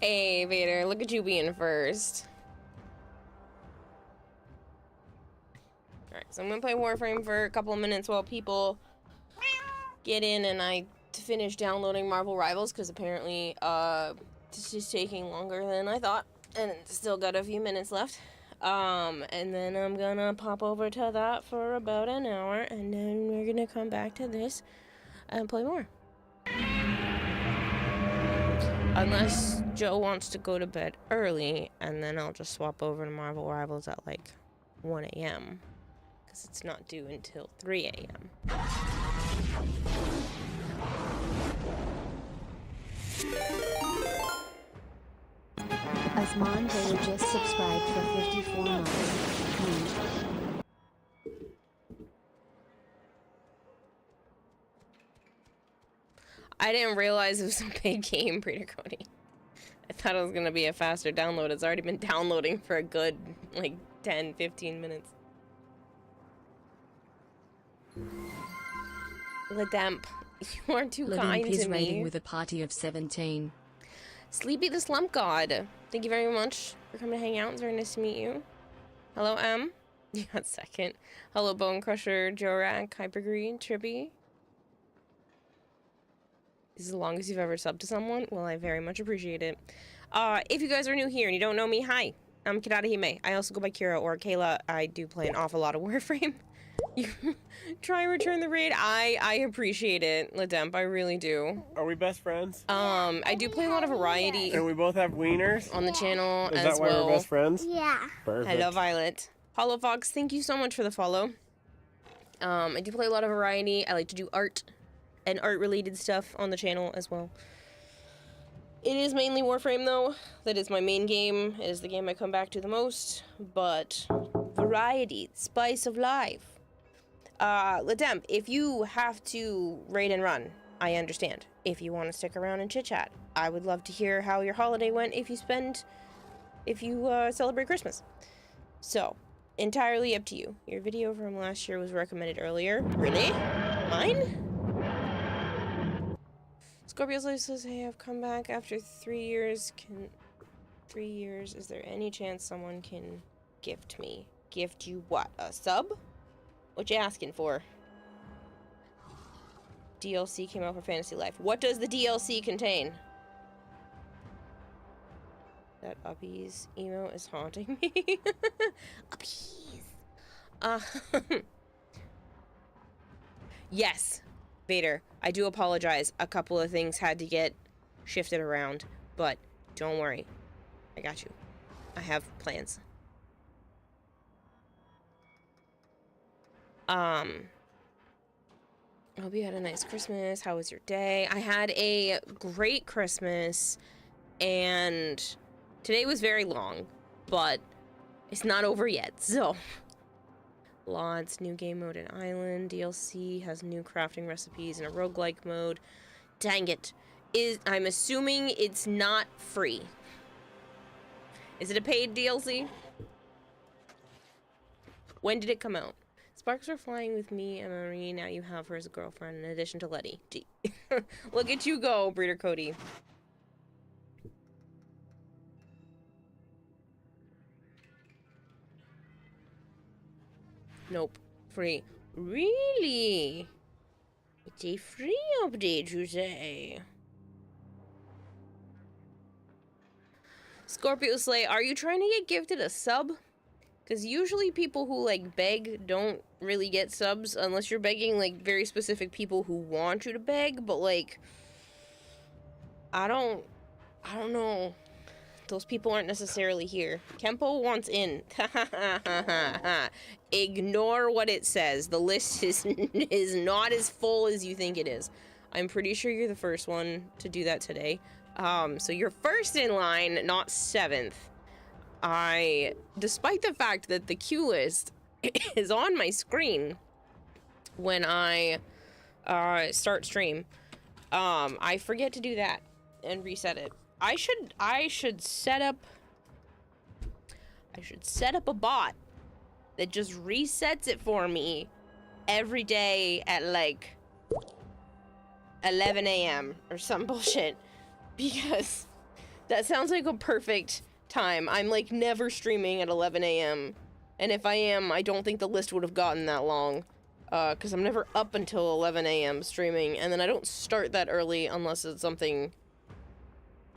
Hey, Vader, look at you being first. Alright, so I'm gonna play Warframe for a couple of minutes while people get in and I finish downloading Marvel Rivals, because apparently, this is taking longer than I thought, and still got a few minutes left. And then I'm gonna pop over to that for about an hour, and then we're gonna come back to this and play more. Unless Joe wants to go to bed early, and then I'll just swap over to Marvel Rivals at like 1 a.m. because it's not due until 3 a.m. Asman Vader just subscribed for 54 months. I didn't realize it was a big game, Breeder Cody. I thought it was gonna be a faster download. It's already been downloading for a good, like, 10, 15 minutes. Lademp, you are too kind is to raiding me. with a party of 17. Sleepy the Slump God, thank you very much for coming to hang out. It's very nice to meet you. Hello, M. You got second. Hello, Bone Crusher, Jorak, Hypergreen, Trippy. As long as you've ever subbed to someone, well, I very much appreciate it. If you guys are new here and you don't know me, hi, I'm Kidada Hime. I also go by Kira or Kayla. I do play an awful lot of Warframe. You try and return the raid. I appreciate it, Lademp. I really do. Are we best friends? I do play a lot of variety. And we both have wieners? On the channel Is as that why well. we're best friends? Yeah. Perfect. Hello, Violet. Hollow Fox, thank you so much for the follow. I do play a lot of variety. I like to do art and art-related stuff on the channel as well. It is mainly Warframe, though. That is my main game. It is the game I come back to the most. But variety, spice of life. Lademp, if you have to raid and run, I understand. If you want to stick around and chit-chat, I would love to hear how your holiday went if you celebrate Christmas. So, entirely up to you. Your video from last year was recommended earlier. Really? Mine? Scorpio's Life says, hey, I've come back after 3 years. 3 years, is there any chance someone can gift me? Gift you what? A sub? What you asking for? DLC came out for Fantasy Life. What does the DLC contain? That Uppies emo is haunting me. Uppies. Yes, Vader, I do apologize. A couple of things had to get shifted around, but don't worry. I got you. I have plans. I hope you had a nice Christmas. How was your day? I had a great Christmas, and today was very long, but it's not over yet, so. Lots, new game mode and island. DLC has new crafting recipes and a roguelike mode. Dang it. I'm assuming it's not free. Is it a paid DLC? When did it come out? Sparks were flying with me and Marie. Now you have her as a girlfriend in addition to Letty. Gee. Look at you go, Breeder Cody. Nope. Free. Really? It's a free update, you say? Scorpio Slay, are you trying to get gifted a sub? Because usually people who, like, beg don't really get subs unless you're begging, like, very specific people who want you to beg, but, like, I don't know. Those people aren't necessarily here. Kempo wants in. Ignore what it says. The list is not as full as you think it is. I'm pretty sure you're the first one to do that today. So you're first in line, not 7th. Despite the fact that the queue list is on my screen when I start stream, I forget to do that and reset it. I should set up a bot that just resets it for me every day at like 11 a.m. or some bullshit, because That sounds like a perfect time. I'm like never streaming at 11 a.m. And if I am, I don't think the list would have gotten that long. Because I'm never up until 11 a.m. streaming. And then I don't start that early unless it's something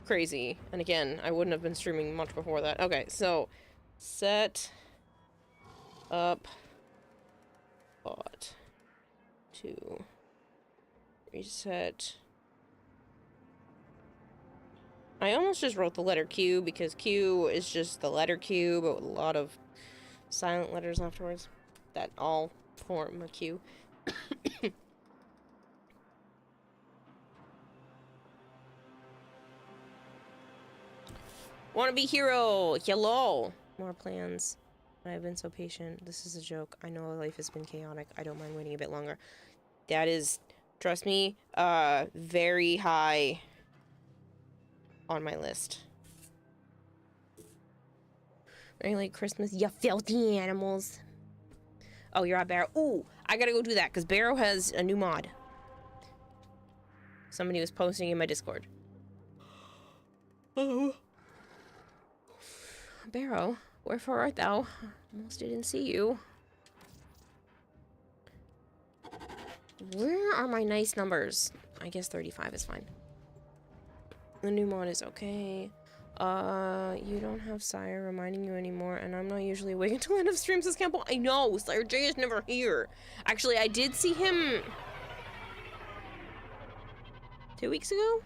crazy. And again, I wouldn't have been streaming much before that. Okay, so set up bot to reset. I almost just wrote the letter Q because Q is just the letter Q, but with a lot of silent letters afterwards that all form a Q. Wanna be hero! Hello! More plans. I've been so patient. This is a joke. I know life has been chaotic. I don't mind waiting a bit longer. That is, trust me, very high on my list. Very late Christmas, you filthy animals. Oh, you're at Barrow. Ooh, I gotta go do that, because Barrow has a new mod. Somebody was posting in my Discord. Oh. Barrow, wherefore art thou? Almost didn't see you. Where are my nice numbers? I guess 35 is fine. The new mod is okay. You don't have Sire reminding you anymore, and I'm not usually awake until end of stream, says Campbell. I know, Sire J is never here. Actually, I did see him 2 weeks ago?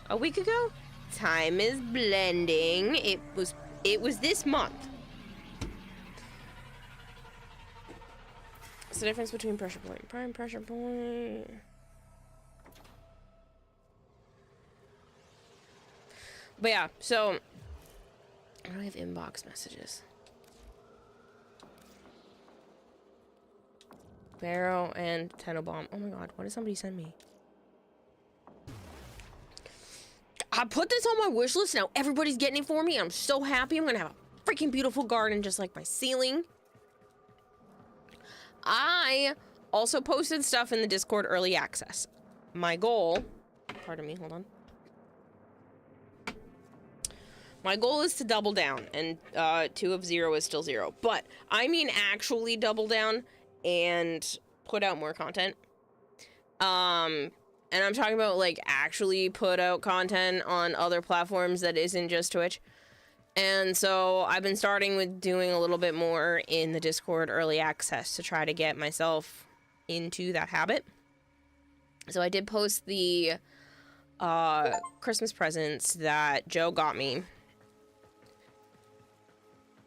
A week ago? Time is blending. It was this month. What's the difference between pressure point? Prime pressure point. But yeah, so I don't have inbox messages. Barrow and Tenobomb. Oh my god, what did somebody send me? I put this on my wish list. Now everybody's getting it for me. I'm so happy. I'm gonna have a freaking beautiful garden just like my ceiling. I also posted stuff in the Discord early access. My goal, pardon me, hold on. My goal is to double down, and 2 of 0 is still 0. But I mean actually double down and put out more content. And I'm talking about like actually put out content on other platforms that isn't just Twitch. And so I've been starting with doing a little bit more in the Discord early access to try to get myself into that habit. So I did post the Christmas presents that Joe got me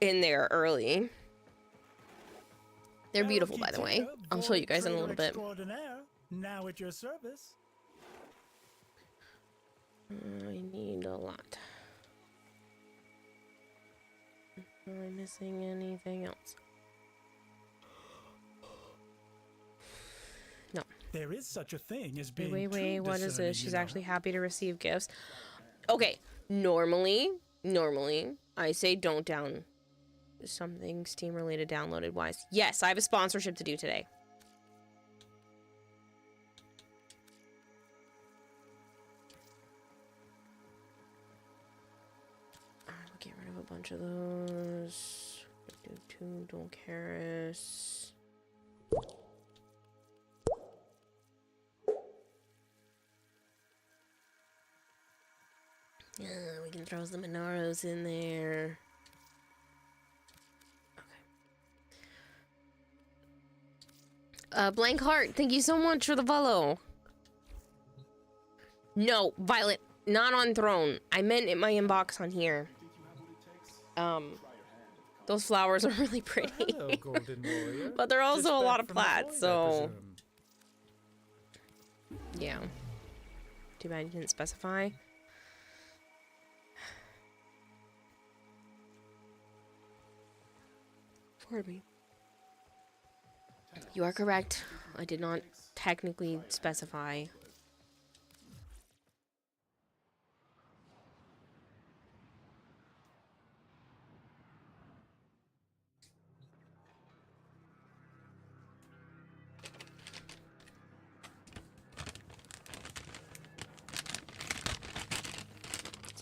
in there early. They're beautiful, by the way. I'll show you guys in a little bit. Now at your service. I need a lot. Am I missing anything else? No. There is such a thing as being Wait, what is this? She's you know? actually happy to receive gifts. Okay, normally, I say don't down something Steam related downloaded wise. Yes, I have a sponsorship to do today. I'll get rid of a bunch of those. Do 2 don't Caris. Yeah, we can throw some Monaros in there. Okay. Blank Heart, thank you so much for the follow. No, Violet, not on Throne. I meant in my inbox on here. Those flowers are really pretty. Hello, Golden Warrior. But they're also Just a lot back of from the plats, void, I so... presume. Yeah. Too bad you didn't specify. Pardon me. You are correct. I did not technically specify.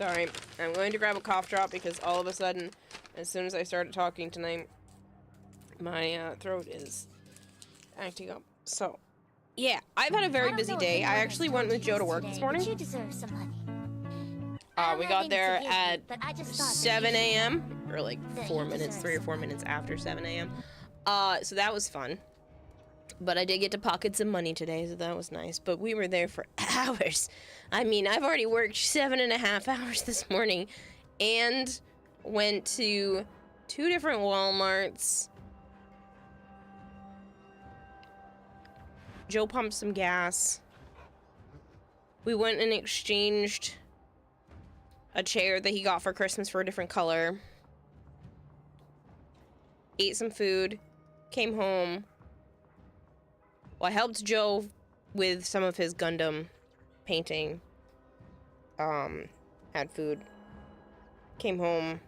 Sorry, I'm going to grab a cough drop because all of a sudden, as soon as I started talking tonight, my throat is acting up. So, yeah, I've had a very busy day. I actually went with Joe to work this morning. You deserve some honey. We got there at 7 a.m. or like 4 minutes, 3 or 4 minutes after 7 a.m. So that was fun. But I did get to pocket some money today, so that was nice. But we were there for hours. I mean, I've already worked 7.5 hours this morning and went to 2 different Walmarts. Joe pumped some gas. We went and exchanged a chair that he got for Christmas for a different color. Ate some food. Came home. Well, I helped Joe with some of his Gundam painting. Had food. Came home.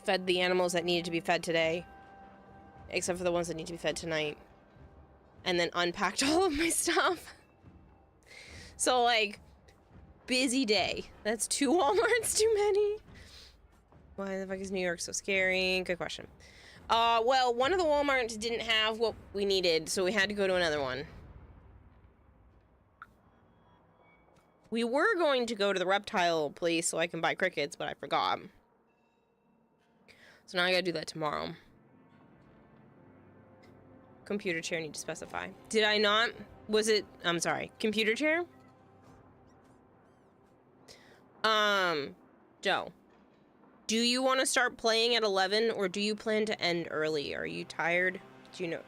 Fed the animals that needed to be fed today. Except for the ones that need to be fed tonight. And then unpacked all of my stuff. So, like, busy day. That's 2 Walmarts too many. Why the fuck is New York so scary? Good question. Well, one of the Walmarts didn't have what we needed, so we had to go to another one. We were going to go to the reptile place so I can buy crickets, but I forgot. So now I gotta do that tomorrow. Computer chair, need to specify. Did I not? Was it, I'm sorry, computer chair? Joe. Do you want to start playing at 11 or do you plan to end early? Are you tired? Do you know?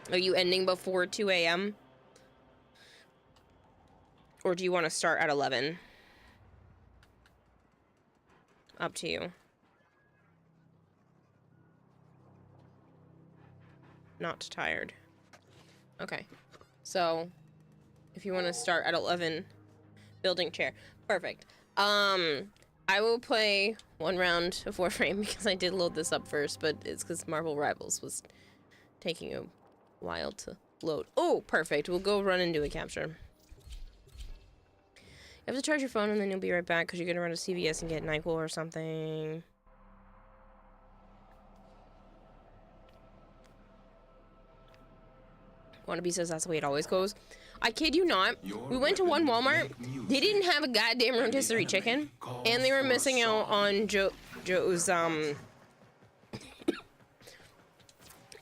Are you ending before 2 a.m.? Or do you want to start at 11? Up to you. Not tired. Okay. So, if you want to start at 11, building chair. Perfect. I will play 1 round of Warframe because I did load this up first, but it's because Marvel Rivals was taking a while to load. Oh, perfect. We'll go run and do a capture. You have to charge your phone and then you'll be right back because you're going to run to CVS and get NyQuil or something. Wannabe says that's the way it always goes. I kid you not. We went to one Walmart. They didn't have a goddamn rotisserie chicken, and they were missing out on Joe's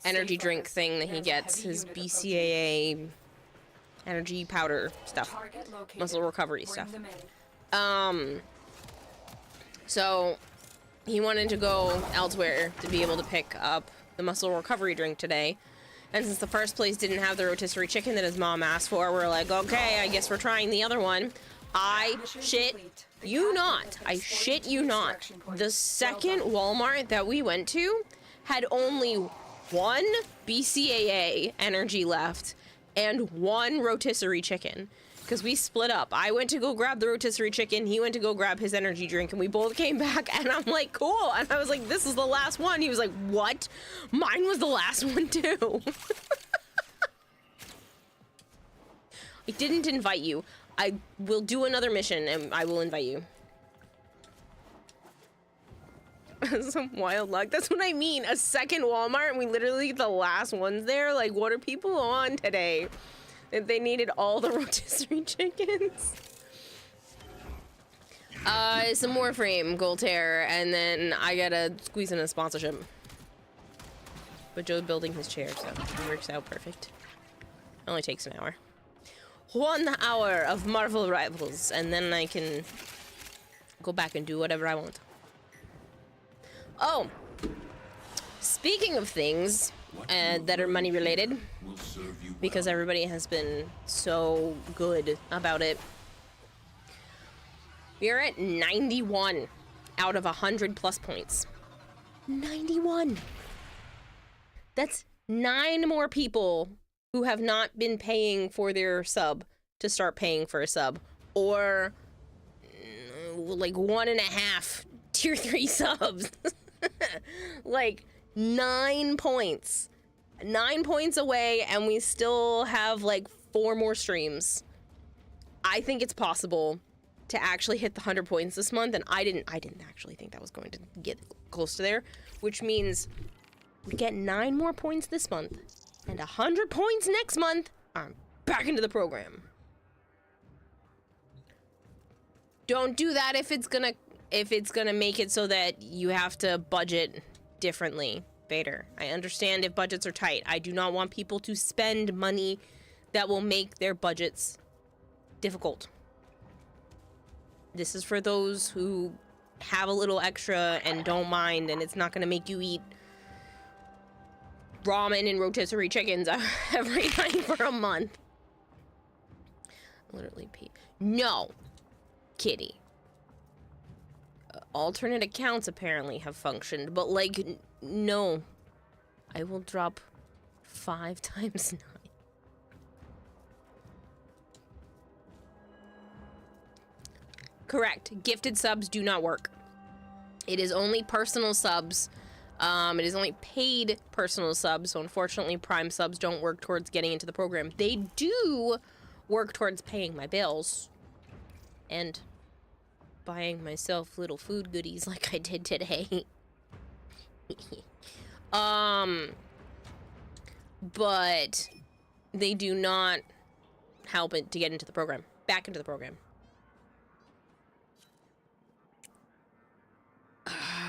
energy drink thing that he gets, his BCAA energy powder stuff, muscle recovery stuff. So he wanted to go elsewhere to be able to pick up the muscle recovery drink today. And since the first place didn't have the rotisserie chicken that his mom asked for, we're like, okay, I guess we're trying the other one. I shit you not. I shit you not. The second Walmart that we went to had only 1 BCAA energy left and 1 rotisserie chicken. Because we split up. I went to go grab the rotisserie chicken, he went to go grab his energy drink, and we both came back, and I'm like, cool. And I was like, this is the last one. He was like, what? Mine was the last one, too. I didn't invite you. I will do another mission, and I will invite you. Some wild luck. That's what I mean. A second Walmart, and we literally get the last ones there. Like, what are people on today? If they needed all the rotisserie chickens. Some Warframe, Goltair, and then I gotta squeeze in a sponsorship. But Joe's building his chair, so it works out perfect. It only takes an hour. 1 hour of Marvel Rivals, and then I can go back and do whatever I want. Oh! Speaking of things that are money related, because everybody has been so good about it. We are at 91 out of 100 plus points. 91! That's 9 more people who have not been paying for their sub to start paying for a sub. Or like 1.5 tier 3 subs. Like 9 points. 9 points away, and we still have like 4 more streams. I think it's possible to actually hit the 100 points this month, and I didn't actually think that was going to get close to there, which means we get 9 more points this month and 100 points next month. I'm back into the program. Don't do that if it's gonna make it so that you have to budget differently, Vader. I understand if budgets are tight. I do not want people to spend money that will make their budgets difficult. This is for those who have a little extra and don't mind, and it's not gonna make you eat ramen and rotisserie chickens every night for a month. Literally pee. No, kitty. Alternate accounts apparently have functioned, but like, no. I will drop 5 times 9. Correct. Gifted subs do not work. It is only personal subs. It is only paid personal subs, so unfortunately Prime subs don't work towards getting into the program. They do work towards paying my bills and buying myself little food goodies like I did today. But they do not help it to get into the program. Back into the program.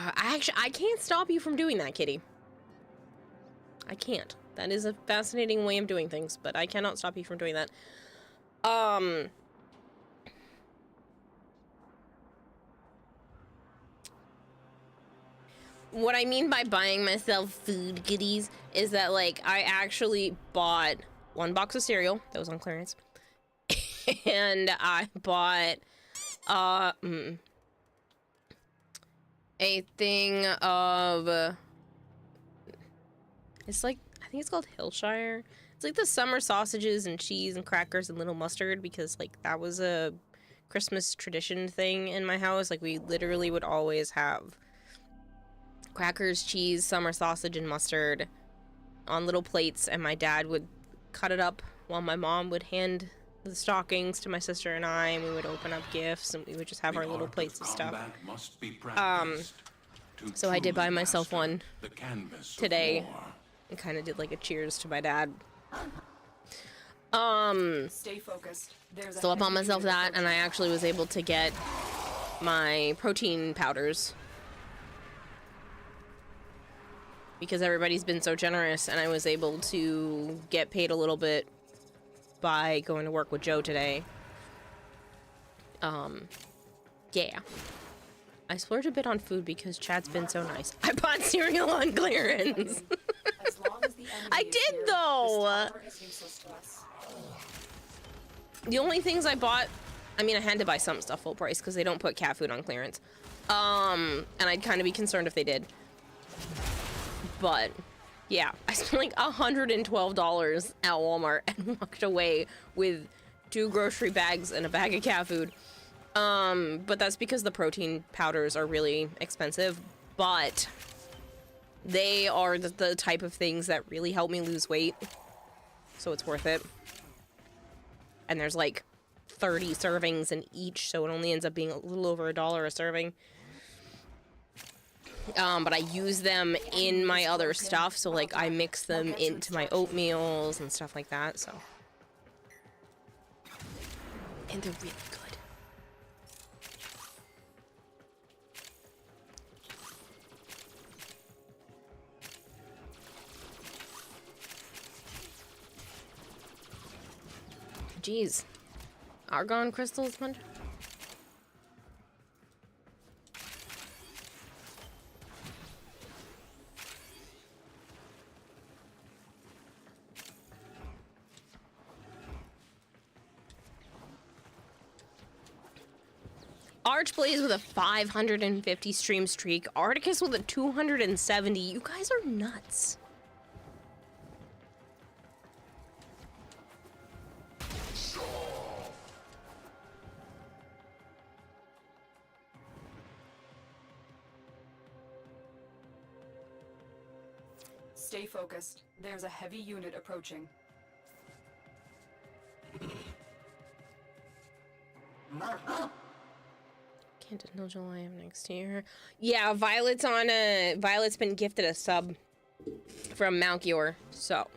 I can't stop you from doing that, kitty. I can't. That is a fascinating way of doing things, but I cannot stop you from doing that. What I mean by buying myself food goodies is that, like, I actually bought 1 box of cereal that was on clearance. And I bought, a thing of, it's like, I think it's called Hillshire. It's like the summer sausages and cheese and crackers and little mustard, because, like, that was a Christmas tradition thing in my house. Like, we literally would always have crackers, cheese, summer sausage, and mustard on little plates, and my dad would cut it up while my mom would hand the stockings to my sister and I, and we would open up gifts, and we would just have our little plates of stuff. So I did buy myself one today and kind of did like a cheers to my dad. Stay focused. So I bought myself that, and I actually was able to get my protein powders because everybody's been so generous, and I was able to get paid a little bit by going to work with Joe today. Yeah. I splurged a bit on food because Chad's been so nice. I bought cereal on clearance. I did, though! The only things I bought... I mean, I had to buy some stuff full price because they don't put cat food on clearance. And I'd kind of be concerned if they did. But... yeah, I spent like $112 at Walmart and walked away with 2 grocery bags and a bag of cat food. But that's because the protein powders are really expensive, but they are the type of things that really help me lose weight, so it's worth it. And there's like 30 servings in each, so it only ends up being a little over $1 a serving. But I use them in my other stuff, so like I mix them into my oatmeals and stuff like that, so. And they're really good. Jeez. Argon crystals, sponge? Arch plays with a 550 stream streak. Articus with a 270. You guys are nuts. Stay focused. There's a heavy unit approaching. Can't until July of next year. Yeah, Violet's on a... Violet's been gifted a sub from Malkior, so...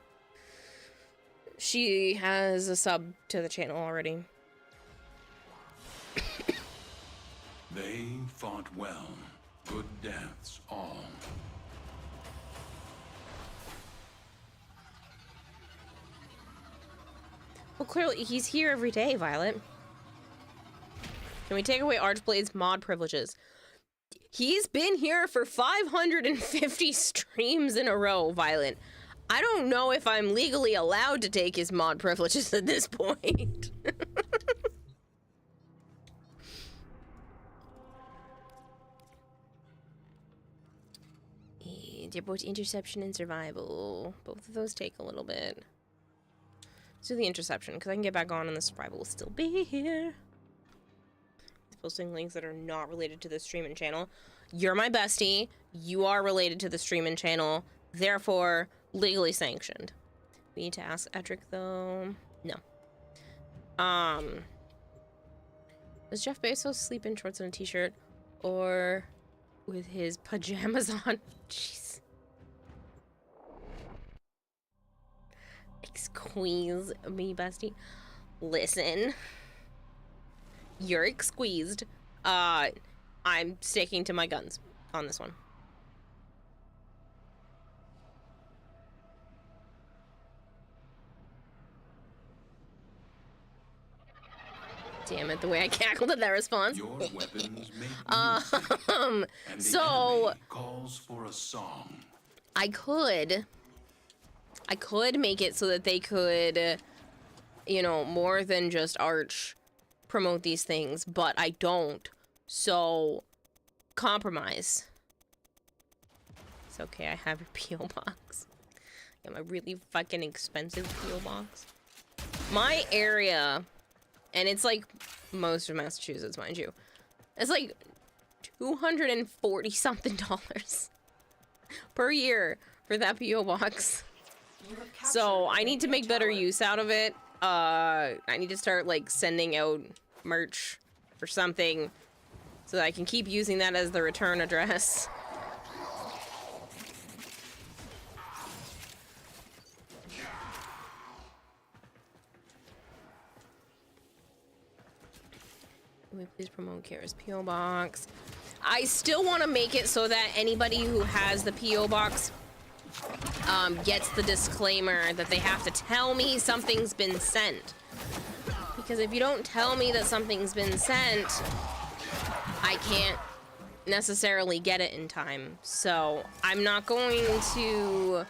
She has a sub to the channel already. They fought well. Good deaths all. Well, clearly, he's here every day, Violet. Can we take away Archblade's mod privileges? He's been here for 550 streams in a row, Violet. I don't know if I'm legally allowed to take his mod privileges at this point. Both interception and survival. Both of those take a little bit. Let's do the interception, because I can get back on and the survival will still be here. Posting links that are not related to the streaming channel. You're my bestie. You are related to the streaming channel. Therefore, legally sanctioned. We need to ask Edric, though. No. Does Jeff Bezos sleep in shorts and a t-shirt? Or with his pajamas on? Jeez. Squeeze me, bestie. Listen. You're squeezed. I'm sticking to my guns on this one. Damn it, the way I cackled at that response. Your weapons make music, and the so enemy calls for a song. I could make it so that they could, you know, more than just Arch promote these things, but I don't. So, compromise. It's okay, I have your P.O. box. I got my really fucking expensive P.O. box. My area, and it's like most of Massachusetts, mind you, it's like $240 something per year for that P.O. box. So I need to make better use out of it. I need to start like sending out merch or something so that I can keep using that as the return address. Can we please promote Kara's P.O. box? I still want to make it so that anybody who has the P.O. box gets the disclaimer that they have to tell me something's been sent. Because if you don't tell me that something's been sent, I can't necessarily get it in time. So I'm not going to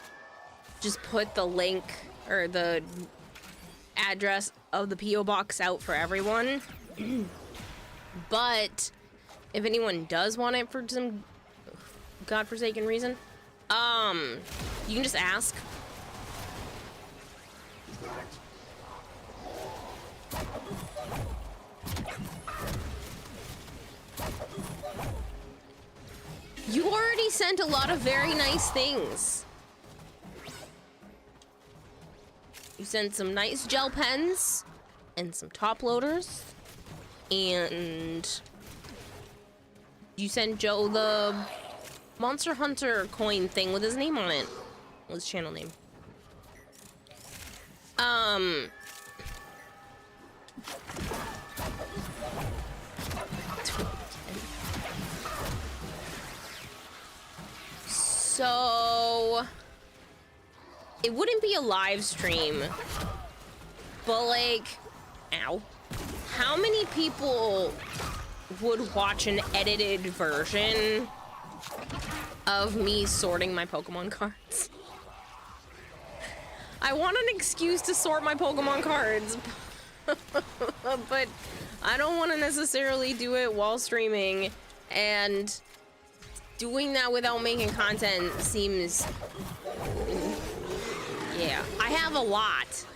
just put the link or the address of the P.O. box out for everyone. But if anyone does want it for some godforsaken reason, you can just ask. You already sent a lot of very nice things. You sent some nice gel pens and some top loaders, and you sent Joe the Monster Hunter coin thing with his name on it. What's his channel name? So it wouldn't be a live stream, but like, ow. How many people would watch an edited version of me sorting my Pokemon cards? I want an excuse to sort my Pokemon cards, but I don't want to necessarily do it while streaming, and doing that without making content seems... Yeah, I have a lot.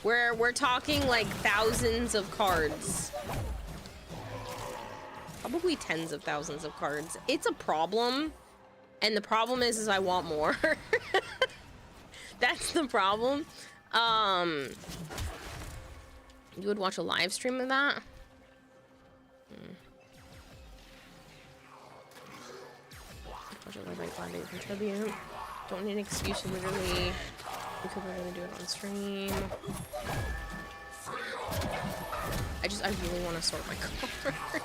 We're talking like thousands of cards. Probably tens of thousands of cards. It's a problem. And the problem is I want more. That's the problem. You would watch a live stream of that? really like glad to contribute. Don't need an excuse, literally, because we're gonna do it on stream. I really want to sort my cards.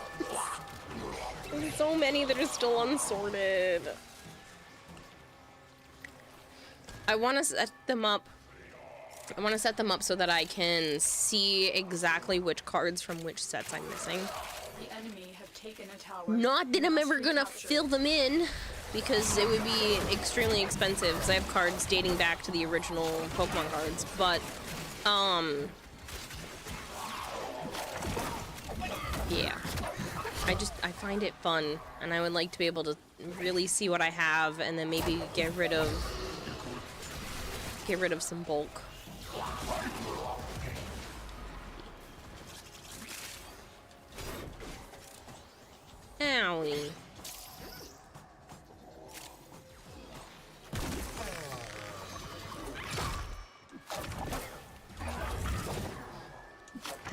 There's so many that are still unsorted. I want to set them up. I want to set them up so that I can see exactly which cards from which sets I'm missing. The enemy have taken a tower. Not that I'm ever gonna Recapture. fill them in, because it would be extremely expensive, because I have cards dating back to the original Pokemon cards, but, yeah. I find it fun, and I would like to be able to really see what I have, and then maybe get rid of some bulk. Owie.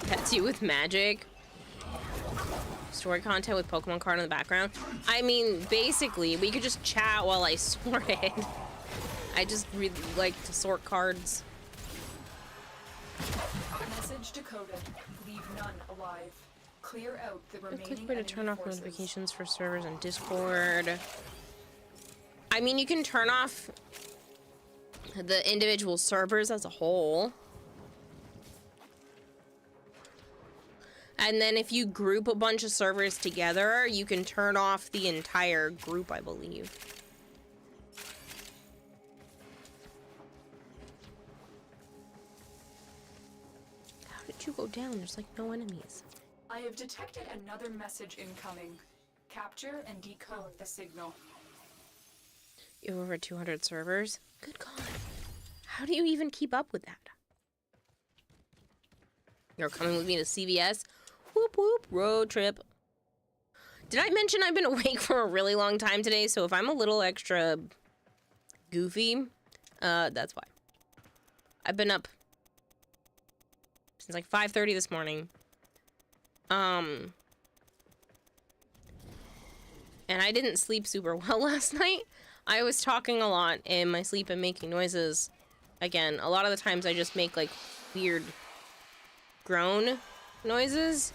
That's you with magic. Story content with Pokemon card in the background. I mean, basically, we could just chat while I sort it. I just really like to sort cards. Message decoded. Leave none alive. Clear out the remaining Click here to turn off forces. notifications for servers on Discord. I mean, you can turn off the individual servers as a whole. And then if you group a bunch of servers together, you can turn off the entire group, I believe. How did you go down? There's like no enemies. I have detected another message incoming. Capture and decode the signal. You have over 200 servers? Good God. How do you even keep up with that? You're coming with me to CVS? Whoop whoop, road trip. Did I mention I've been awake for a really long time today? So if I'm a little extra goofy, that's why. I've been up since like 5:30 this morning. And I didn't sleep super well last night. I was talking a lot in my sleep and making noises. Again, a lot of the times I just make like weird groan noises.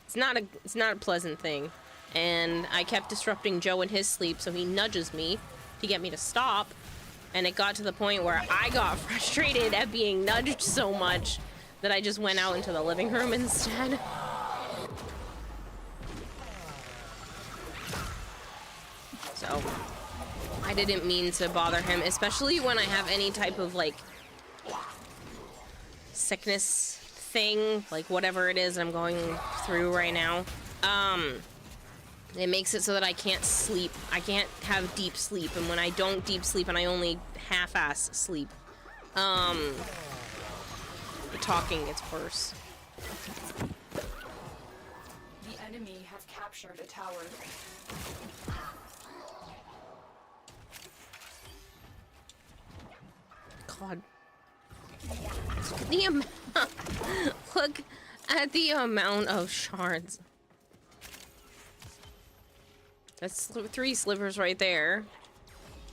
It's not a pleasant thing. And I kept disrupting Joe in his sleep, so he nudges me to get me to stop. And it got to the point where I got frustrated at being nudged so much that I just went out into the living room instead. So I didn't mean to bother him, especially when I have any type of like sickness thing, like whatever it is I'm going through right now. It makes it so that I can't sleep. I can't have deep sleep, and when I don't deep sleep and I only half-ass sleep, the talking gets worse. The enemy have captured a tower. God. Look at the amount of shards. That's 3 slivers right there.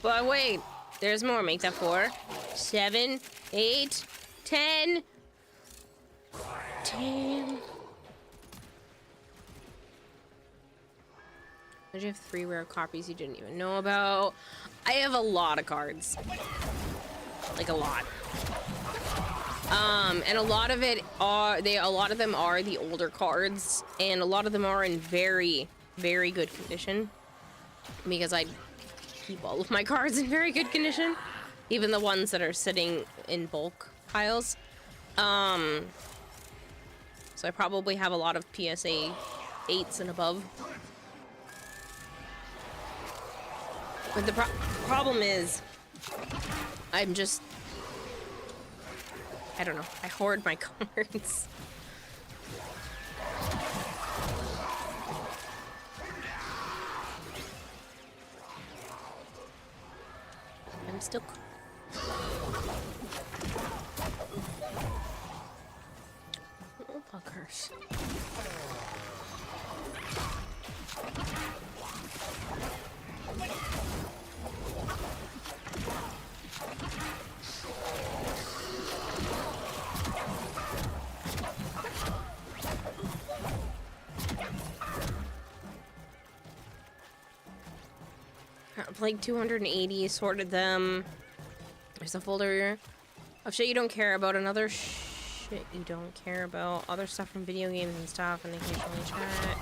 But wait, there's more. Make that 4, 7, 8, 10. Damn. Did you have 3 rare copies you didn't even know about? I have a lot of cards. Like a lot. And a lot of them are the older cards, and a lot of them are in very, very good condition, because I keep all of my cards in very good condition, even the ones that are sitting in bulk piles. So I probably have a lot of PSA 8s and above. But the problem is, I'm just, I don't know, I hoard my cards. I'm still... Oh, fuckers. Like 280, sorted them. There's a folder of shit you don't care about, another shit you don't care about, other stuff from video games and stuff, and occasionally chat.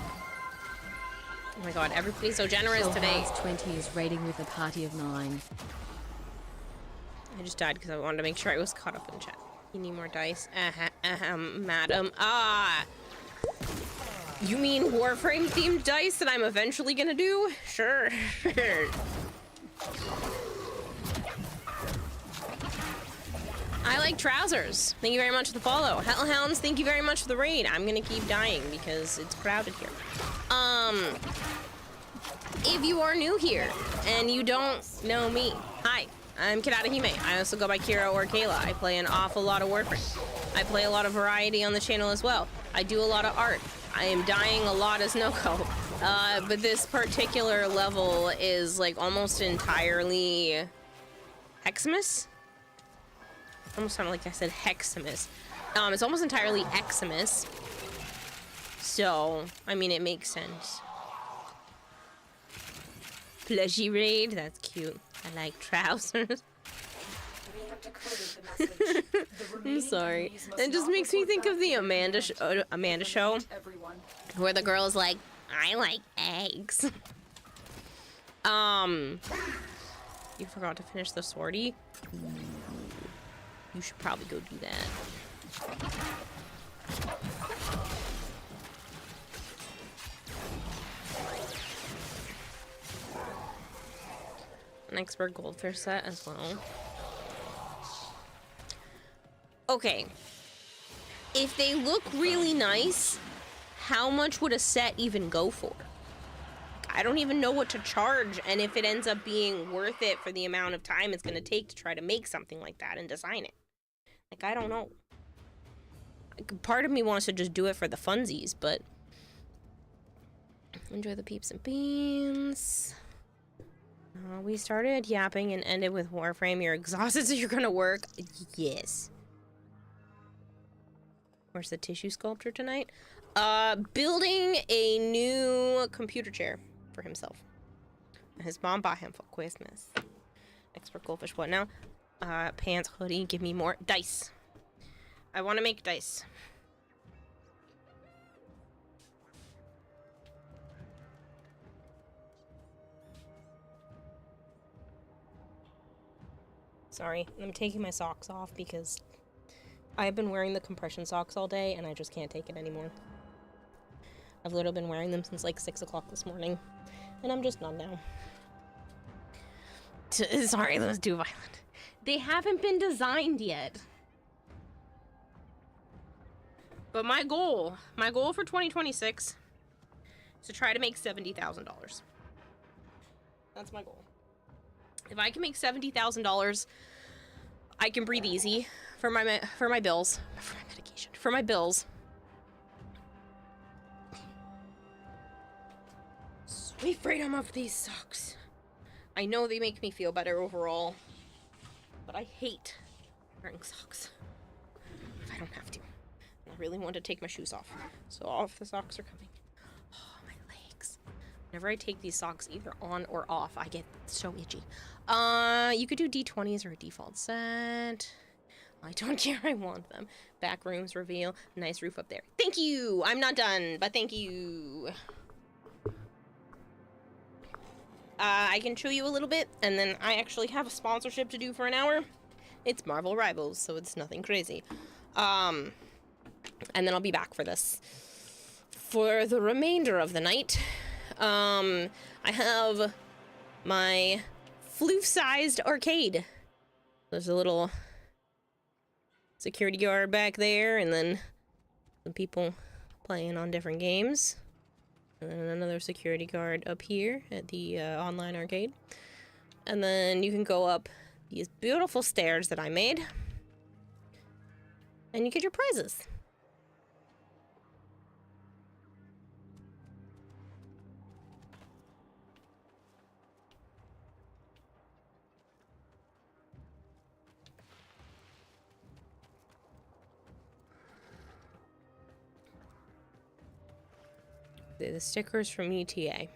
Oh my god, everybody's so generous today. 20 is raiding with a party of 9. I just died because I wanted to make sure I was caught up in chat. You need more dice? Madam. Ah! You mean Warframe themed dice that I'm eventually gonna do? Sure. I like trousers. Thank you very much for the follow. Hellhounds, thank you very much for the raid. I'm gonna keep dying because it's crowded here. If you are new here and you don't know me, hi, I'm Hime. I also go by Kira or Kayla. I play an awful lot of Warframe. I play a lot of variety on the channel as well. I do a lot of art. I am dying a lot as Noko. But this particular level is like almost entirely Heximus. Almost sounded like I said Heximus. It's almost entirely Eximus. So, I mean, it makes sense. Plushy raid, that's cute. I like trousers. We have decoded the message. The I'm remaining sorry. enemies must It just not makes me report think back of the to your Amanda show, everyone. where the girl is like, I like eggs. You forgot to finish the sortie? You should probably go do that. An expert goldfish set as well. Okay. If they look really nice, how much would a set even go for? I don't even know what to charge, and if it ends up being worth it for the amount of time it's going to take to try to make something like that and design it. Like, I don't know. Like, part of me wants to just do it for the funsies, but... Enjoy the peeps and beans. We started yapping and ended with Warframe. You're exhausted, so you're going to work? Yes. Where's the tissue sculpture tonight? Building a new computer chair for himself. His mom bought him for Christmas. Expert goldfish, what now? Pants, hoodie, give me more dice. I want to make dice. Sorry, I'm taking my socks off because I've been wearing the compression socks all day and I just can't take it anymore. I've literally been wearing them since like 6 o'clock this morning and I'm just numb now. Sorry, that was too violent. They haven't been designed yet. But my goal for 2026 is to try to make $70,000. That's my goal. If I can make $70,000, I can breathe easy for my bills, for my medication, for my bills. Sweet freedom of these socks. I know they make me feel better overall, but I hate wearing socks if I don't have to. I really want to take my shoes off, so off the socks are coming. Oh, my legs. Whenever I take these socks either on or off, I get so itchy. You could do D20s or a default set. I don't care, I want them. Back rooms reveal. Nice roof up there. Thank you! I'm not done, but thank you. I can show you a little bit, and then I actually have a sponsorship to do for an hour. It's Marvel Rivals, so it's nothing crazy. And then I'll be back for this. For the remainder of the night, I have my floof-sized arcade. There's a little security guard back there, and then some people playing on different games. And then another security guard up here at the online arcade. And then you can go up these beautiful stairs that I made. And you get your prizes. The stickers from ETA.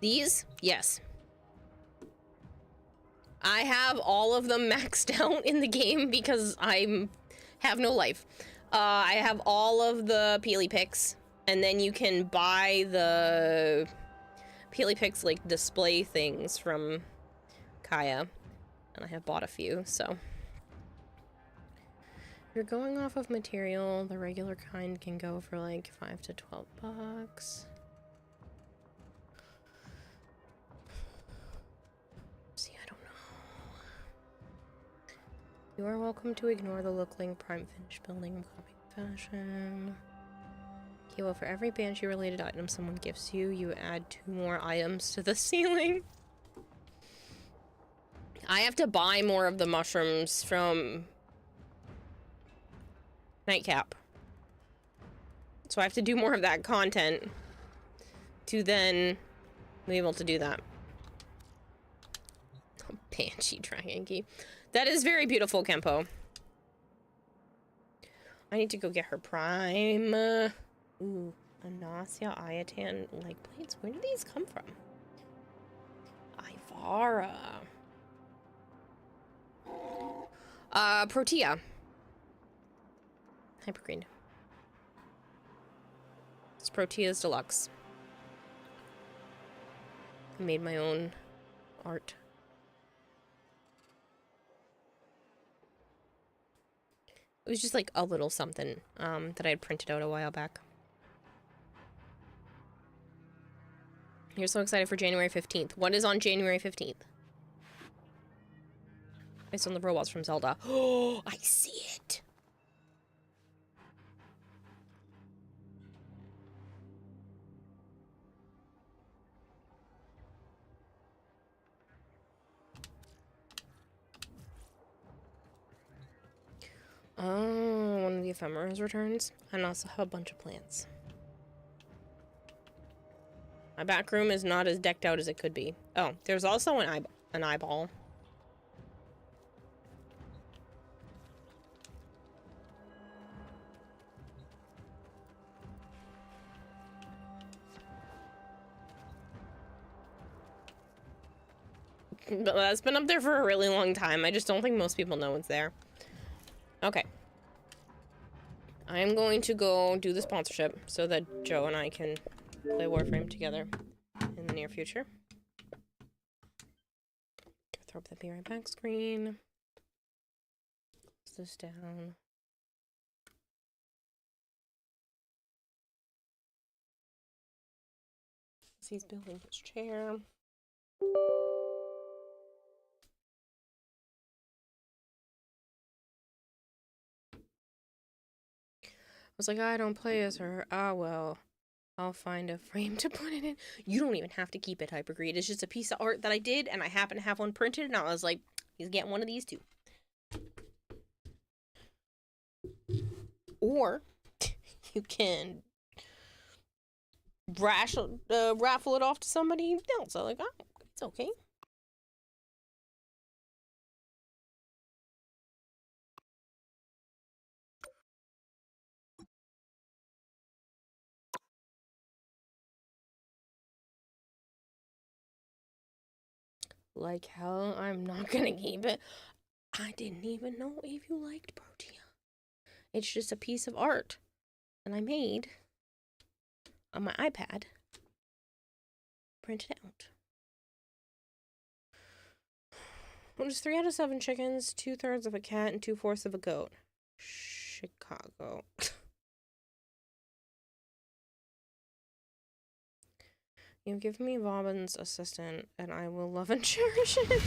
These? Yes. I have all of them maxed out in the game because I have no life. I have all of the Peely picks, and then you can buy the Peely picks like display things from Kaya, and I have bought a few, so. If you're going off of material, the regular kind can go for like $5 to $12. See, I don't know. You are welcome to ignore the look-link prime finish building copying fashion. Okay, well, for every Banshee-related item someone gifts you, you add 2 more items to the ceiling. I have to buy more of the mushrooms from Nightcap. So I have to do more of that content to then be able to do that. Banshee Dragon Key. That is very beautiful, Kempo. I need to go get her prime. Ooh, Anasia Ayatan leg plates. Where do these come from? Ivara. Protea. Hypergreen. It's Protea's Deluxe. I made my own art. It was just like a little something that I had printed out a while back. You're so excited for January 15th. What is on January 15th? Based on the robots from Zelda. Oh, I see it. Oh, one of the ephemeras returns. And also have a bunch of plants. My back room is not as decked out as it could be. Oh, there's also an eyeball. But that's been up there for a really long time. I just don't think most people know it's there. Okay. I am going to go do the sponsorship so that Joe and I can play Warframe together in the near future. Throw up the be right back screen. Close this down. He's building his chair. I was like, I don't play as her. Ah, well, I'll find a frame to put it in. You don't even have to keep it, Hypergreed. It's just a piece of art that I did, and I happen to have one printed, and I was like, he's getting one of these too. Or you can raffle it off to somebody else. I'm like, oh, it's okay. Like hell, I'm not gonna keep it. I didn't even know if you liked Protea. It's just a piece of art that I made on my iPad. Print it out. Well, it's 3 out of 7 chickens, 2/3 of a cat, and 2/4 of a goat. Chicago. You give me Robin's assistant, and I will love and cherish it.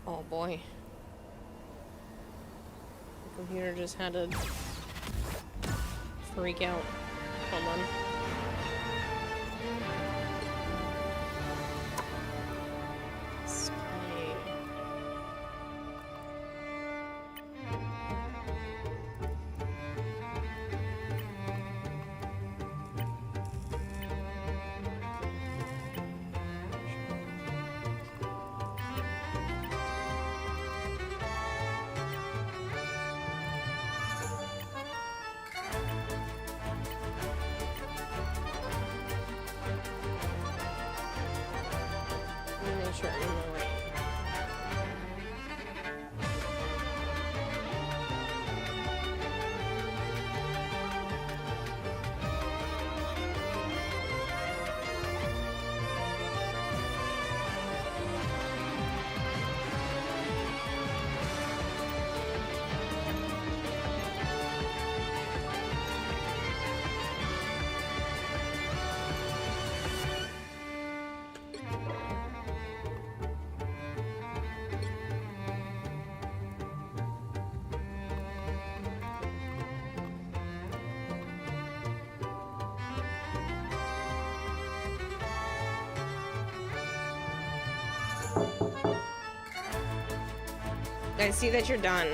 Oh boy. The computer just had to freak out. Hold on. capture in the rain. I see that you're done.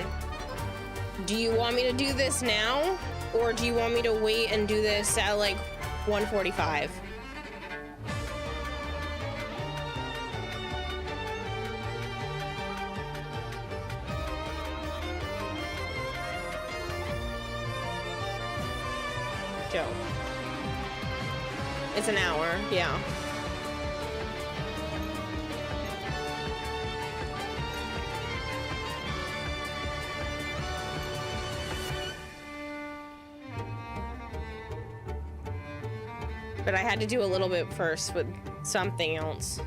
Do you want me to do this now? Or do you want me to wait and do this at like 1:45? Joe. It's an hour, yeah. But I had to do a little bit first with something else.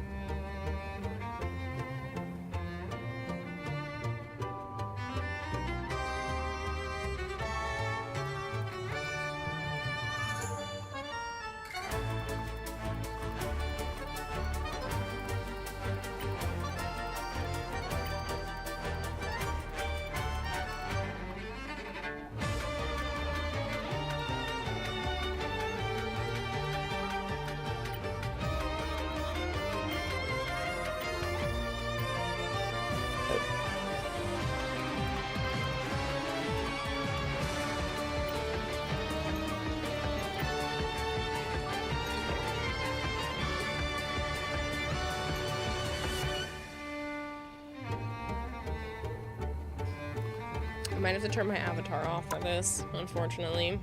I might have to turn my avatar off for this, unfortunately.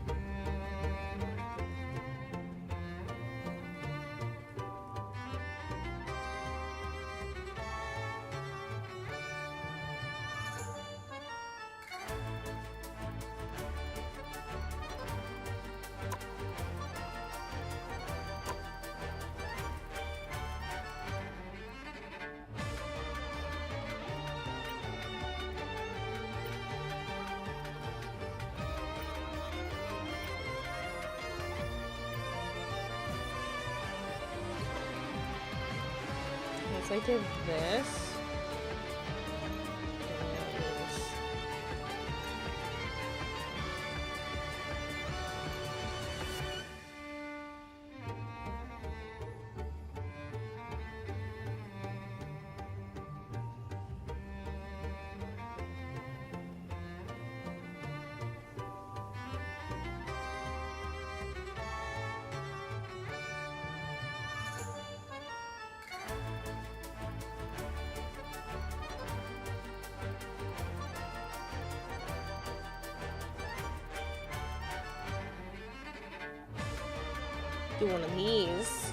I did this. Do one of these.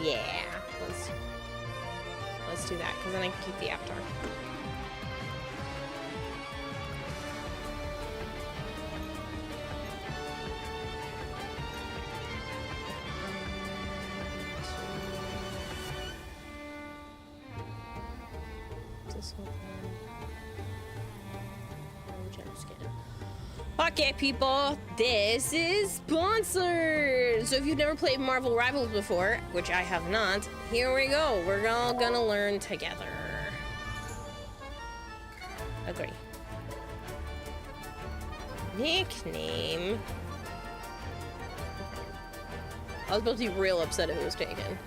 Yeah, let's do that, because then I can keep the avatar. This one. Okay, people, this is sponsored. So if you've never played Marvel Rivals before, which I have not, here we go. We're all gonna learn together. Agree. Nickname. I was about to be real upset if it was taken.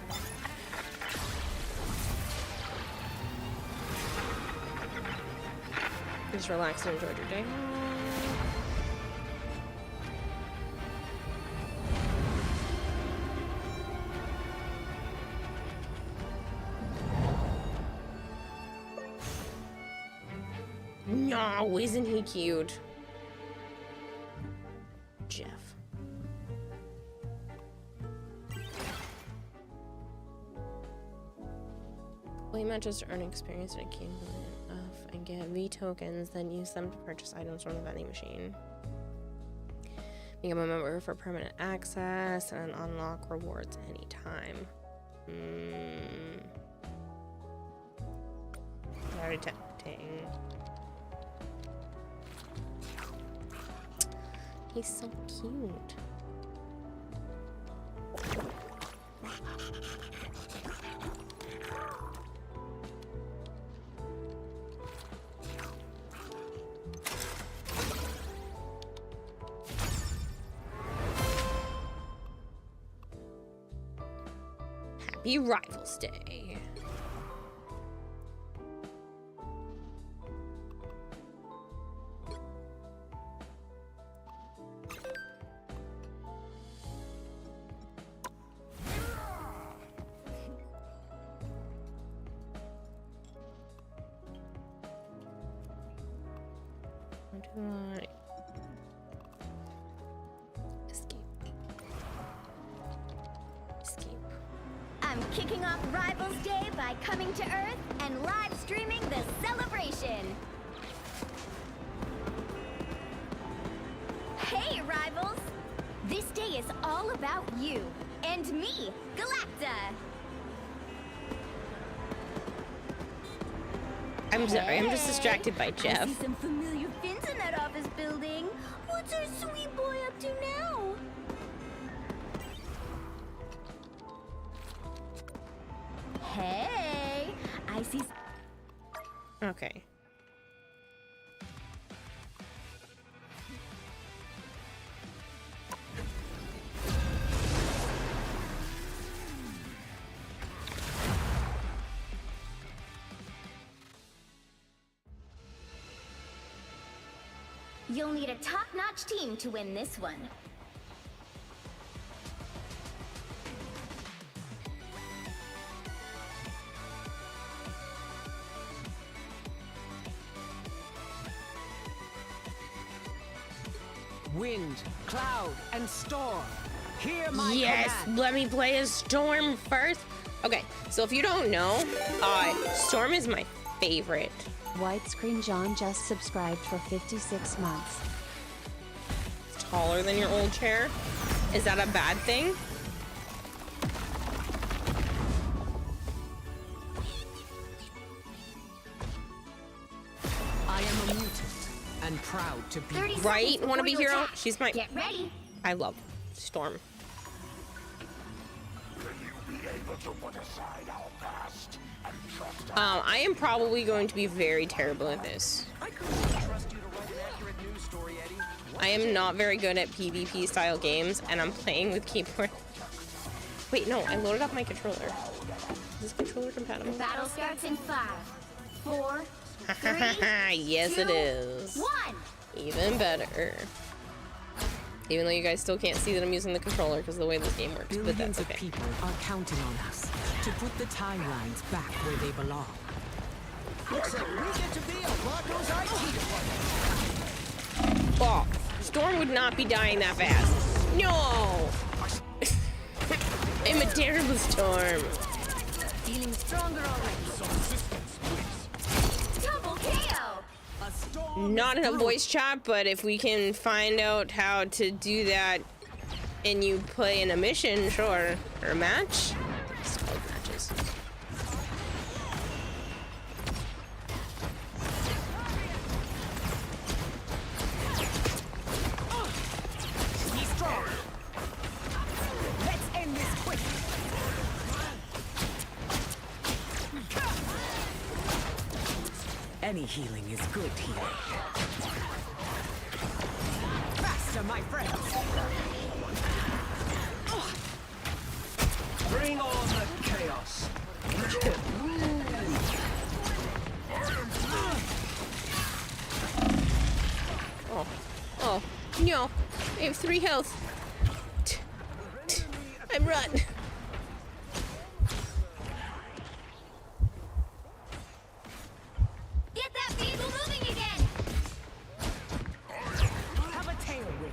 Just relax and enjoy your day. No, isn't he cute? Jeff. Play matches to earn experience and accumulate enough and get V tokens, then use them to purchase items from the vending machine. Become a member for permanent access and unlock rewards anytime. Very tempting. He's so cute. Happy Rivals Day. I'm kicking off Rivals Day by coming to Earth and live streaming the celebration. Hey, Rivals! This day is all about you and me, Galacta. I'm sorry, I'm just distracted by I Jeff. see some familiar fins in that office building. What's our sweet boy up to now? Hey, I see. Okay. You'll need a top-notch team to win this one. Wind, cloud, and storm. Hear my Yes, command. let me play as Storm first. Okay, so if you don't know, Storm is my favorite. Widescreen John just subscribed for 56 months. Taller than your old chair. Is that a bad thing? I am a mutant and proud to be. 30 Right? seconds Wanna be before you hero? attack. She's my. Get ready. I love Storm. I am probably going to be very terrible at this. I couldn't trust you to write an accurate news story, Eddie. I am not very good at PvP style games, and I'm playing with keyboard. Wait, no, I loaded up my controller. Is this controller compatible? Battle starts in 5, 4, 3, Yes, 2, it is. 1. Even better. Even though you guys still can't see that I'm using the controller because of the way this game works, but Billions that's of okay. people are counting on us to put the timelines back where they belong. Looks like we get to be a Broncos IT Oh, Storm would not be dying that fast. No! I'm a terrible Storm. Feeling stronger already. Double KO. Not in a voice chat, but if we can find out how to do that and you play in a mission, sure. Or a match? It's called matches. Be strong. Let's end this quick. Any healing is good healing. Faster, my friends. Bring on the chaos. Oh. Oh. No. I have 3 health. I'm run. Get that vehicle moving again. Have a tailwind.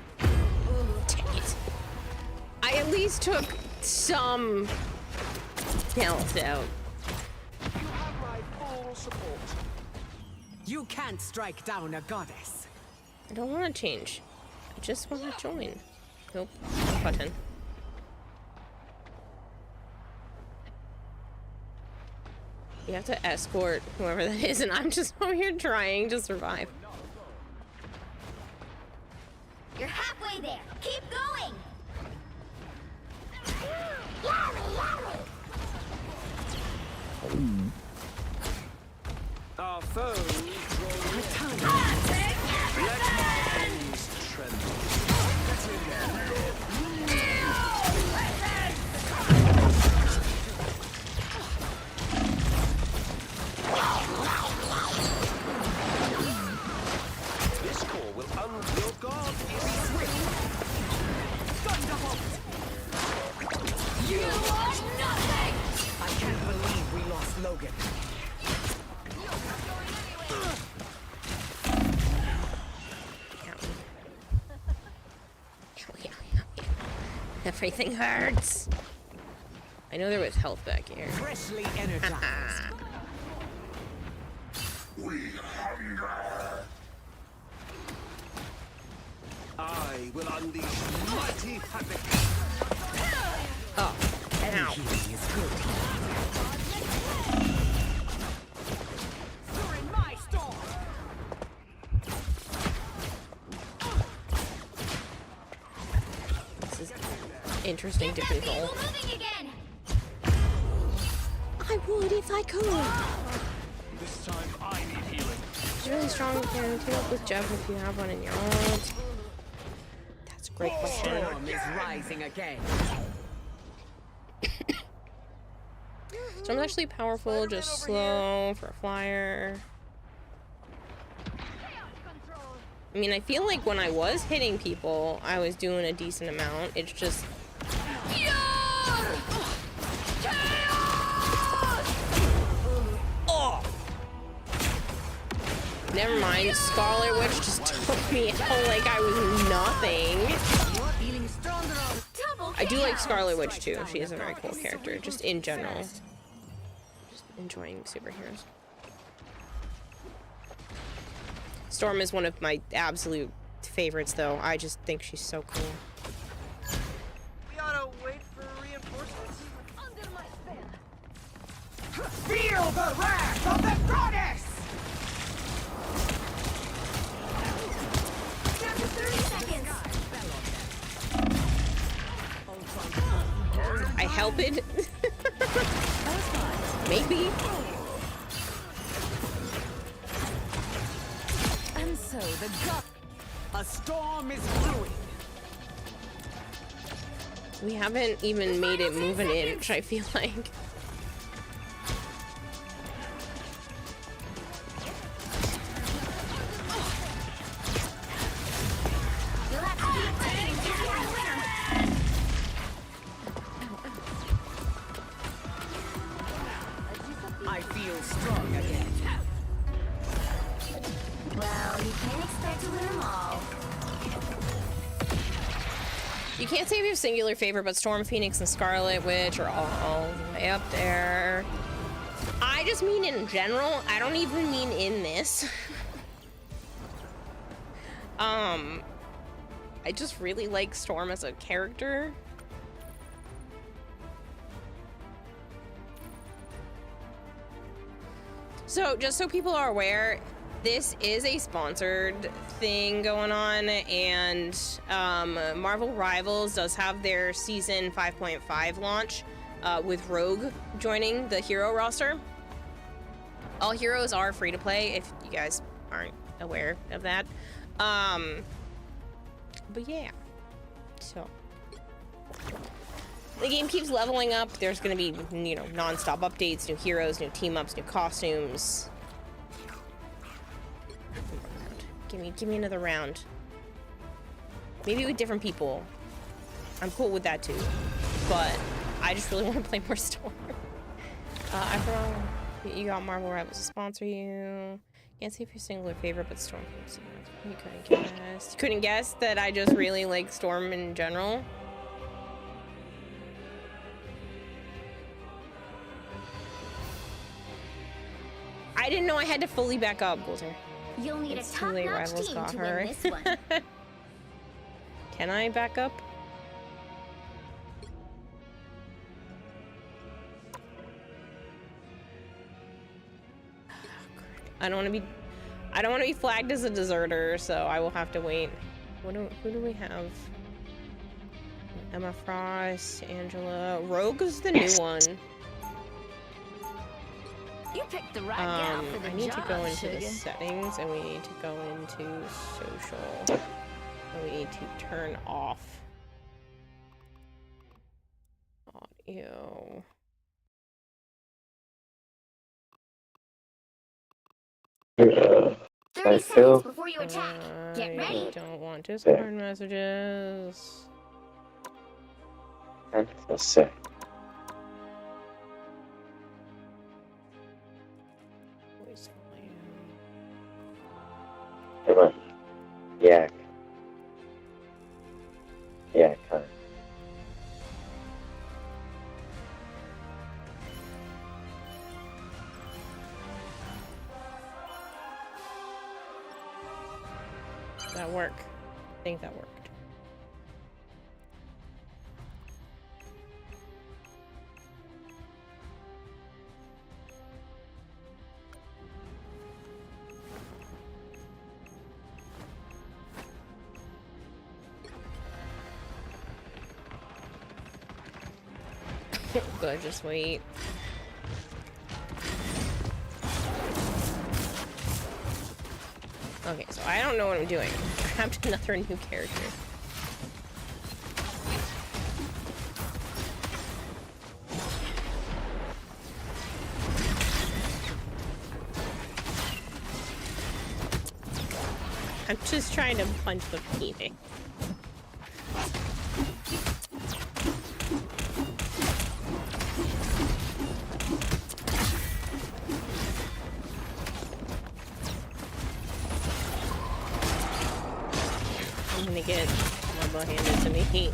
Dang it. I at least took some health out. You have You can't strike down a goddess. I don't want to change. I just want to join. Nope. Button. You have to escort whoever that is, and I'm just over here trying to survive. You're halfway there. Keep going. Our foes will return. Let my enemies tremble. This core will your god is swift. Thunderbolt! You are nothing. I can't believe we lost Logan. Everything hurts. I know there was health back here. Freshly energized. I will unleash mighty havoc. Oh, ow. Healing is good. During my storm. This is interesting to Get that control. people moving again. I would if I could. This time I need healing. It's really strong. You can team up with Jeff if you have one in your ult. That's a great question. Storm is rising again. Storm's actually powerful, just slow for a flyer. I mean, I feel like when I was hitting people, I was doing a decent amount. It's just... Oh! Never mind, Scarlet Witch just took me out like I was nothing. I do like Scarlet Witch too. She is a very cool character, just in general. Just enjoying superheroes. Storm is one of my absolute favorites, though. I just think she's so cool. We ought to wait for reinforcements. Under my spell. Feel the wrath of the goddess! Down to 30 seconds. I help it. Maybe. And so the a storm is brewing. We haven't even made it move an inch, I feel like. You'll have to keep taking this winner. I feel strong again. Well, you can't expect to win them all. You can't say if you have singular favorite, but Storm, Phoenix, and Scarlet Witch are all the way up there. I just mean in general. I don't even mean in this. I just really like Storm as a character. So, just so people are aware, this is a sponsored thing going on, and Marvel Rivals does have their season 5.5 launch with Rogue joining the hero roster. All heroes are free to play if you guys aren't aware of that. But yeah, so the game keeps leveling up. There's gonna be, you know, non-stop updates, new heroes, new team-ups, new costumes. Give me another round. Maybe with different people. I'm cool with that too. But I just really want to play more Storm. I forgot you got Marvel Rivals to sponsor you. Can't say if you're single or favorite, but Storm. You couldn't guess. You couldn't guess that I just really like Storm in general. I didn't know I had to fully back up, Golter. You'll need It's a too late, top-notch Rivals team got to her. win this one. Can I back up? I don't want to be flagged as a deserter, so I will have to wait. Who do we have? Emma Frost, Angela. Rogue is the new one. You picked the right gal for the I need job, to go into the sugar. settings, and we need to go into social. And we need to turn off audio. I feel before you attack. Get I ready. don't want Discord messages. I feel sick. Voice volume. Come on. Yeah. Yeah, come on. Did that work? I think that worked. Good, just wait. Okay, so I don't know what I'm doing. I grabbed another new character. I'm just trying to punch the phoenix. I'm gonna get Marble handed to me.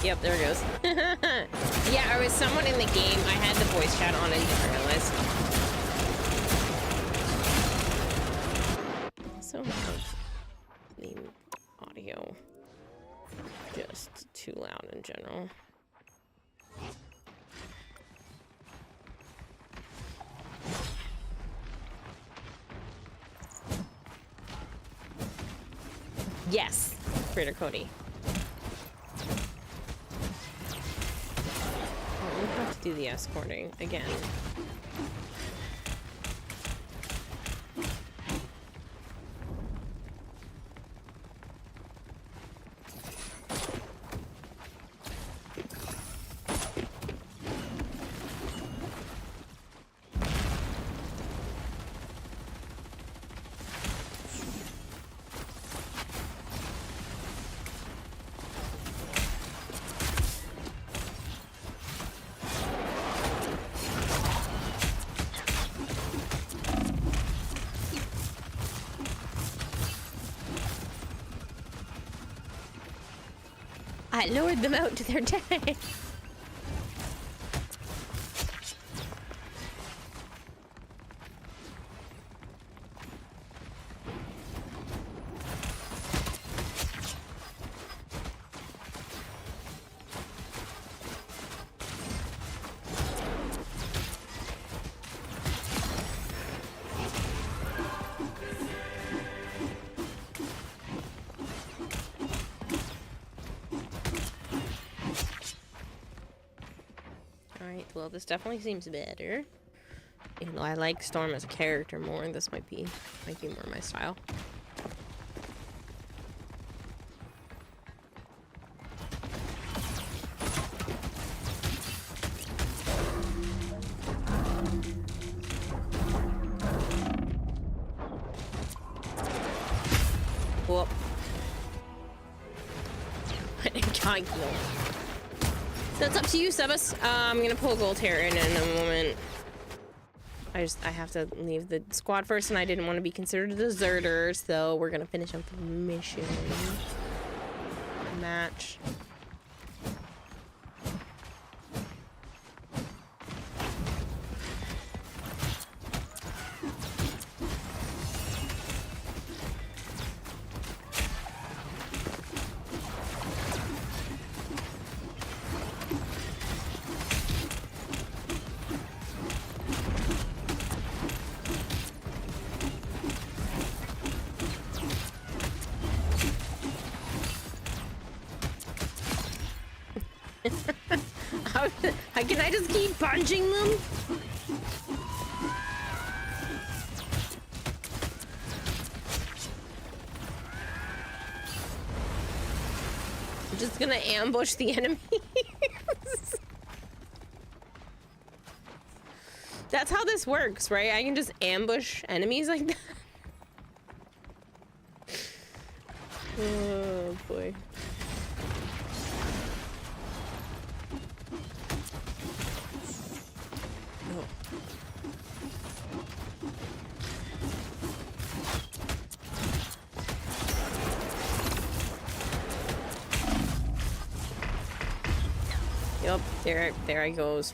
Yep, there it goes. Yeah, I was someone in the game. I had the voice chat on and didn't realize. So much of the audio just too loud in general. Yes, Creator Cody. Oh, we have to do the escorting again. I lured them out to their death. Alright, well this definitely seems better. Even though I like Storm as a character more, this might be more my style. Whoop. God, no. So it's up to you, Sebas. I'm gonna pull Gold Hair in a moment. I have to leave the squad first, and I didn't want to be considered a deserter, so we're gonna finish up the mission. Match. Can I just keep punching them? I'm just gonna ambush the enemies. That's how this works, right? I can just ambush enemies like that. Oh boy. Oh. Yep, there it goes.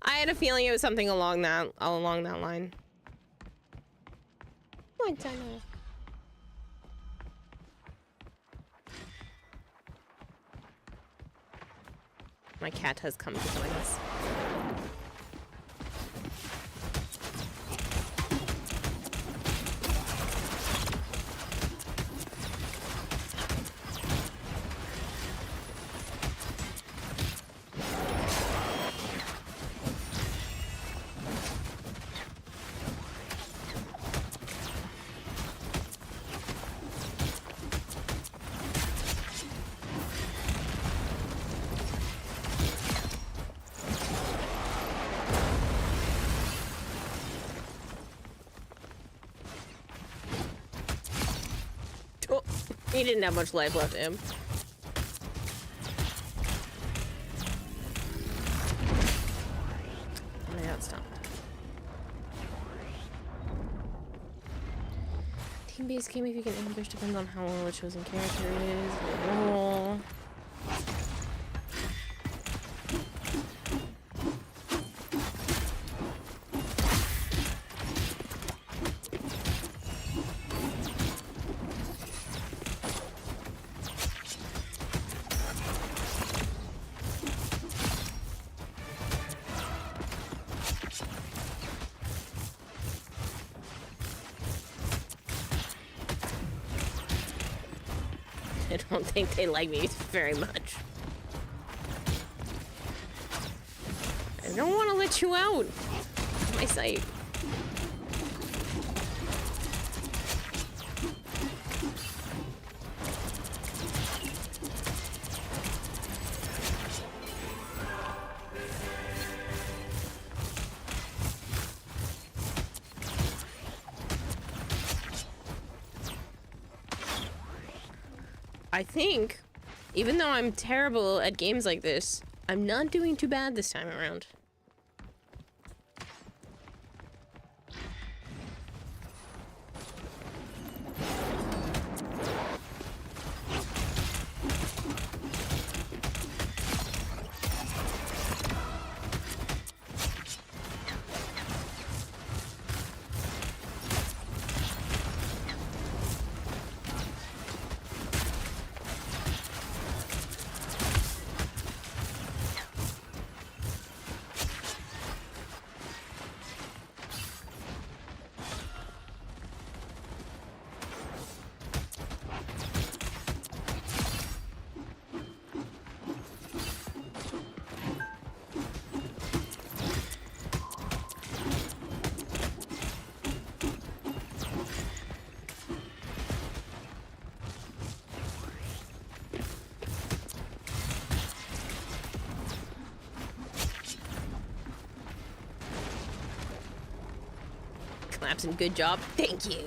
I had a feeling it was something along that line. What I know. My cat has come to join us. He didn't have much life left in him. Yeah, it's stopped. Team-based game, if you get ambush, depends on how well a chosen character is. Oh. I don't think they like me very much. I don't want to let you out. My sight. I think, even though I'm terrible at games like this, I'm not doing too bad this time around. Clapson, good job. Thank you.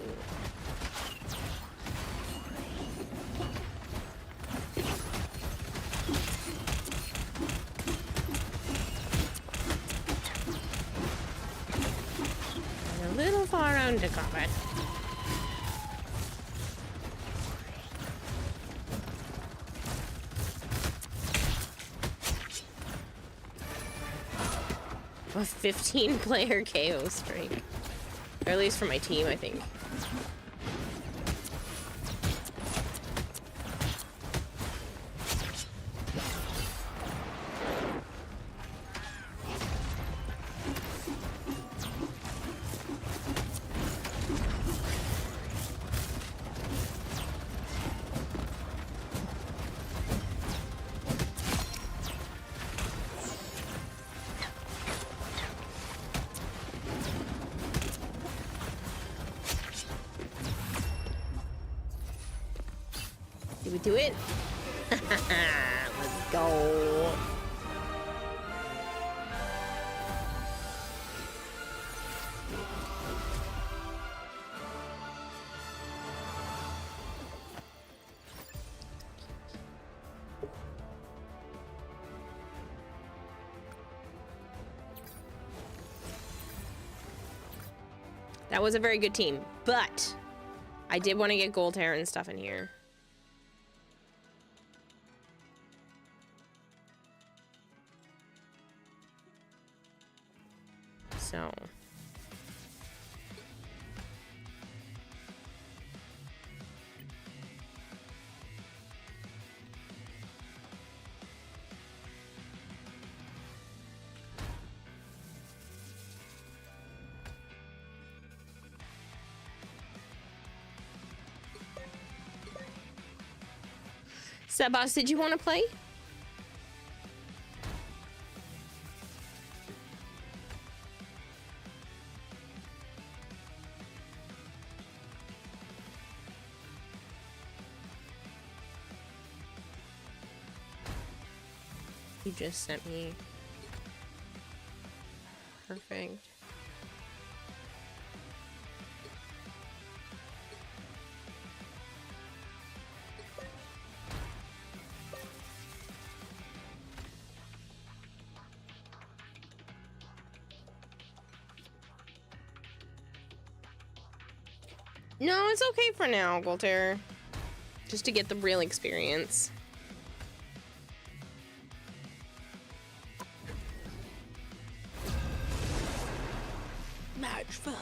I'm a little far out to combat. A 15-player KO streak. Or at least for my team, I think. Do it. Let's go. That was a very good team, but I did want to get gold hair and stuff in here. So. Sebas, did you want to play? You just sent me. Perfect. No, it's okay for now, Voltaire. Just to get the real experience. Match found.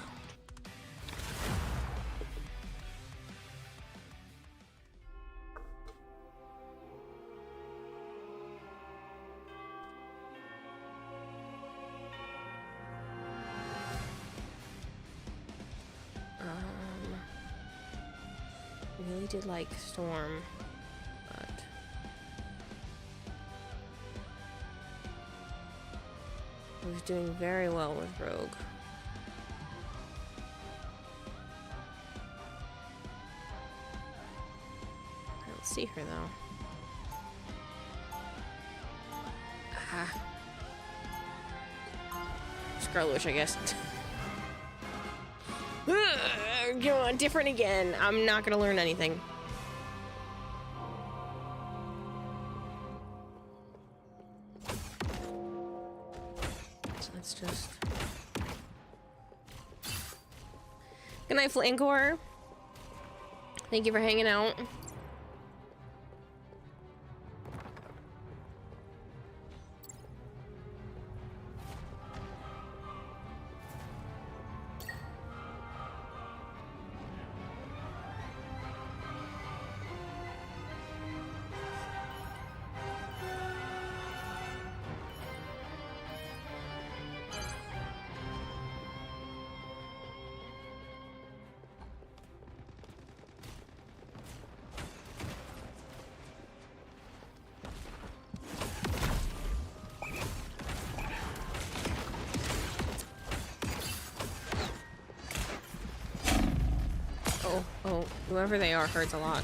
Really did like Storm, but I was doing very well with Rogue. I don't see her though. Ah. Scarlet, I guess. Different again. I'm not gonna learn anything. So let's just. Good night, Flancor. Thank you for hanging out. Oh, whoever they are hurts a lot.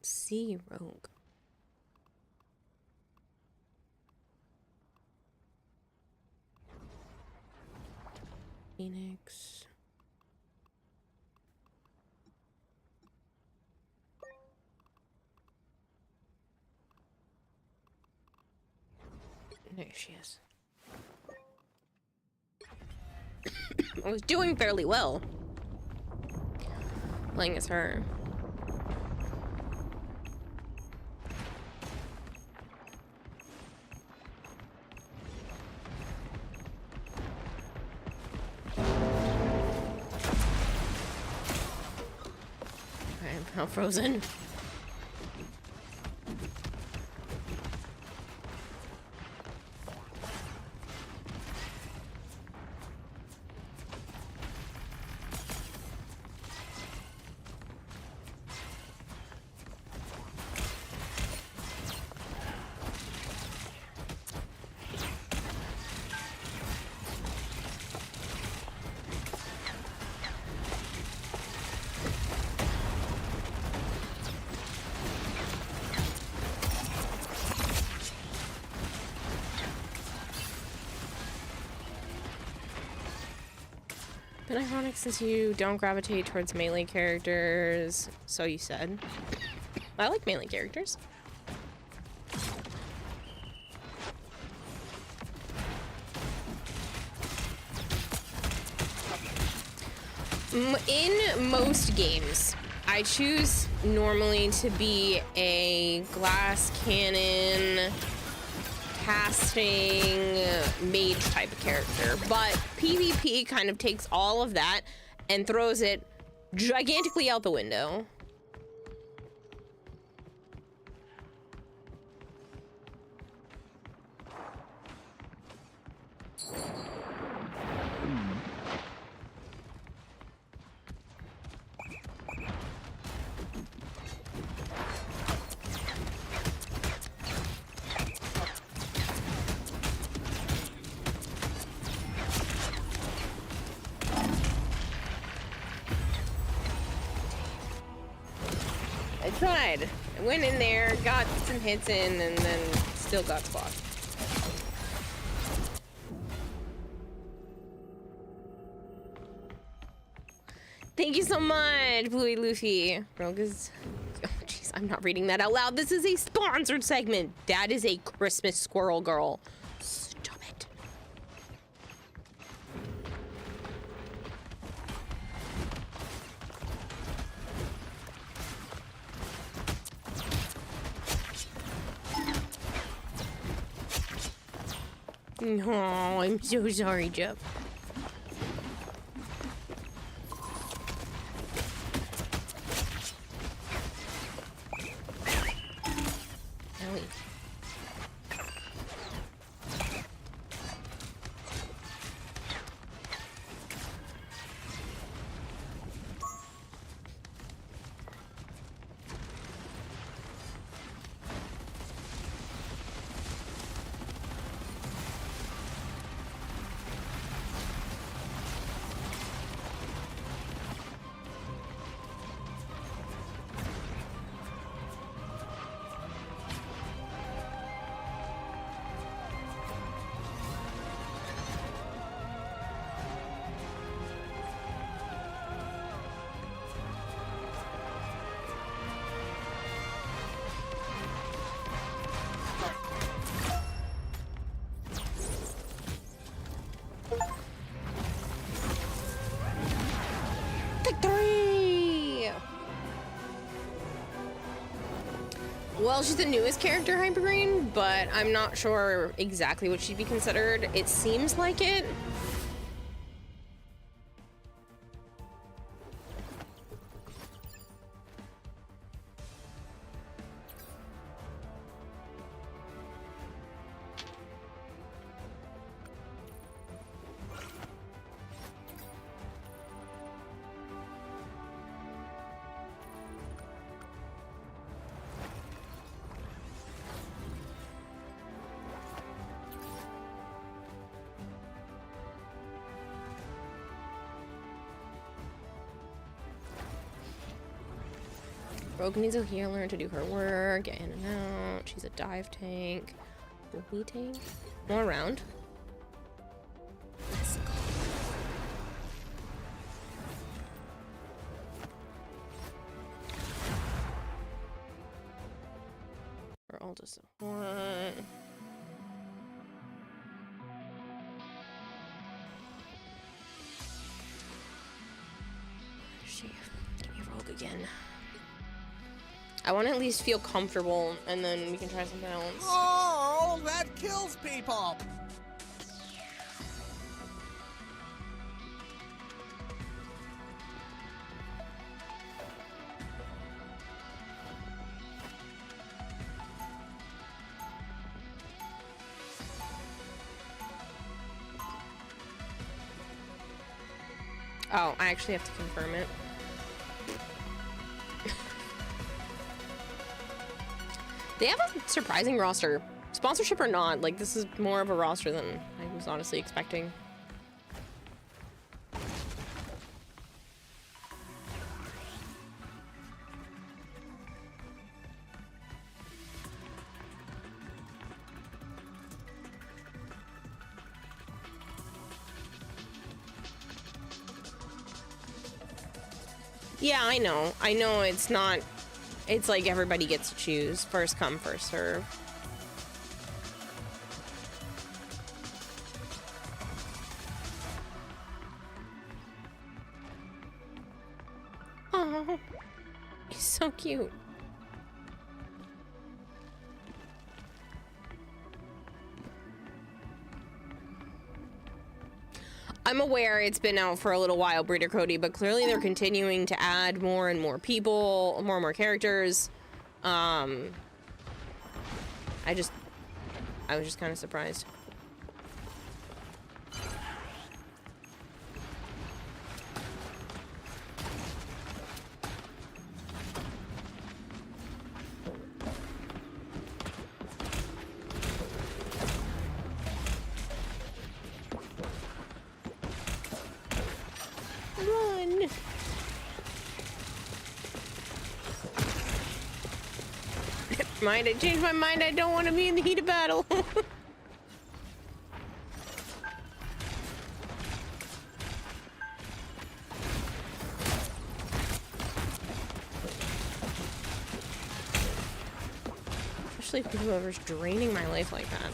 See Rogue. Phoenix. There she is. I was doing fairly well playing as her. How frozen. Been ironic since you don't gravitate towards melee characters, so you said. I like melee characters. In most games, I choose normally to be a glass cannon, casting, mage type of character, but PvP kind of takes all of that and throws it gigantically out the window. I tried. I went in there, got some hits in, and then still got blocked. Thank you so much, Bluey Luffy. Rogue is... Oh, jeez, I'm not reading that out loud. This is a sponsored segment. That is a Christmas squirrel girl. Stop it. Oh, I'm so sorry, Jeff. Ellie. Victory! Well, she's the newest character, Hypergreen, but I'm not sure exactly what she'd be considered. It seems like it. Rogue needs a healer to do her work, get in and out. She's a dive tank. Bully tank? More around. Let's go. We're all just a one. She give me Rogue again. I want to at least feel comfortable, and then we can try something else. Oh, that kills people! Oh, I actually have to confirm it. They have a surprising roster. Sponsorship or not, like, this is more of a roster than I was honestly expecting. Yeah, I know. I know it's not... It's like everybody gets to choose. First come, first serve. Oh, he's so cute. I'm aware it's been out for a little while, Breeder Cody, but clearly they're continuing to add more and more people, more and more characters. I was just kind of surprised. Run! Mind, I changed my mind. I don't want to be in the heat of battle. Especially if whoever's draining my life like that.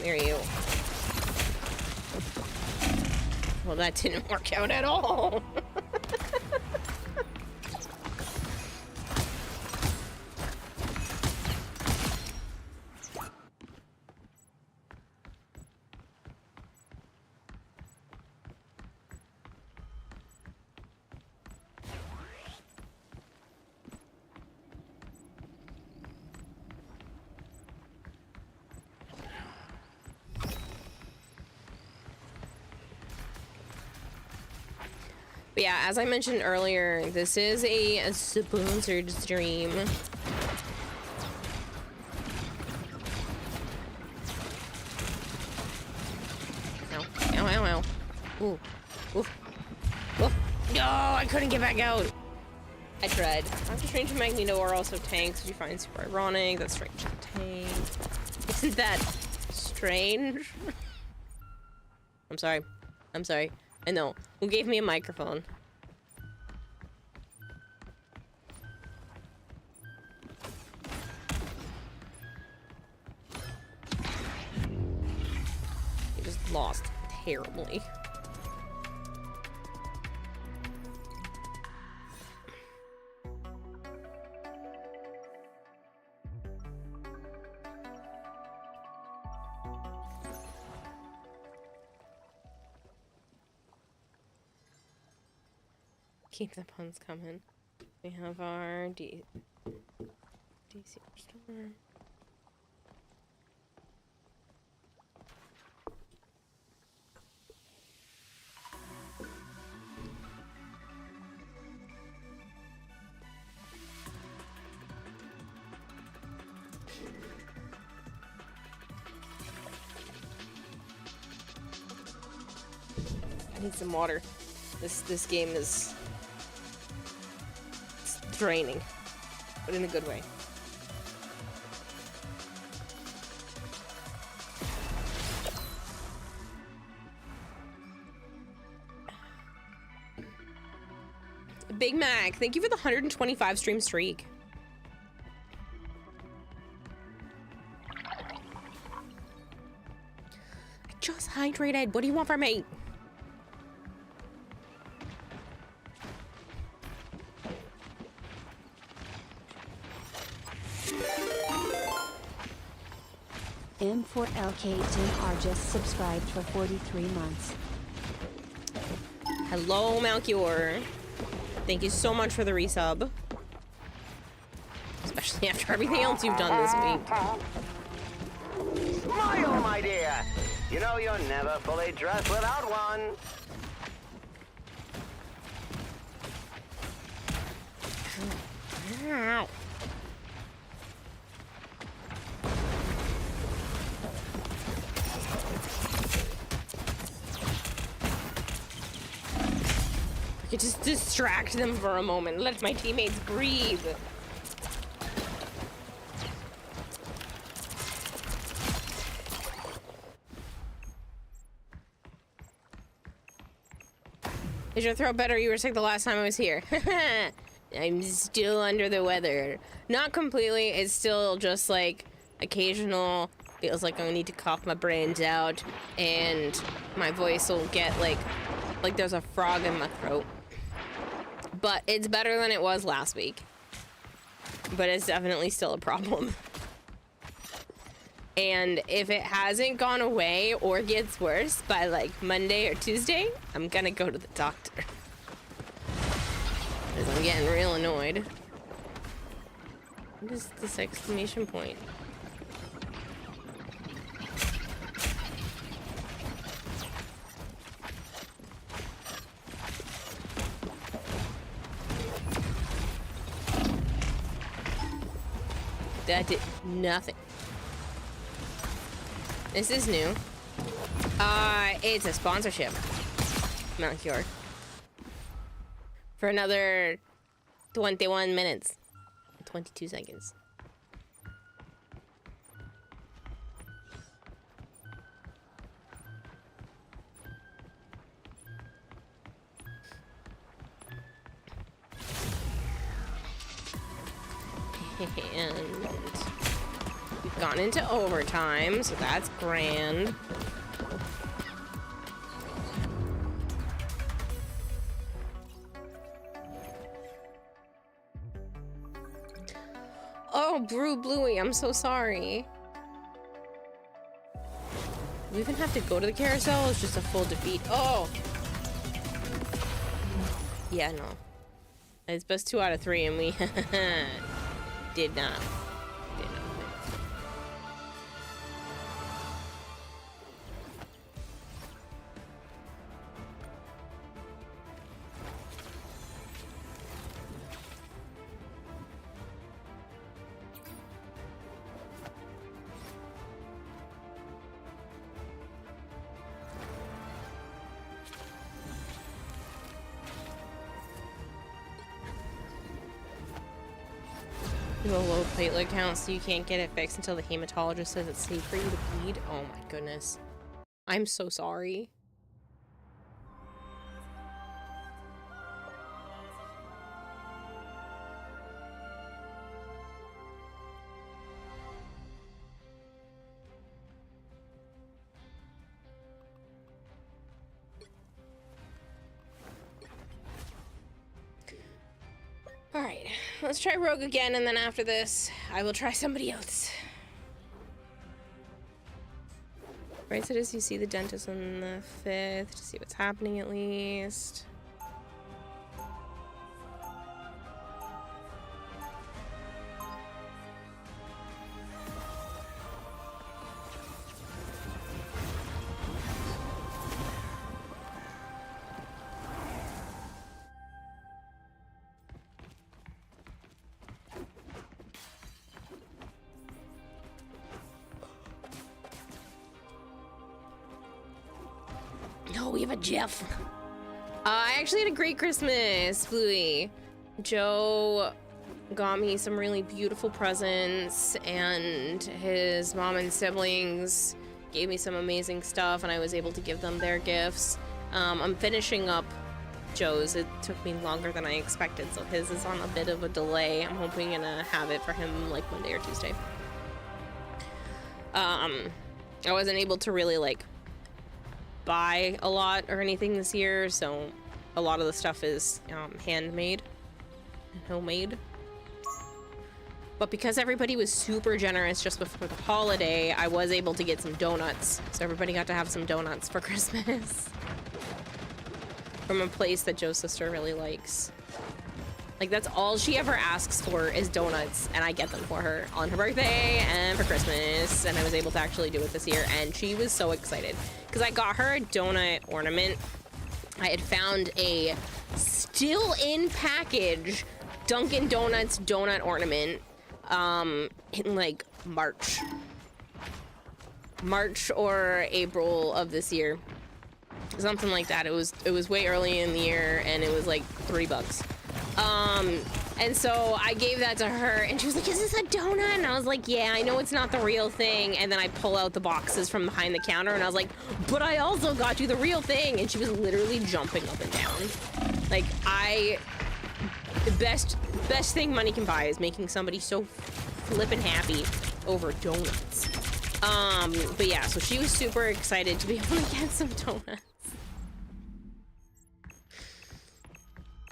There you. Well, that didn't work out at all. But yeah, as I mentioned earlier, this is a sponsored stream. Ow, ow, ow, ow. Ooh, ooh, ooh. No, I couldn't get back out. I tried. Doctor Strange and Magneto are also tanks, which you find super ironic. That's Strange is a tank. Isn't that strange? I'm sorry. I'm sorry. I know. Who gave me a microphone? You just lost terribly. Keep the puns coming. We have our DC Restore. I need some water. This game is draining, but in a good way. Big Mac, thank you for the 125 stream streak. I just hydrated. What do you want from me? M4LK10R just subscribed for 43 months. Hello, Malchior. Thank you so much for the resub. Especially after everything else you've done this week. My oh my dear! You know you're never fully dressed without one. Ow. I could just distract them for a moment. Let my teammates breathe. Is your throat better? You were sick the last time I was here. I'm still under the weather. Not completely. It's still just like occasional. Feels like I need to cough my brains out, and my voice will get like there's a frog in my throat. But it's better than it was last week. But it's definitely still a problem. And if it hasn't gone away or gets worse by like Monday or Tuesday, I'm gonna go to the doctor. Because I'm getting real annoyed. What is this exclamation point? That did nothing. This is new. It's a sponsorship. Malchior. For another 21 minutes. 22 seconds. And we've gone into overtime, so that's grand. Oh, Brew Bluey, I'm so sorry. We even have to go to the carousel? It's just a full defeat. Oh! Yeah, no. It's best 2 out of 3, and we did not. Did not win. You have a low platelet count, so you can't get it fixed until the hematologist says it's safe for you to bleed. Oh my goodness. I'm so sorry. Alright, let's try Rogue again, and then after this, I will try somebody else. Right, so does you see the dentist on the 5th to see what's happening at least? No, we have a Jeff. I actually had a great Christmas, Bluey. Joe got me some really beautiful presents, and his mom and siblings gave me some amazing stuff, and I was able to give them their gifts. I'm finishing up Joe's. It took me longer than I expected, so his is on a bit of a delay. I'm hoping to have it for him like Monday or Tuesday. I wasn't able to really like buy a lot or anything this year, so a lot of the stuff is handmade and homemade. But because everybody was super generous just before the holiday, I was able to get some donuts, so everybody got to have some donuts for Christmas. from a place that Joe's sister really likes. Like, that's all she ever asks for is donuts, and I get them for her on her birthday and for Christmas, and I was able to actually do it this year, and she was so excited because I got her a donut ornament. I had found a still in package Dunkin' Donuts donut ornament in like March or April of this year, something like that. It was way early in the year, and it was like $3. And so I gave that to her, and she was like, is this a donut? And I was like, yeah, I know it's not the real thing. And then I pull out the boxes from behind the counter, and I was like, but I also got you the real thing. And she was literally jumping up and down. Like, the best thing money can buy is making somebody so flippin' happy over donuts. But yeah, so she was super excited to be able to get some donuts.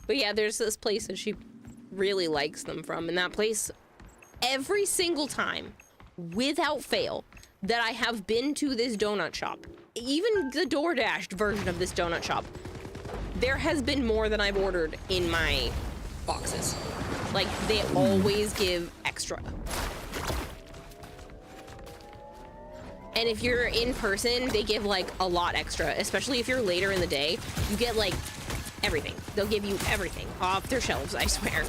But yeah, there's this place that she really likes them from, and that place, every single time, without fail, that I have been to this donut shop, even the DoorDashed version of this donut shop, there has been more than I've ordered in my boxes. Like, they always give extra. And if you're in person, they give like a lot extra, especially if you're later in the day. You get like everything. They'll give you everything off their shelves, I swear.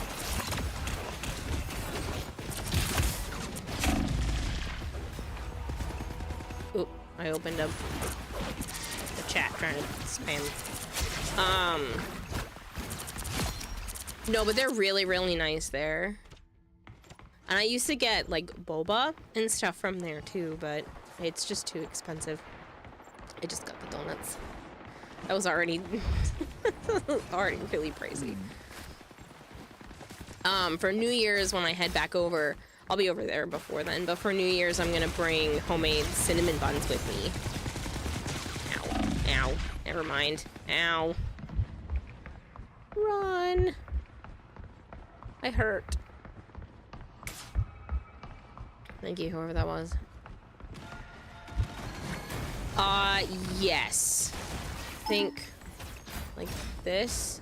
Oop, I opened up the chat trying to spam. No, but they're really, really nice there. And I used to get like boba and stuff from there too, but it's just too expensive. I just got the donuts. That was already already really pricey. For New Year's, when I head back over, I'll be over there before then, but for New Year's, I'm gonna bring homemade cinnamon buns with me. Ow. Ow. Never mind. Ow. Run. I hurt. Thank you, whoever that was. Yes. Think like this.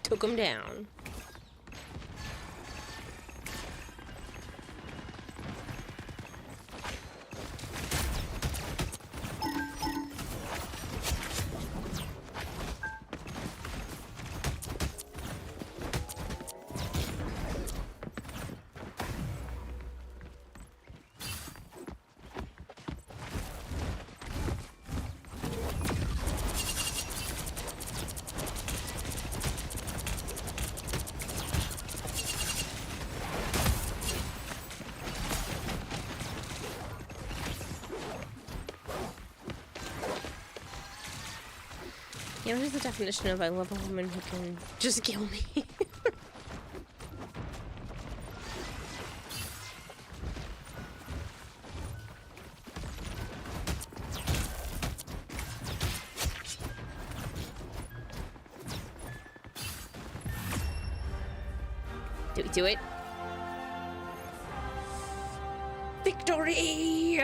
Took him down. Yeah, what is the definition of I love a woman who can just kill me? Do we do it? Victory!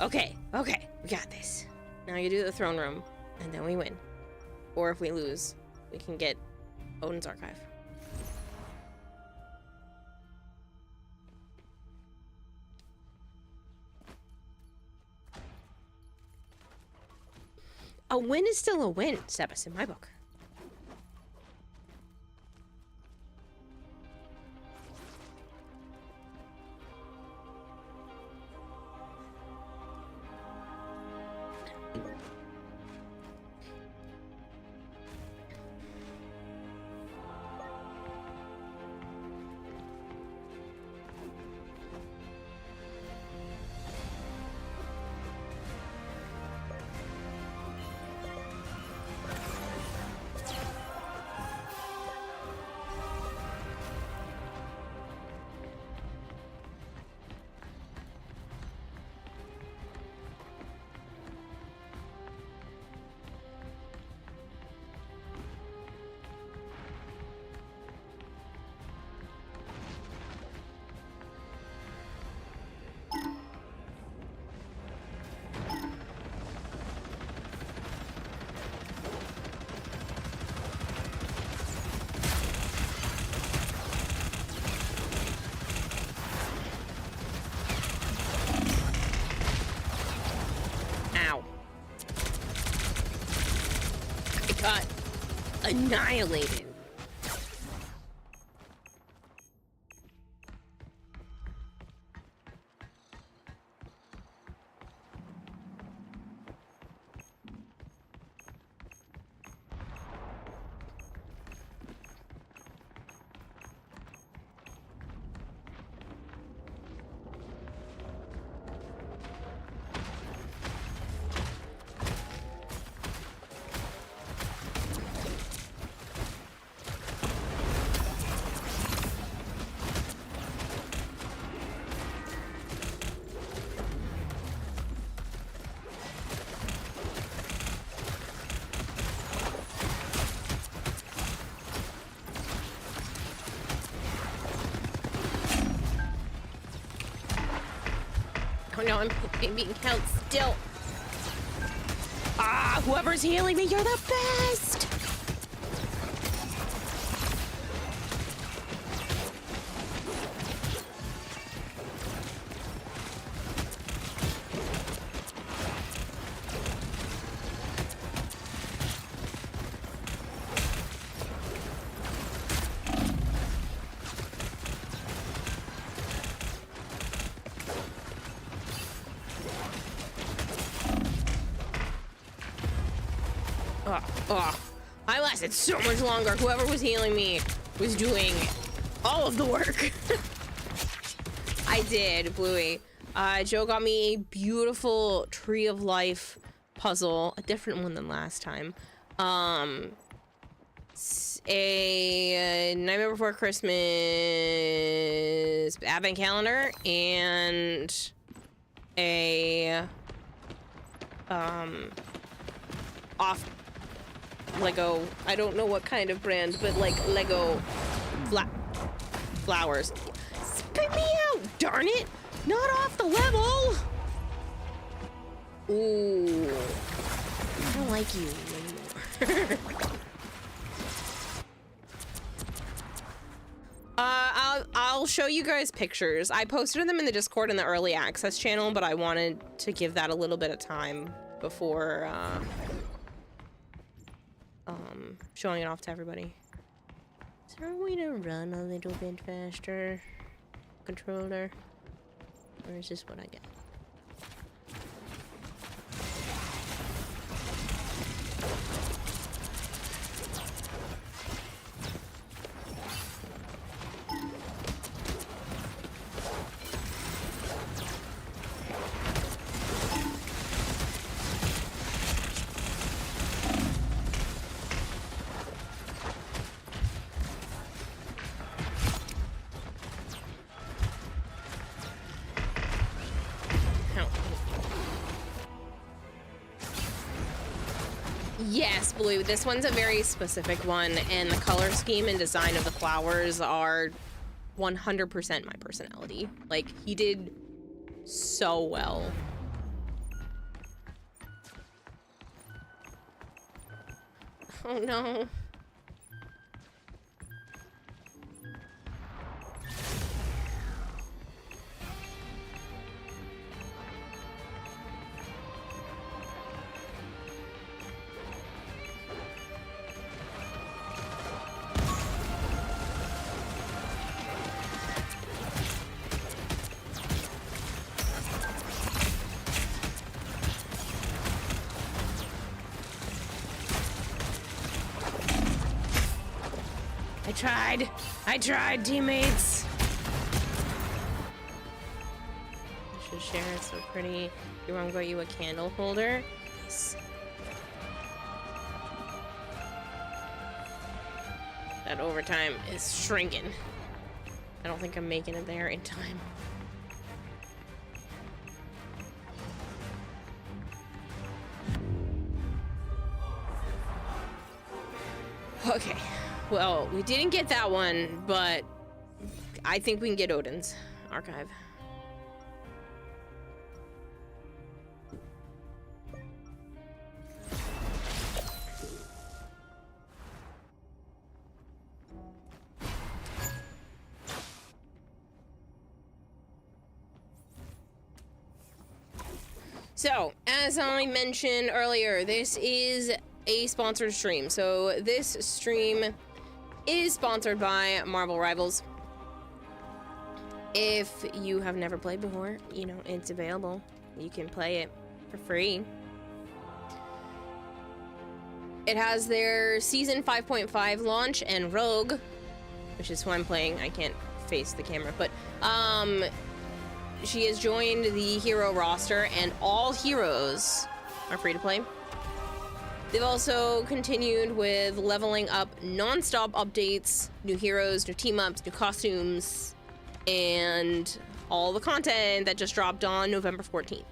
Okay, okay, we got this. Now you do the throne room, and then we win. Or if we lose, we can get Odin's Archive. A win is still a win, Sebas, in my book. annihilated. Oh no, I'm being held still. Ah, whoever's healing me, you're the best! I lasted so much longer. Whoever was healing me was doing all of the work. I did, Bluey. Joe got me a beautiful Tree of Life puzzle, a different one than last time. A Nightmare Before Christmas advent calendar and a off Lego, I don't know what kind of brand, but like Lego flowers. Spit me out, darn it! Not off the level! Ooh. I don't like you anymore. I'll show you guys pictures. I posted them in the Discord in the early access channel, but I wanted to give that a little bit of time before showing it off to everybody. Is there a way to run a little bit faster, controller? Or is this what I get? Yes, Blue. This one's a very specific one, and the color scheme and design of the flowers are 100% my personality. Like, he did so well. Oh no. I tried, teammates. I should share it so pretty. Your mom got you a candle holder. That overtime is shrinking. I don't think I'm making it there in time. Okay. Well, we didn't get that one, but I think we can get Odin's archive. So, as I mentioned earlier, this is a sponsored stream. So this stream is sponsored by Marvel Rivals. If you have never played before, you know, it's available. You can play it for free. It has their Season 5.5 launch and Rogue, which is who I'm playing. I can't face the camera, but she has joined the hero roster, and all heroes are free to play. They've also continued with leveling up non-stop updates, new heroes, new team-ups, new costumes, and all the content that just dropped on November 14th.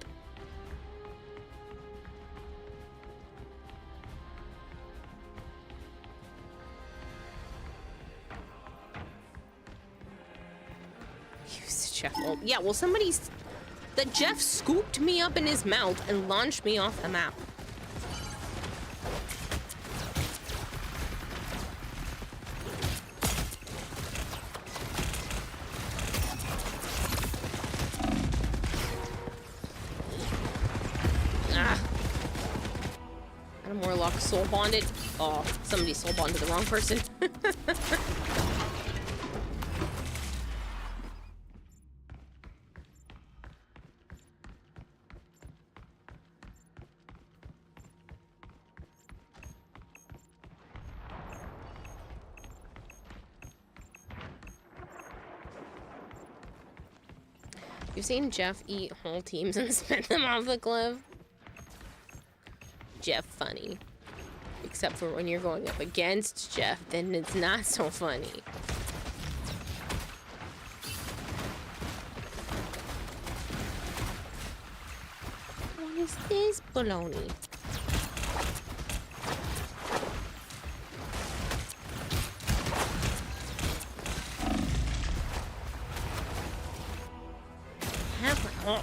Jeff. Well, yeah, well, that Jeff scooped me up in his mouth and launched me off the map. Ah. Adam Warlock soul bonded. Oh, somebody soul bonded the wrong person. You've seen Jeff eat whole teams and spin them off the cliff? Jeff funny. Except for when you're going up against Jeff, then it's not so funny. What is this baloney? I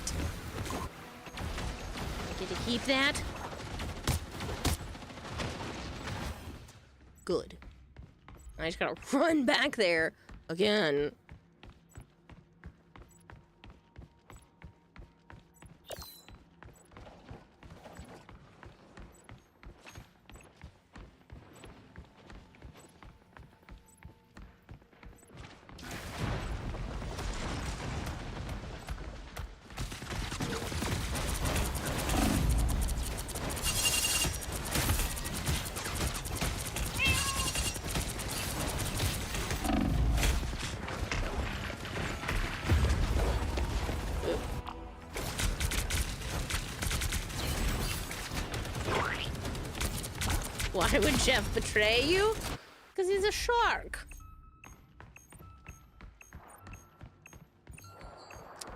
get to keep that. Good. I just gotta run back there again. Why would Jeff betray you? Because he's a shark.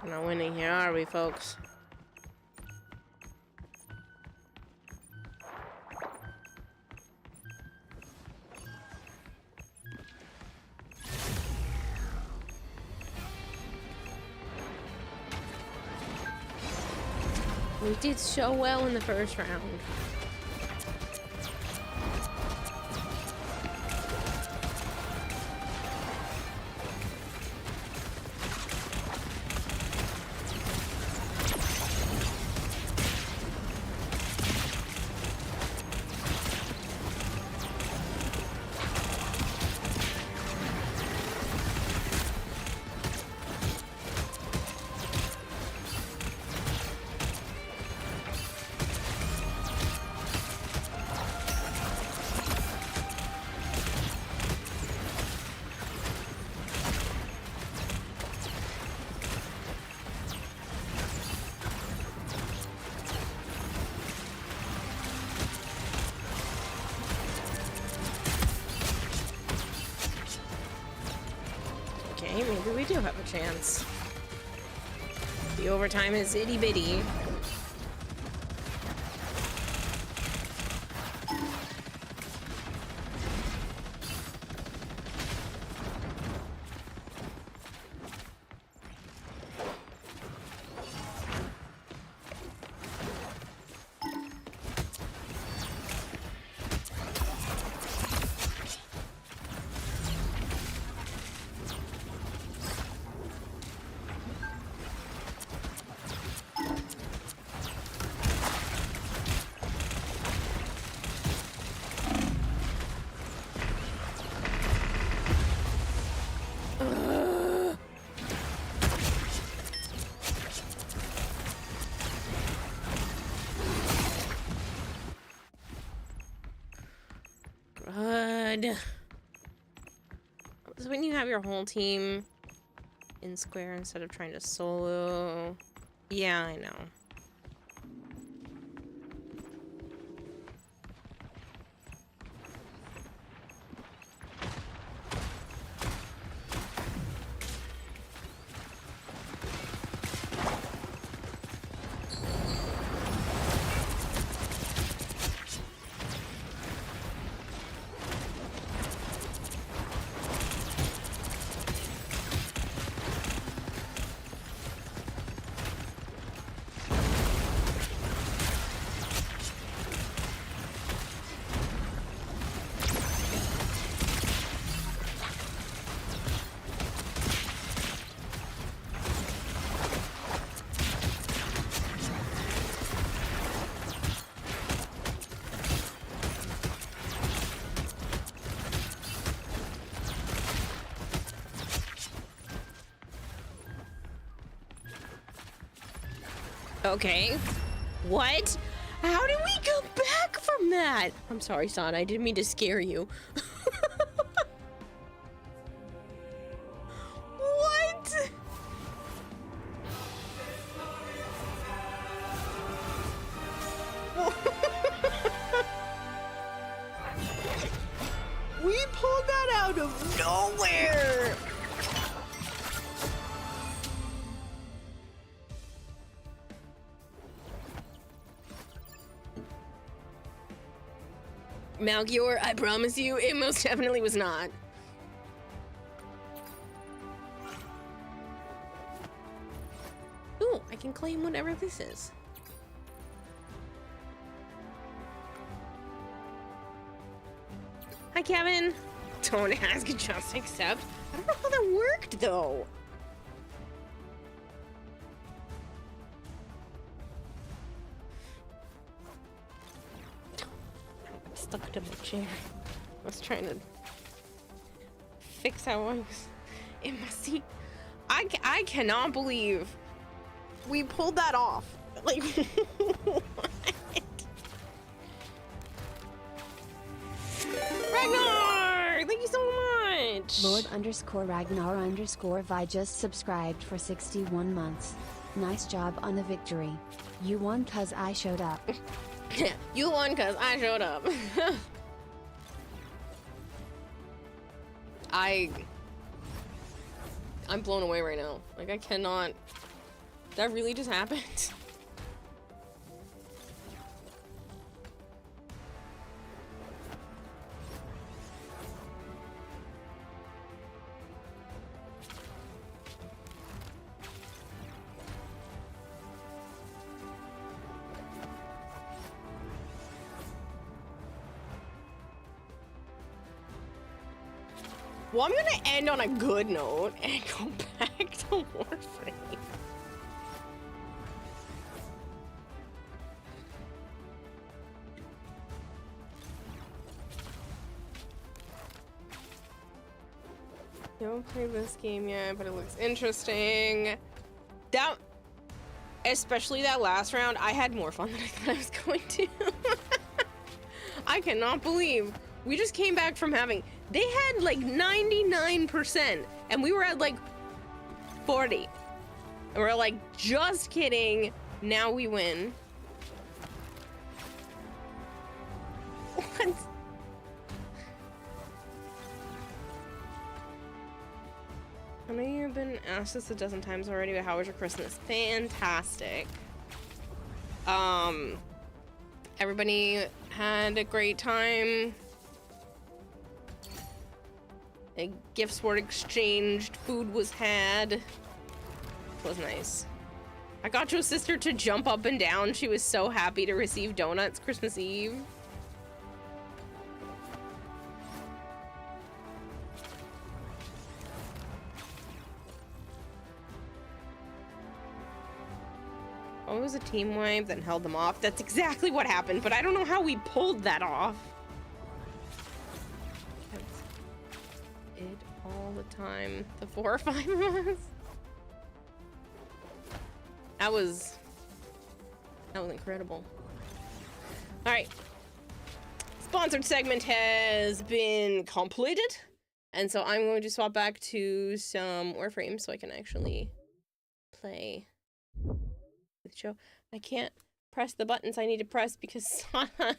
We're not winning here, are we, folks? We did so well in the first round. Maybe we do have a chance. The overtime is itty bitty. god. So when you have your whole team in square instead of trying to solo. Yeah, I know. Okay. What? How did we come back from that? I'm sorry, Son. I didn't mean to scare you. What? We pulled that out of nowhere. Malgior, I promise you, it most definitely was not. Ooh, I can claim whatever this is. Hi, Kevin. Don't ask, just accept. I don't know how that worked, though. Stuck to my chair. I was trying to fix how I was in my seat. I cannot believe we pulled that off. Like, what? Ragnar! Thank you so much! Lord_Ragnar_Vi just subscribed for 61 months. Nice job on the victory. You won cause I showed up. You won cause I showed up. I'm blown away right now. Like, I cannot. That really just happened. Well, I'm gonna end on a good note and go back to Warframe. I haven't played this game yet, but it looks interesting. That, especially that last round, I had more fun than I thought I was going to. I cannot believe we just came back from having. They had like 99%, and we were at like 40. And we're like, just kidding. Now we win. What? I know you've been asked this a dozen times already, but how was your Christmas? Fantastic. Everybody had a great time. Gifts were exchanged, food was had. It was nice. I got your sister to jump up and down. She was so happy to receive donuts Christmas Eve. Oh, it was a team wipe that held them off. That's exactly what happened, but I don't know how we pulled that off. All the time. The 4 or 5 of us. That was incredible. All right, let's sponsored segment has been completed. And so I'm going to swap back to some Warframe so I can actually play with Joe. I can't press the buttons I need to press because Sana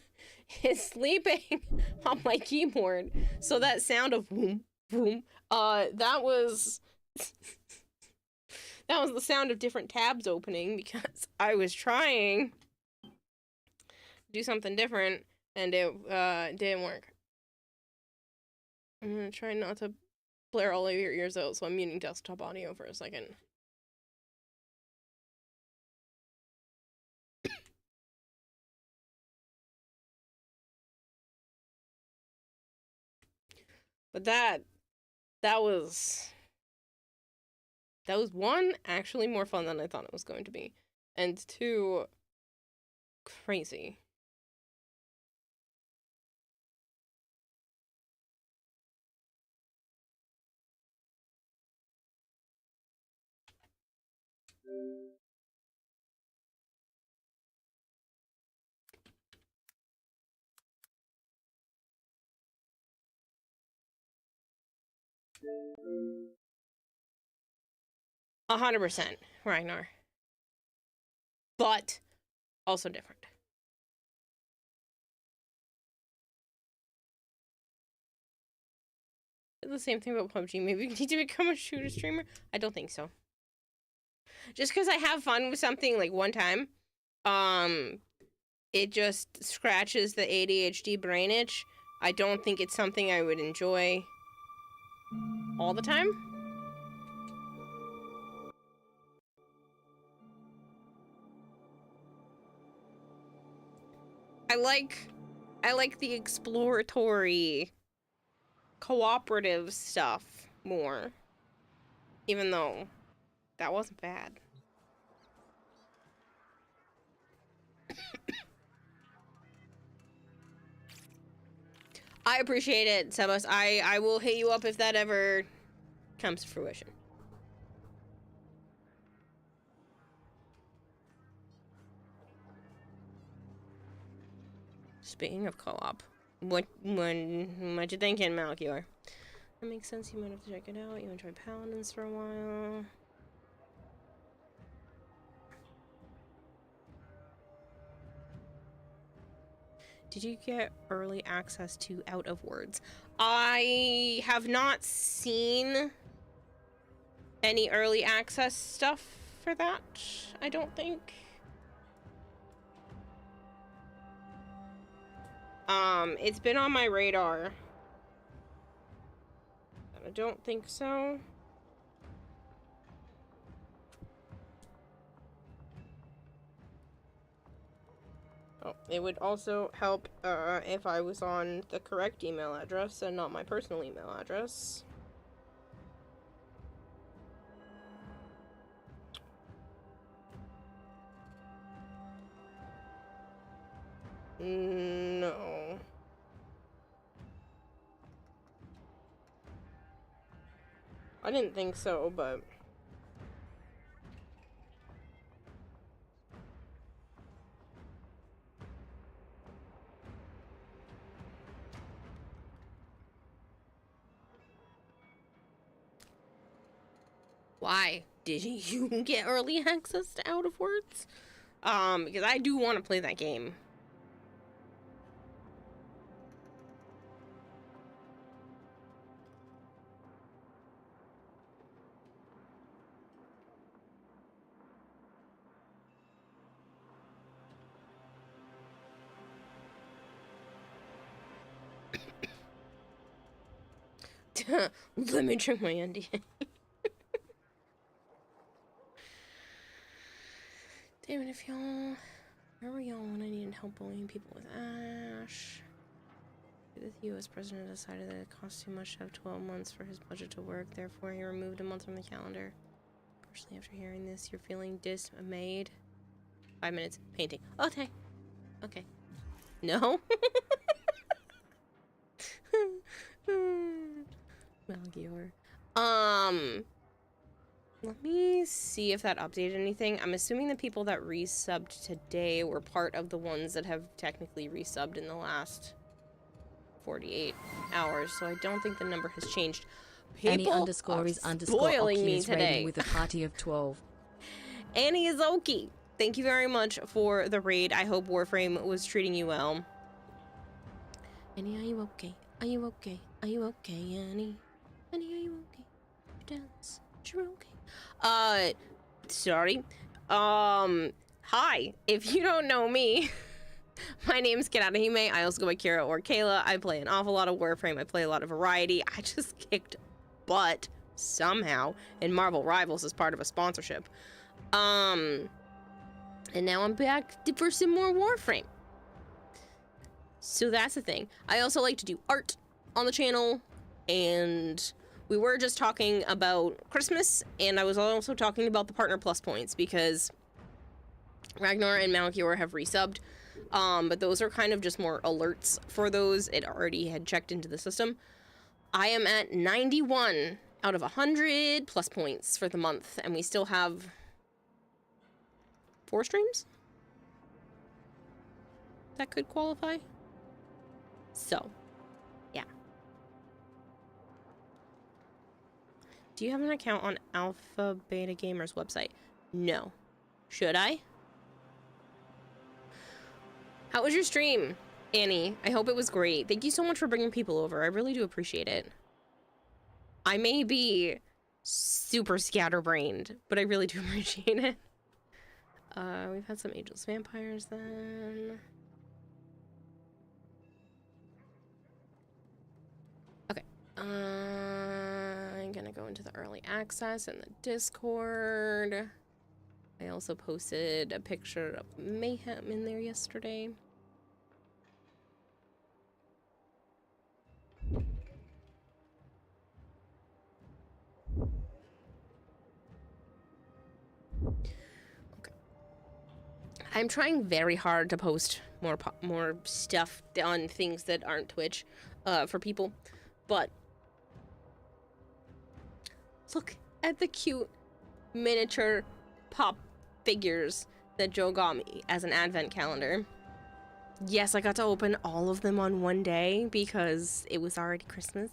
is sleeping on my keyboard. So that sound of boom, boom, that was that was the sound of different tabs opening because I was trying to do something different and it didn't work. I'm gonna try not to blare all of your ears out, so I'm muting desktop audio for a second. But that was one, actually more fun than I thought it was going to be, and two, crazy. A 100%, Ragnar. But also different. The same thing about PUBG. Maybe you need to become a shooter streamer? I don't think so. Just because I have fun with something like one time, it just scratches the ADHD brain itch. I don't think it's something I would enjoy all the time. I like the exploratory, cooperative stuff more. Even though that wasn't bad. I appreciate it, Sebas. I will hit you up if that ever comes to fruition. Speaking of co-op, what you thinking, Malchior? That makes sense. You might have to check it out. You enjoy Paladins for a while. Did you get early access to Out of Words? I have not seen any early access stuff for that, I don't think. It's been on my radar. I don't think so. Oh, it would also help if I was on the correct email address and not my personal email address. No. I didn't think so, but... Why did you get early access to Out of Words? Because I do want to play that game. Let me drink my NDA. Damn it, if y'all... Where were y'all when I needed help bullying people with Ash? The US president decided that it cost too much to have 12 months for his budget to work, therefore he removed a month from the calendar. Unfortunately, after hearing this, you're feeling dismayed. 5 minutes. Painting. Okay. Okay. No? Malgior. Let me see if that updated anything. I'm assuming the people that resubbed today were part of the ones that have technically resubbed in the last 48 hours, so I don't think the number has changed. Annie People underscore are is underscore spoiling Oki me is raiding today. with a party of 12. Annie is Oki. Thank you very much for the raid. I hope Warframe was treating you well. Annie, are you okay? Are you okay? Are you okay, Annie? Annie, are you okay? You dance. You're okay. Sorry. Hi. If you don't know me, my name's Kanatahime. I also go by Kira or Kayla. I play an awful lot of Warframe. I play a lot of variety. I just kicked butt somehow in Marvel Rivals as part of a sponsorship. And now I'm back for some more Warframe. So that's the thing. I also like to do art on the channel, and we were just talking about Christmas, and I was also talking about the Partner Plus points, because Ragnar and Malchior have resubbed, but those are kind of just more alerts for those. It already had checked into the system. I am at 91 out of 100 plus points for the month, and we still have 4 streams that could qualify. So, yeah. Do you have an account on Alpha Beta Gamers website? No. Should I? How was your stream, Annie? I hope it was great. Thank you so much for bringing people over. I really do appreciate it. I may be super scatterbrained, but I really do appreciate it. We've had some Ageless Vampires then. Okay. I'm gonna go into the early access in the Discord. I also posted a picture of Mayhem in there yesterday. Okay. I'm trying very hard to post more stuff on things that aren't Twitch for people, but look at the cute miniature pop figures that Joe got me as an advent calendar. Yes, I got to open all of them on one day because it was already Christmas,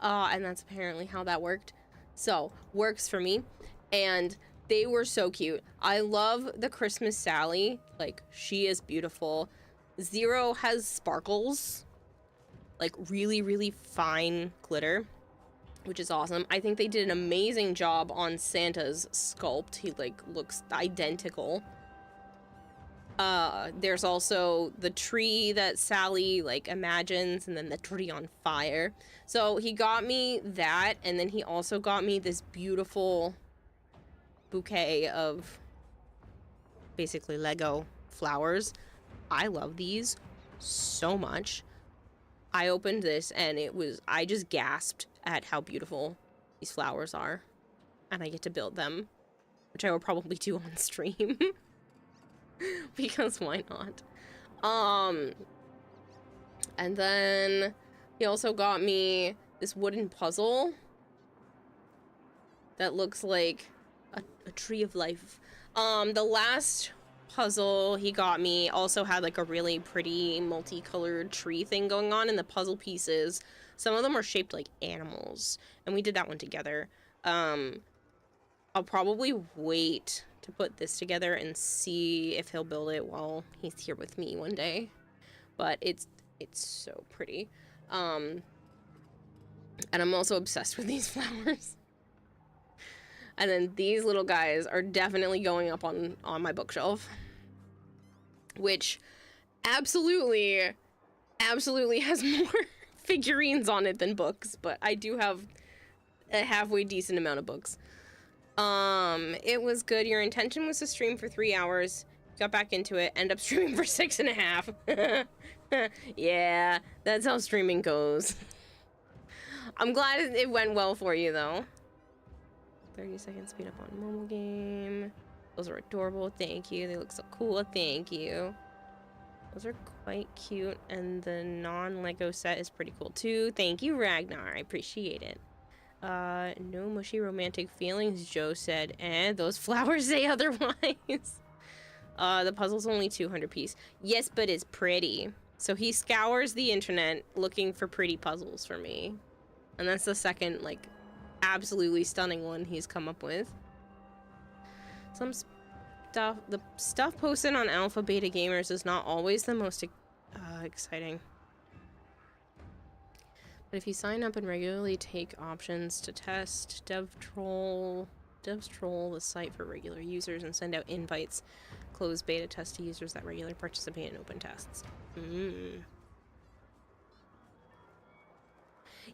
and that's apparently how that worked. So, works for me, and they were so cute. I love the Christmas Sally. Like, she is beautiful. Zero has sparkles, like really, really fine glitter, which is awesome. I think they did an amazing job on Santa's sculpt. He like looks identical. There's also the tree that Sally like imagines, and then the tree on fire. So he got me that, and then he also got me this beautiful bouquet of basically Lego flowers. I love these so much. I opened this and I just gasped at how beautiful these flowers are, and I get to build them, which I will probably do on stream because why not? And then he also got me this wooden puzzle that looks like a tree of life. The last puzzle he got me also had like a really pretty multicolored tree thing going on, and the puzzle pieces, some of them are shaped like animals, and we did that one together. I'll probably wait to put this together and see if he'll build it while he's here with me one day, but it's so pretty. And I'm also obsessed with these flowers. And then these little guys are definitely going up on my bookshelf, which absolutely has more figurines on it than books, but I do have a halfway decent amount of books. It was good. Your intention was to stream for 3 hours. Got back into it. End up streaming for 6.5. Yeah, that's how streaming goes. I'm glad it went well for you, though. 30-second speed up on mobile game. Those are adorable. Thank you. They look so cool. Thank you. Those are quite cute. And the non-Lego set is pretty cool, too. Thank you, Ragnar. I appreciate it. No mushy romantic feelings, Joe said. Those flowers say otherwise. The puzzle's only 200 piece. Yes, but it's pretty. So he scours the internet looking for pretty puzzles for me. And that's the second, like, absolutely stunning one he's come up with. Some stuff, the stuff posted on Alpha Beta Gamers is not always the most exciting. But if you sign up and regularly take options to test, devs troll the site for regular users and send out invites, closed beta test to users that regularly participate in open tests.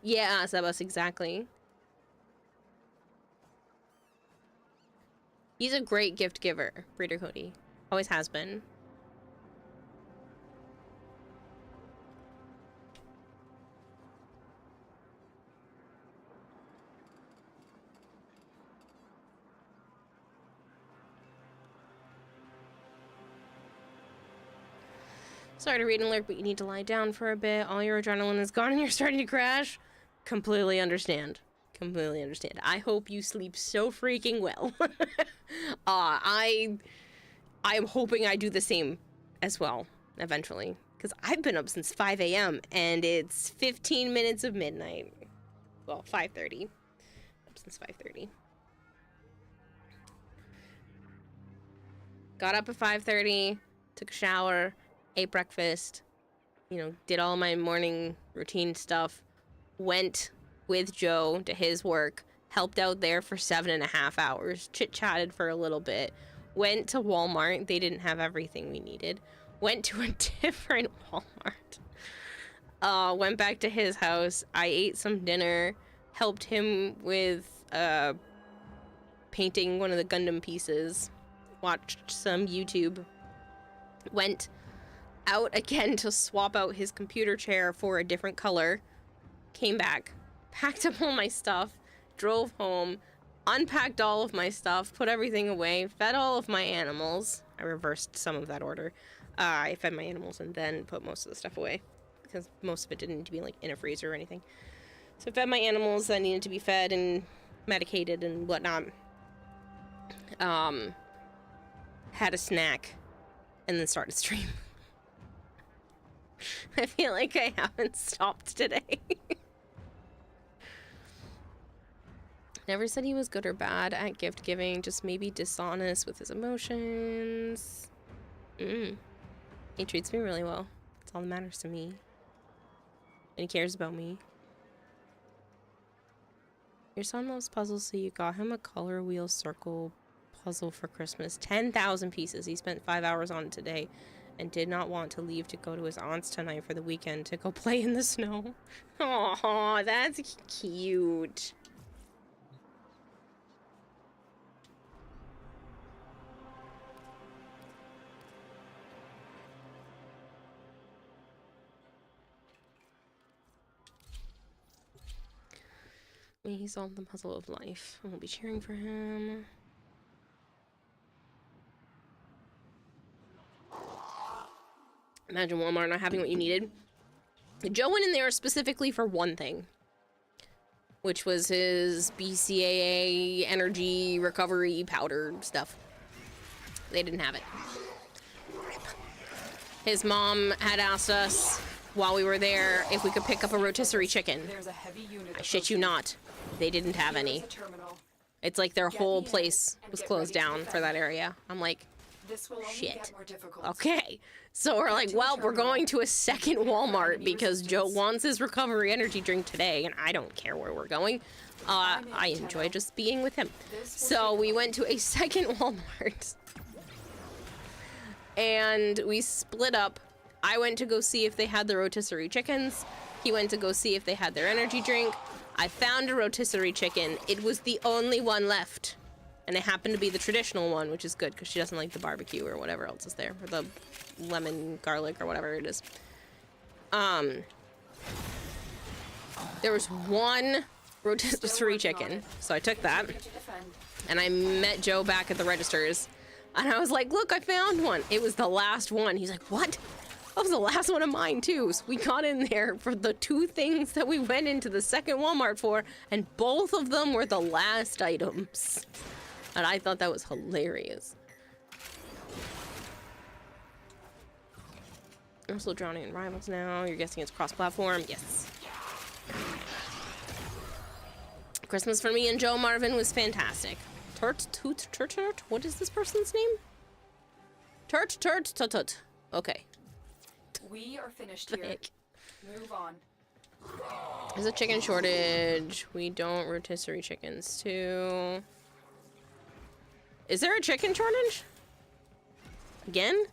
Yeah, Sebas, exactly. He's a great gift giver, Breeder Cody. Always has been. Sorry to read an alert, but you need to lie down for a bit. All your adrenaline is gone and you're starting to crash. Completely understand. Completely understand. I hope you sleep so freaking well. I am hoping I do the same as well, eventually. Because I've been up since 5 a.m. and it's 15 minutes of midnight. Well, 5:30. Up since 5:30. Got up at 5:30, took a shower, ate breakfast, you know, did all my morning routine stuff, went with Joe to his work, helped out there for 7.5 hours, chit-chatted for a little bit, went to Walmart. They didn't have everything we needed. Went to a different Walmart. Went back to his house. I ate some dinner, helped him with painting one of the Gundam pieces, watched some YouTube, went out again to swap out his computer chair for a different color, came back, packed up all my stuff, drove home, unpacked all of my stuff, put everything away, fed all of my animals. I reversed some of that order. I fed my animals and then put most of the stuff away because most of it didn't need to be like in a freezer or anything. So I fed my animals that needed to be fed and medicated and whatnot. Had a snack and then started stream. I feel like I haven't stopped today. Never said he was good or bad at gift giving, just maybe dishonest with his emotions. He treats me really well. That's all that matters to me. And he cares about me. Your son loves puzzles, so you got him a color wheel circle puzzle for Christmas. 10,000 pieces. He spent 5 hours on it today and did not want to leave to go to his aunt's tonight for the weekend to go play in the snow. Aw, that's cute. He solved the puzzle of life, and we'll be cheering for him. Imagine Walmart not having what you needed. Joe went in there specifically for one thing, which was his BCAA energy recovery powder stuff. They didn't have it. His mom had asked us while we were there if we could pick up a rotisserie chicken. There's a heavy unit. I shit you not. They didn't have any. It's like their whole place was closed down for that area. I'm like, shit. Okay. So we're like, well, we're going to a second Walmart because Joe wants his recovery energy drink today, and I don't care where we're going. I enjoy just being with him. So we went to a second Walmart. And we split up. I went to go see if they had the rotisserie chickens. He went to go see if they had their energy drink. I found a rotisserie chicken. It was the only one left. And it happened to be the traditional one, which is good because she doesn't like the barbecue or whatever else is there. Or the lemon garlic or whatever it is. There was one rotisserie chicken. So I took that. And I met Joe back at the registers. And I was like, look, I found one. It was the last one. He's like, what? That was the last one of mine, too. So we got in there for the two things that we went into the second Walmart for, and both of them were the last items. And I thought that was hilarious. I'm still drowning in rivals now. You're guessing it's cross-platform? Yes. Christmas for me and Joe Marvin was fantastic. Turt. What is this person's name? Turt. Okay. We are finished here. Move on. There's a chicken shortage. We don't rotisserie chickens too. Is there a chicken shortage? Again?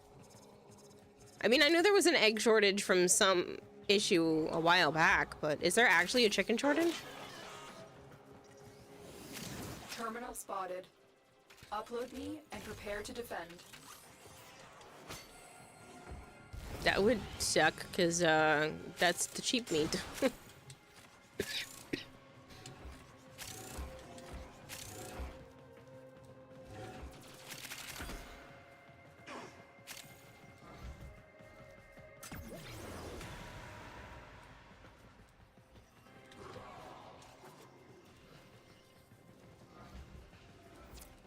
I mean, I knew there was an egg shortage from some issue a while back, but is there actually a chicken shortage? Terminal spotted. Upload me and prepare to defend. That would suck, because that's the cheap meat.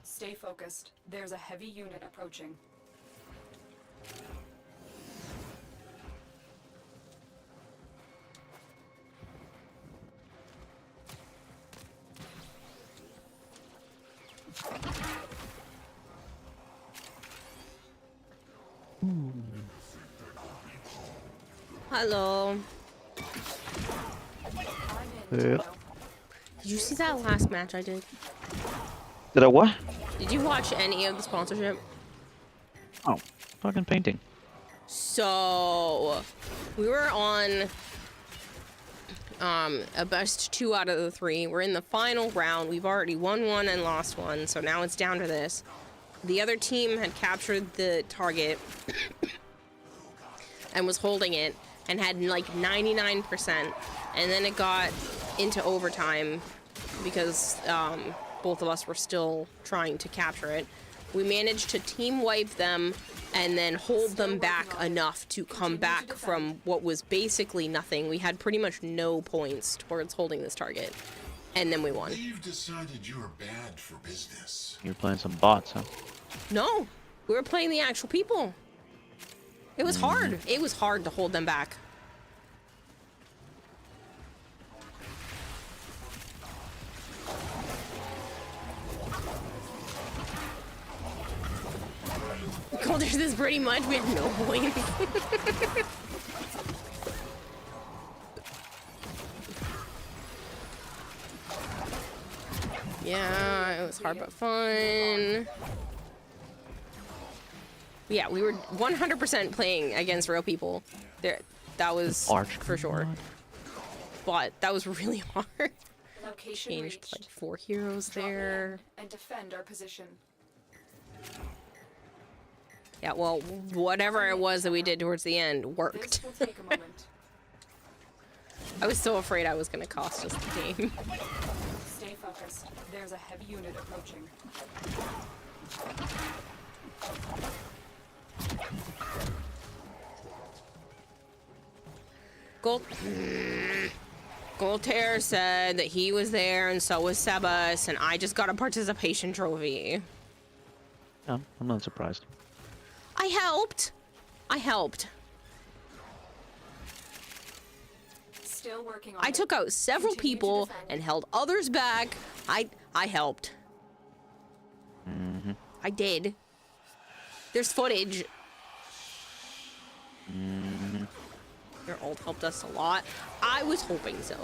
Stay focused. There's a heavy unit approaching. Hello. Yeah. Did you see that last match I did? Did I what? Did you watch any of the sponsorship? Oh, fucking painting. So, we were on a best 2 out of the 3. We're in the final round. We've already won 1 and lost 1, so now it's down to this. The other team had captured the target and was holding it and had like 99%, and then it got into overtime because both of us were still trying to capture it. We managed to team wipe them and then hold them back enough to come back from what was basically nothing. We had pretty much no points towards holding this target, and then we won. You've decided you're bad for business. You're playing some bots, huh? No, we were playing the actual people. It was hard. It was hard to hold them back. There's this pretty much, we had no points. Yeah, it was hard but fun. Yeah, we were 100% playing against real people. There, that was for sure. But that was really hard. Location Changed reached. like 4 heroes there. And defend our position. Yeah, well, whatever it was that we did towards the end worked. This will take a moment. I was so afraid I was going to cost us the game. Stay focused. There's a heavy unit approaching. Goltaire said that he was there and so was Sebas, and I just got a participation trophy. No, I'm not surprised. I helped. Still working on I took out several people and held others back. I helped. I did. There's footage. Your ult helped us a lot. I was hoping so.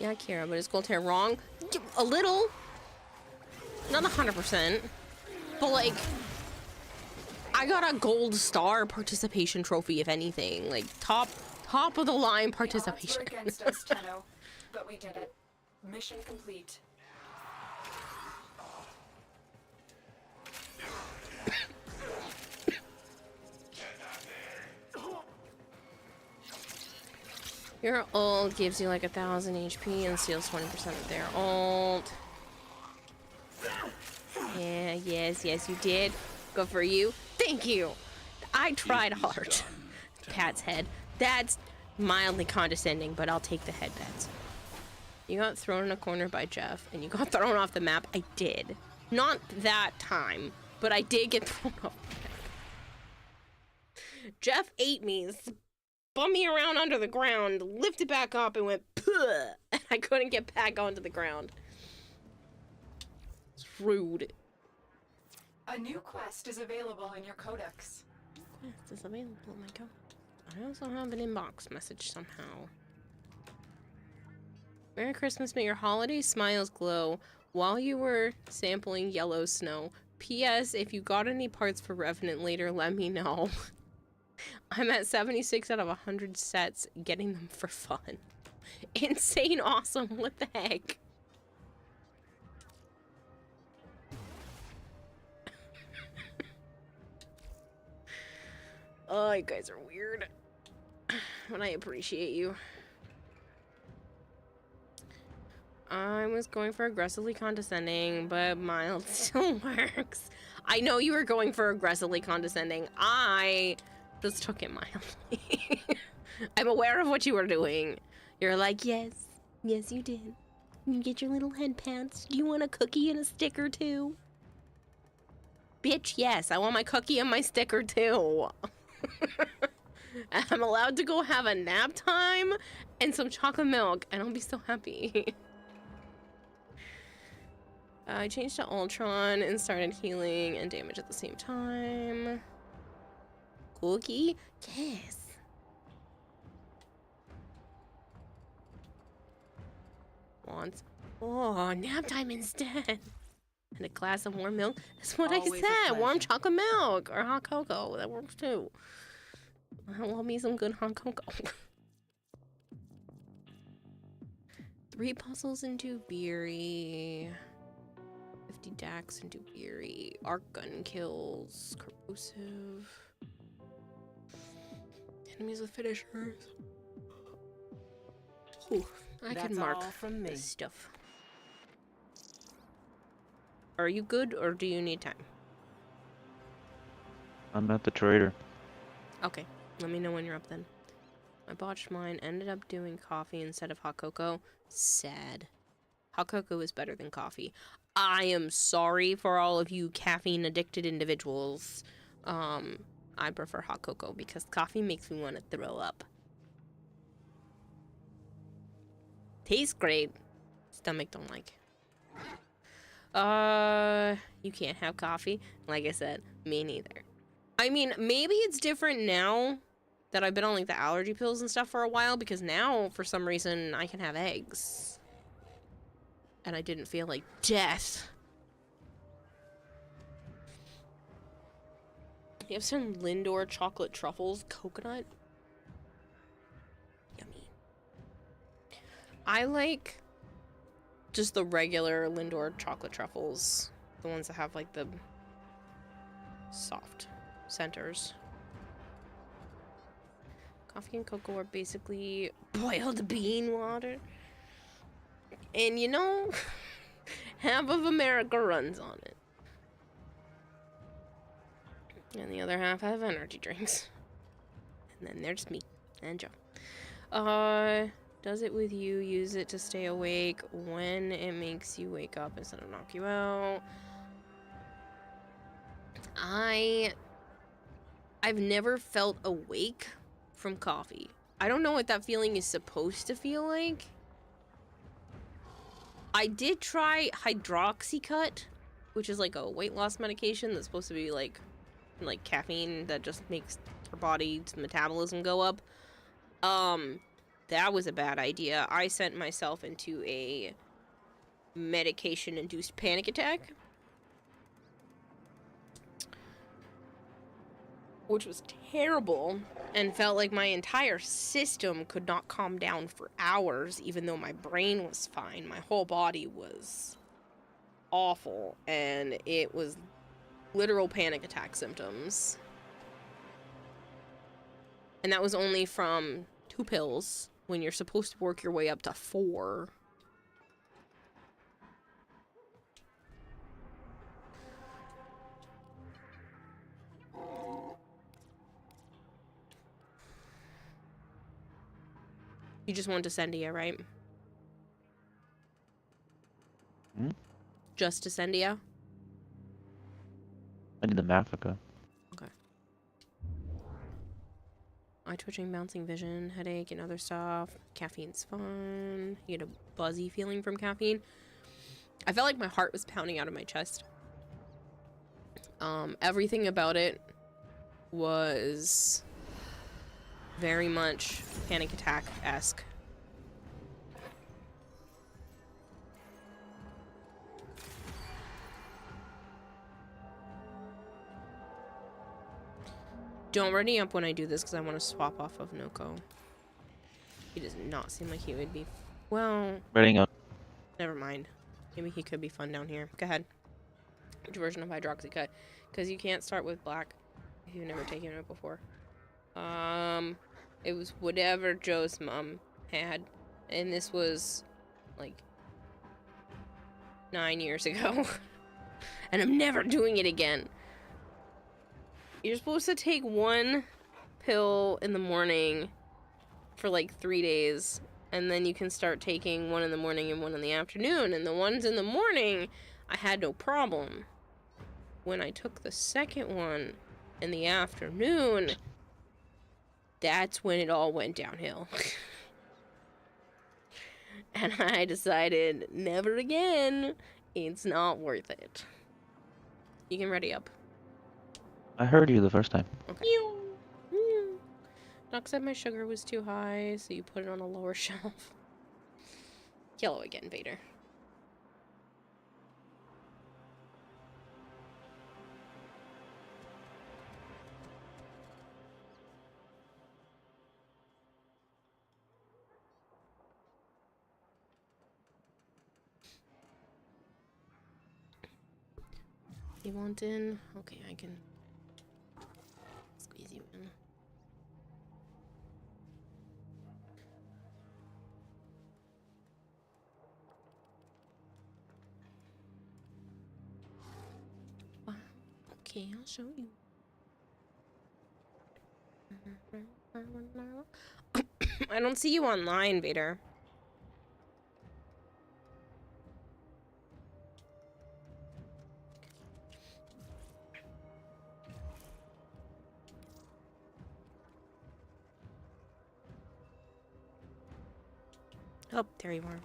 Yeah, Kira, but is Goltaire wrong? A little. Not 100%. But, like, I got a gold star participation trophy, if anything. Like, top of the line participation. The odds were against us, Tenno, but we did it. Mission complete. Your ult gives you like 1,000 HP and steals 20% of their ult. Yeah, yes, you did. Good for you. Thank you. I tried hard. Pat's head. That's mildly condescending, but I'll take the head pats. You got thrown in a corner by Jeff, and you got thrown off the map. I did. Not that time, but I did get thrown off the map. Jeff ate me, spun me around under the ground, lifted back up, and went, "Puh," and I couldn't get back onto the ground. It's rude. A new quest is available in your codex. Quest is available, oh my god. I also have an inbox message somehow. Merry Christmas, may your holiday smiles glow while you were sampling yellow snow. P.S. If you got any parts for Revenant later, let me know. I'm at 76 out of 100 sets, getting them for fun. Insane awesome, what the heck? Oh, you guys are weird. But I appreciate you. I was going for aggressively condescending, but mild still works. I know you were going for aggressively condescending. I just took it mildly. I'm aware of what you were doing. You're like, yes, yes you did. You get your little head pats. Do you want a cookie and a sticker too? Bitch, yes, I want my cookie and my sticker too. I'm allowed to go have a nap time and some chocolate milk, and I'll be so happy. I changed to Ultron and started healing and damage at the same time. Cookie? Yes. Wants. Oh, nap time instead. And a glass of warm milk. That's what Always a I said. Warm pleasure. chocolate milk or hot cocoa. That works too. I love me some good hot cocoa. 3 puzzles into Beery. 50 Dax into Beery. Arc gun kills. Corrosive. Enemies with finishers. Ooh, I That's can mark all from me. this stuff. Are you good or do you need time? I'm at the trader. Okay, let me know when you're up then. I botched mine, ended up doing coffee instead of hot cocoa. Sad. Hot cocoa is better than coffee. I am sorry for all of you caffeine addicted individuals. I prefer hot cocoa because coffee makes me want to throw up. Tastes great. Stomach don't like. You can't have coffee. Like I said, me neither. I mean, maybe it's different now that I've been on like the allergy pills and stuff for a while, because now for some reason I can have eggs. And I didn't feel like death. You have some Lindor chocolate truffles, coconut. Yummy. I like just the regular Lindor chocolate truffles. The ones that have like the soft centers. Coffee and cocoa are basically boiled bean water. And you know, half of America runs on it. And the other half have energy drinks. And then there's me and Joe. Does it with you, use it to stay awake when it makes you wake up instead of knock you out. I've never felt awake from coffee. I don't know what that feeling is supposed to feel like. I did try Hydroxycut, which is like a weight loss medication that's supposed to be like caffeine that just makes your body's metabolism go up. That was a bad idea. I sent myself into a medication-induced panic attack, which was terrible, and felt like my entire system could not calm down for hours, even though my brain was fine. My whole body was awful, and it was literal panic attack symptoms. And that was only from 2 pills when you're supposed to work your way up to 4. You just want to send Sandia, right? Just to Sendia? I need them Africa. Okay. Eye twitching, bouncing vision, headache, and other stuff. Caffeine's fun. You get a buzzy feeling from caffeine. I felt like my heart was pounding out of my chest. Everything about it was very much panic attack-esque. Don't ready up when I do this because I want to swap off of Noko. He does not seem like he would be... Well... Reading up. Never mind. Maybe he could be fun down here. Go ahead. Which version of Hydroxycut? Because you can't start with black if you've never taken it before. It was whatever Joe's mom had. And this was, like, 9 years ago. And I'm never doing it again. You're supposed to take one pill in the morning for like 3 days, and then you can start taking one in the morning and one in the afternoon. And the ones in the morning, I had no problem. When I took the second one in the afternoon, that's when it all went downhill. And I decided, never again. It's not worth it. You can ready up. I heard you the first time. Okay. Doc said my sugar was too high, so you put it on a lower shelf. Yellow again, Vader. You want in? Okay, I can squeeze you in. Wow. Okay, I'll show you. I don't see you online, Vader. Oh, there you are.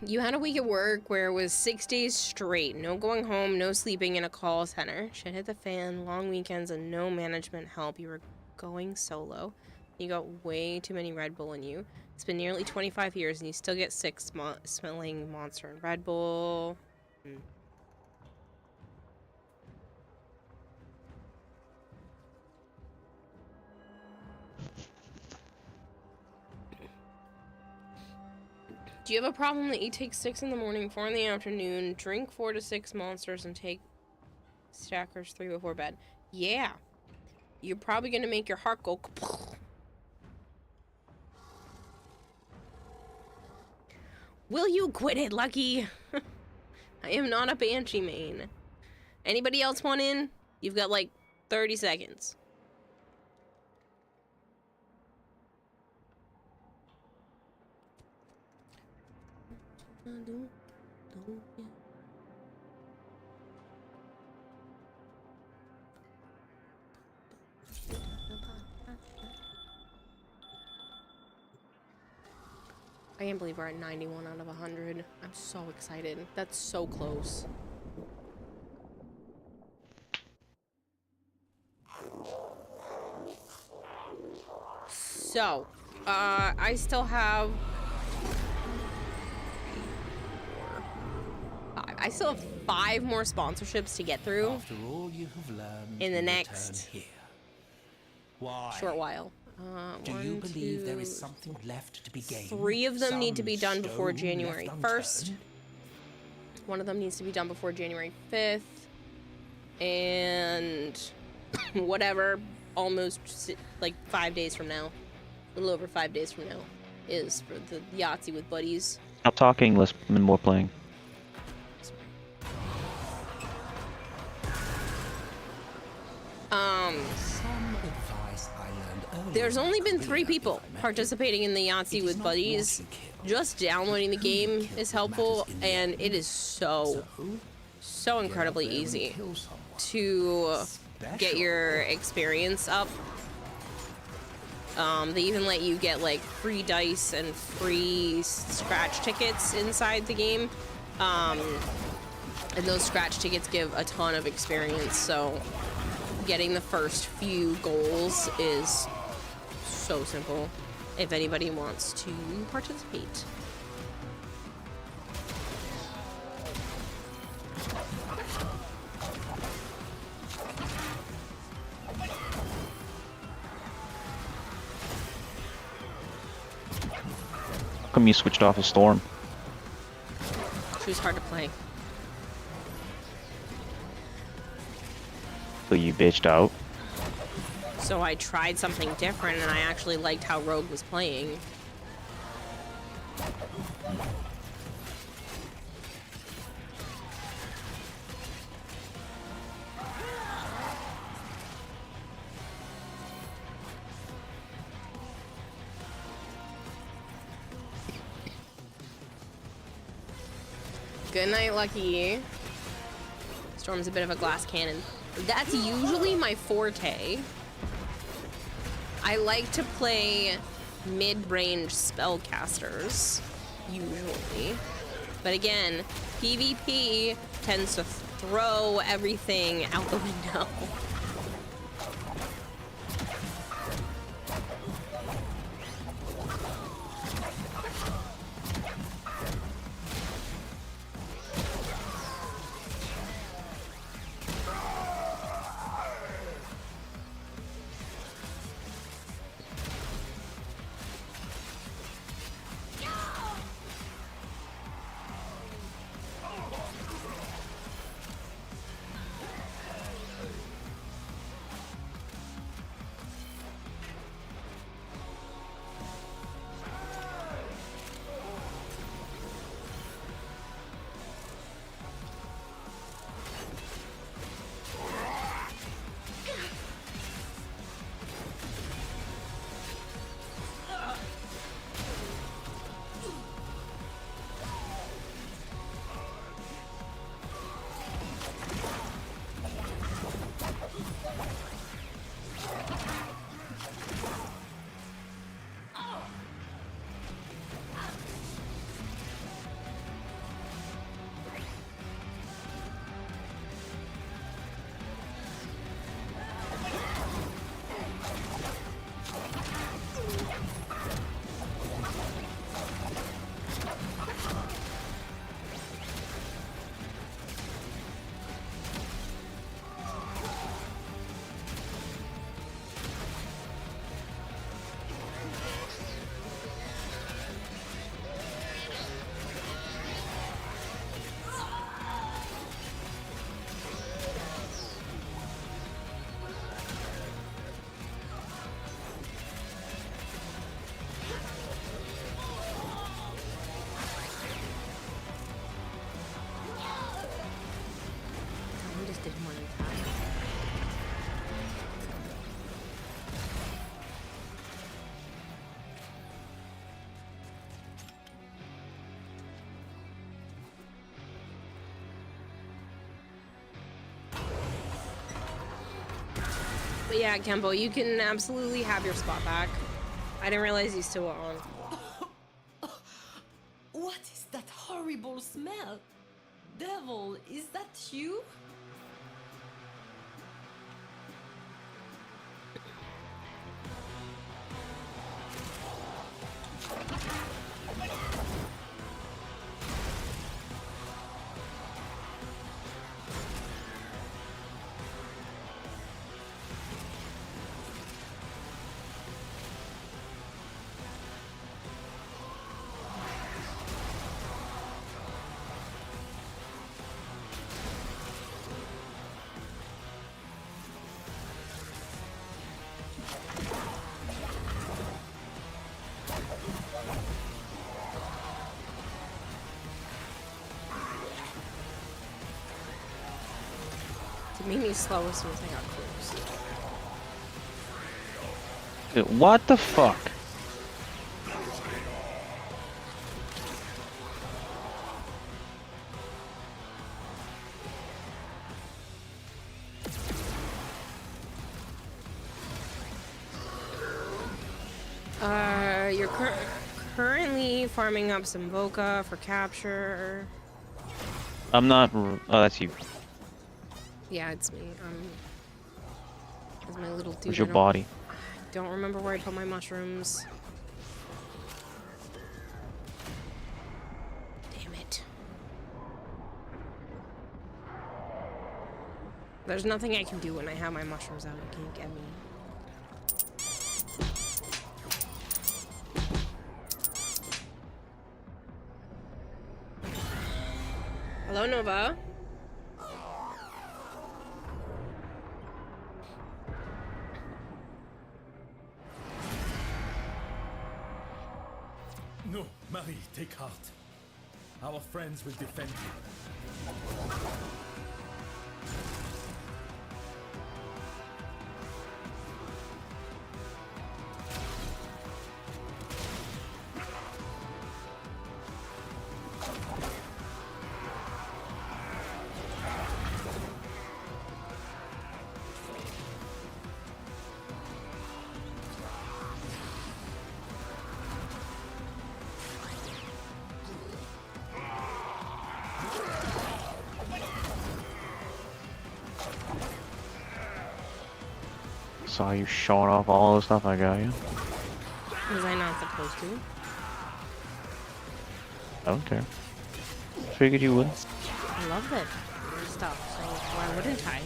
You had a week at work where it was 6 days straight. No going home, no sleeping in a call center. Shit hit the fan, long weekends, and no management help. You were going solo. You got way too many Red Bull in you. It's been nearly 25 years, and you still get sick smelling Monster and Red Bull. Do you have a problem that you take 6 in the morning, 4 in the afternoon, drink 4 to 6 Monsters, and take Stackers 3 before bed? Yeah. You're probably gonna make your heart go kapow. Will you quit it, Lucky? I am not a Banshee main. Anybody else want in? You've got like 30 seconds. I can't believe we're at 91 out of 100. I'm so excited. That's so close. So, I still have... I still have 5 more sponsorships to get through After all you have learned, in the you next return here. Why? short while. Do you believe there is something left to be gained? 3 of them need to be done Some before stone January left 1st. unturned? 1 of them needs to be done before January 5th. And whatever, almost like 5 days from now, a little over 5 days from now, is for the Yahtzee with buddies. Stop talking, less and more playing. Some advice I learned early There's in only my been 3 career people if I met participating in the you. Yahtzee It is with not buddies. what you kill, Just downloading the who you game kill is that helpful, matters in the and end. it is so Get up incredibly there and easy kill someone. to get Special. your experience up. They even let you get like free dice and free scratch tickets inside the game. And those scratch tickets give a ton of experience, so getting the first few goals is so simple if anybody wants to participate. How come you switched off a Storm? She was hard to play. So you bitched out? So I tried something different, and I actually liked how Rogue was playing. Good night, Lucky. Storm's a bit of a glass cannon. That's usually my forte. I like to play mid-range spellcasters, usually. But again, PvP tends to throw everything out the window. But yeah, Kempo, you can absolutely have your spot back. I didn't realize you still were on. What is that horrible smell? Devil, is that you? It made me slow as soon as I got close. What the fuck? You're currently farming up some Voca for capture. I'm not. Oh, that's you. Yeah, it's me. It's my little dude. Where's your body? I don't remember where I put my mushrooms. Damn it. There's nothing I can do when I have my mushrooms out. You can't get me. Hello, Nova. No, Marie, take heart. Our friends will defend you. Saw you showing off all the stuff I got you. Was I not supposed to? I don't care. Figured you would. I love it. Stuff, so why wouldn't I?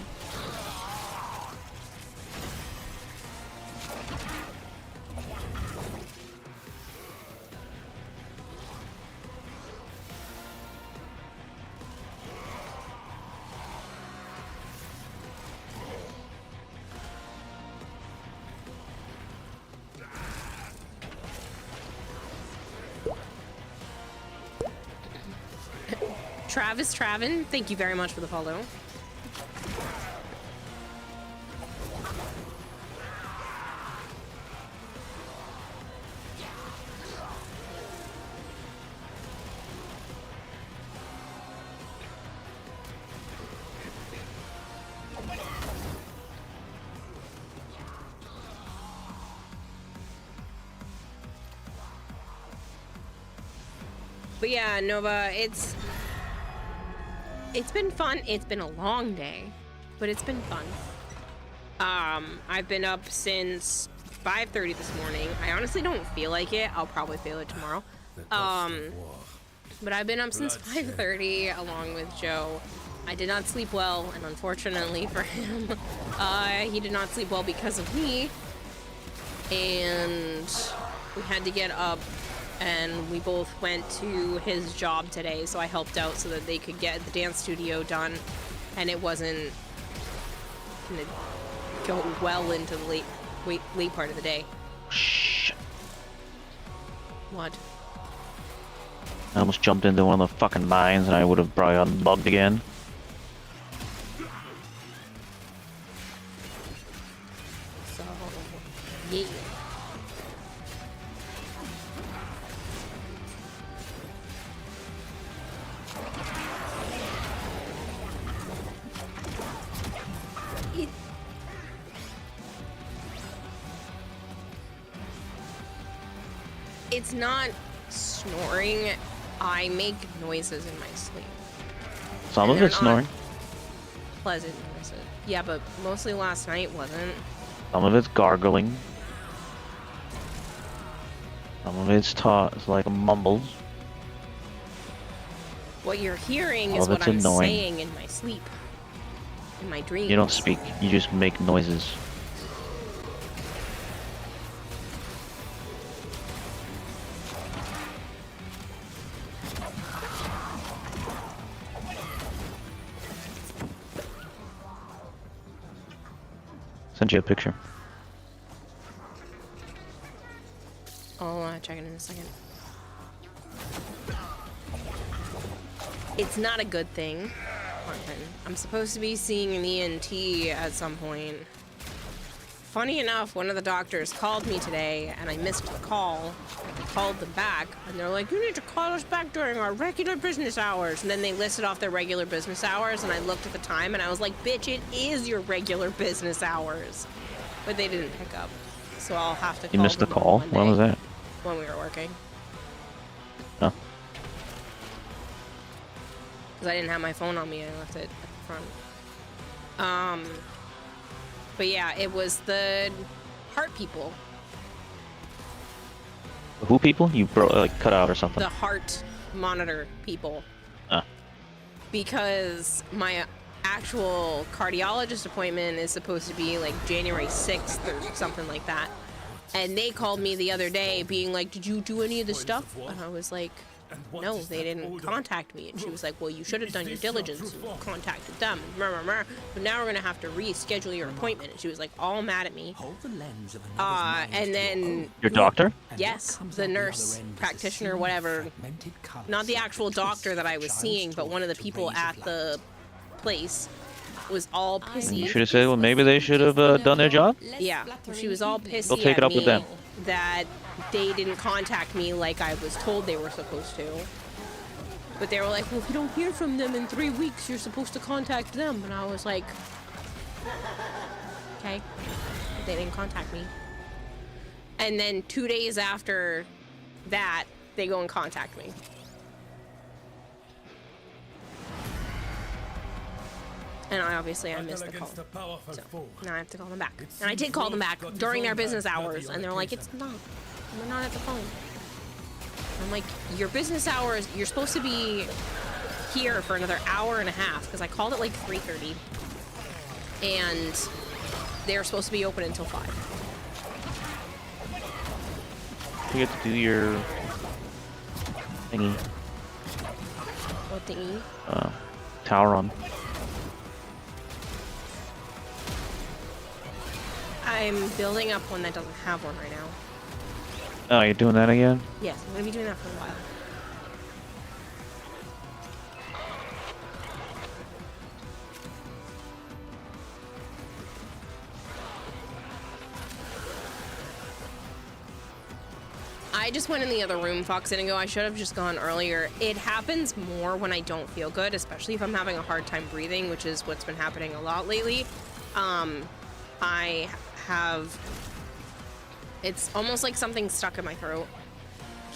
Travis Travin, thank you very much for the follow. But yeah, Nova, it's been fun. It's been a long day, but it's been fun. I've been up since 5:30 this morning. I honestly don't feel like it. I'll probably feel it tomorrow. But I've been up since 5:30 along with Joe. I did not sleep well, and unfortunately for him, he did not sleep well because of me. And we had to get up, and we both went to his job today, so I helped out so that they could get the dance studio done, and it wasn't gonna go well into the late part of the day. Shh. What? I almost jumped into one of the fucking mines and I would have probably gotten bugged again. So, yeah. It's not snoring. I make noises in my sleep. Some of it's snoring. Pleasant noises. Yeah, but mostly last night wasn't. Some of it's gargling. Some of it's like mumbles. What you're hearing is what I'm saying in my sleep. In my dreams. You don't speak, you just make noises. Send you a picture. I'll check it in a second. It's not a good thing. I'm supposed to be seeing an ENT at some point. funny enough, one of the doctors called me today, and I missed the call. I called them back, and they're like, you need to call us back during our regular business hours. And then they listed off their regular business hours, and I looked at the time, and I was like, bitch, it is your regular business hours. But they didn't pick up, so I'll have to call You missed the them call? Monday When was that? when we were working. Oh. Because I didn't have my phone on me, I left it at the front. But yeah, it was the heart people. Who people? You like cut out or something? The heart monitor people. Ah. Because my actual cardiologist appointment is supposed to be like January 6th or something like that. And they called me the other day being like, did you do any of the stuff? And I was like, no, they didn't contact me. And she was like, well, you should have done your diligence and contacted them. But now we're going to have to reschedule your appointment. And she was like all mad at me. And then... Your doctor? Yes, the nurse, practitioner, whatever. Not the actual doctor that I was seeing, but one of the people at the place was all pissy. You should have said, well, maybe they should have done their job? Yeah, she was all pissy Go take it at up with me them. that they didn't contact me like I was told they were supposed to. But they were like, well, if you don't hear from them in 3 weeks, you're supposed to contact them. And I was like, okay. But they didn't contact me. And then 2 days after that, they go and contact me. And I missed the call. So now I have to call them back. And I did call them back during their business hours, and they're like, it's not. We're not at the phone. I'm like, your business hours, you're supposed to be here for another hour and a half, because I called at like 3:30. And they're supposed to be open until 5. You get to do your thingy. What thingy? Tower run. I'm building up one that doesn't have one right now. Oh, you're doing that again? Yes, I'm going to be doing that for a while. I just went in the other room, Fox didn't go. I should have just gone earlier. It happens more when I don't feel good, especially if I'm having a hard time breathing, which is what's been happening a lot lately. I have... It's almost like something stuck in my throat.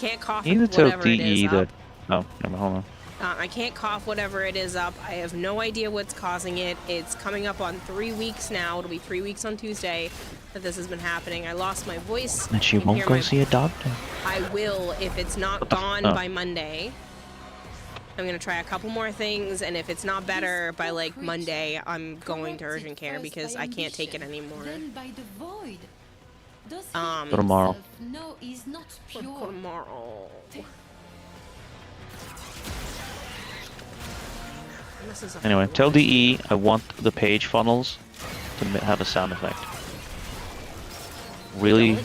Can't cough whatever it is up. Oh, never, hold on. I can't cough whatever it is up. I have no idea what's causing it. It's coming up on 3 weeks now. It'll be 3 weeks on Tuesday that this has been happening. I lost my voice. And she won't go see a doctor. I will if it's not gone by Monday. I'm gonna try a couple more things, and if it's not better by like Monday, I'm going to urgent care because I can't take it anymore. Go tomorrow. No, is not pure. Go tomorrow. Anyway, tell DE I want the page funnels to have a sound effect. Really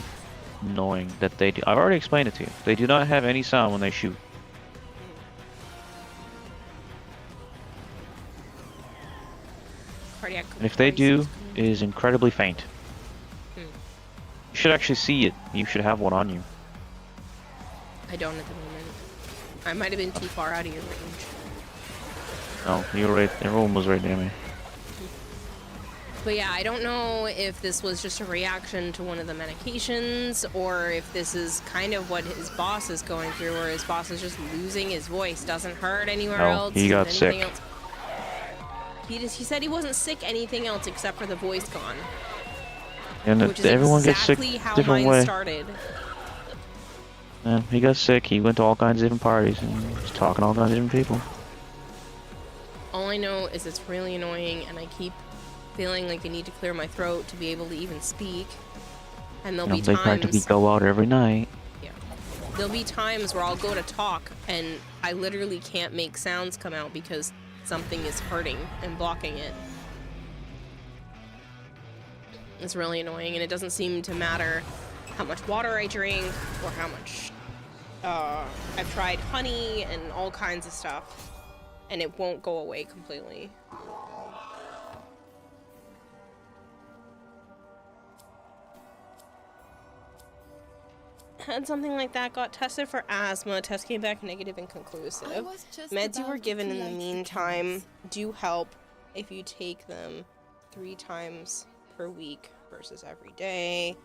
annoying that they do. I've already explained it to you. They do not have any sound when they shoot. And if they do, it is incredibly faint. You should actually see it. You should have one on you. I don't at the moment. I might have been too far out of your range. No, you're right. Everyone was right near me. But yeah, I don't know if this was just a reaction to one of the medications, or if this is kind of what his boss is going through, or his boss is just losing his voice. Doesn't hurt anywhere else. He got sick. Else. He said he wasn't sick anything else except for the voice gone. And which is everyone exactly gets sick how different mine way. started. And he got sick. He went to all kinds of different parties and was talking to all kinds of different people. All I know is it's really annoying, and I keep feeling like I need to clear my throat to be able to even speak. And there'll be They times... practically go out every night. Yeah. There'll be times where I'll go to talk, and I literally can't make sounds come out because something is hurting and blocking it. It's really annoying, and it doesn't seem to matter how much water I drink or how much... I've tried honey and all kinds of stuff, and it won't go away completely. had something like that, got tested for asthma, test came back negative and conclusive. Meds you were given in the meantime do help if you take them 3 times per week versus every day.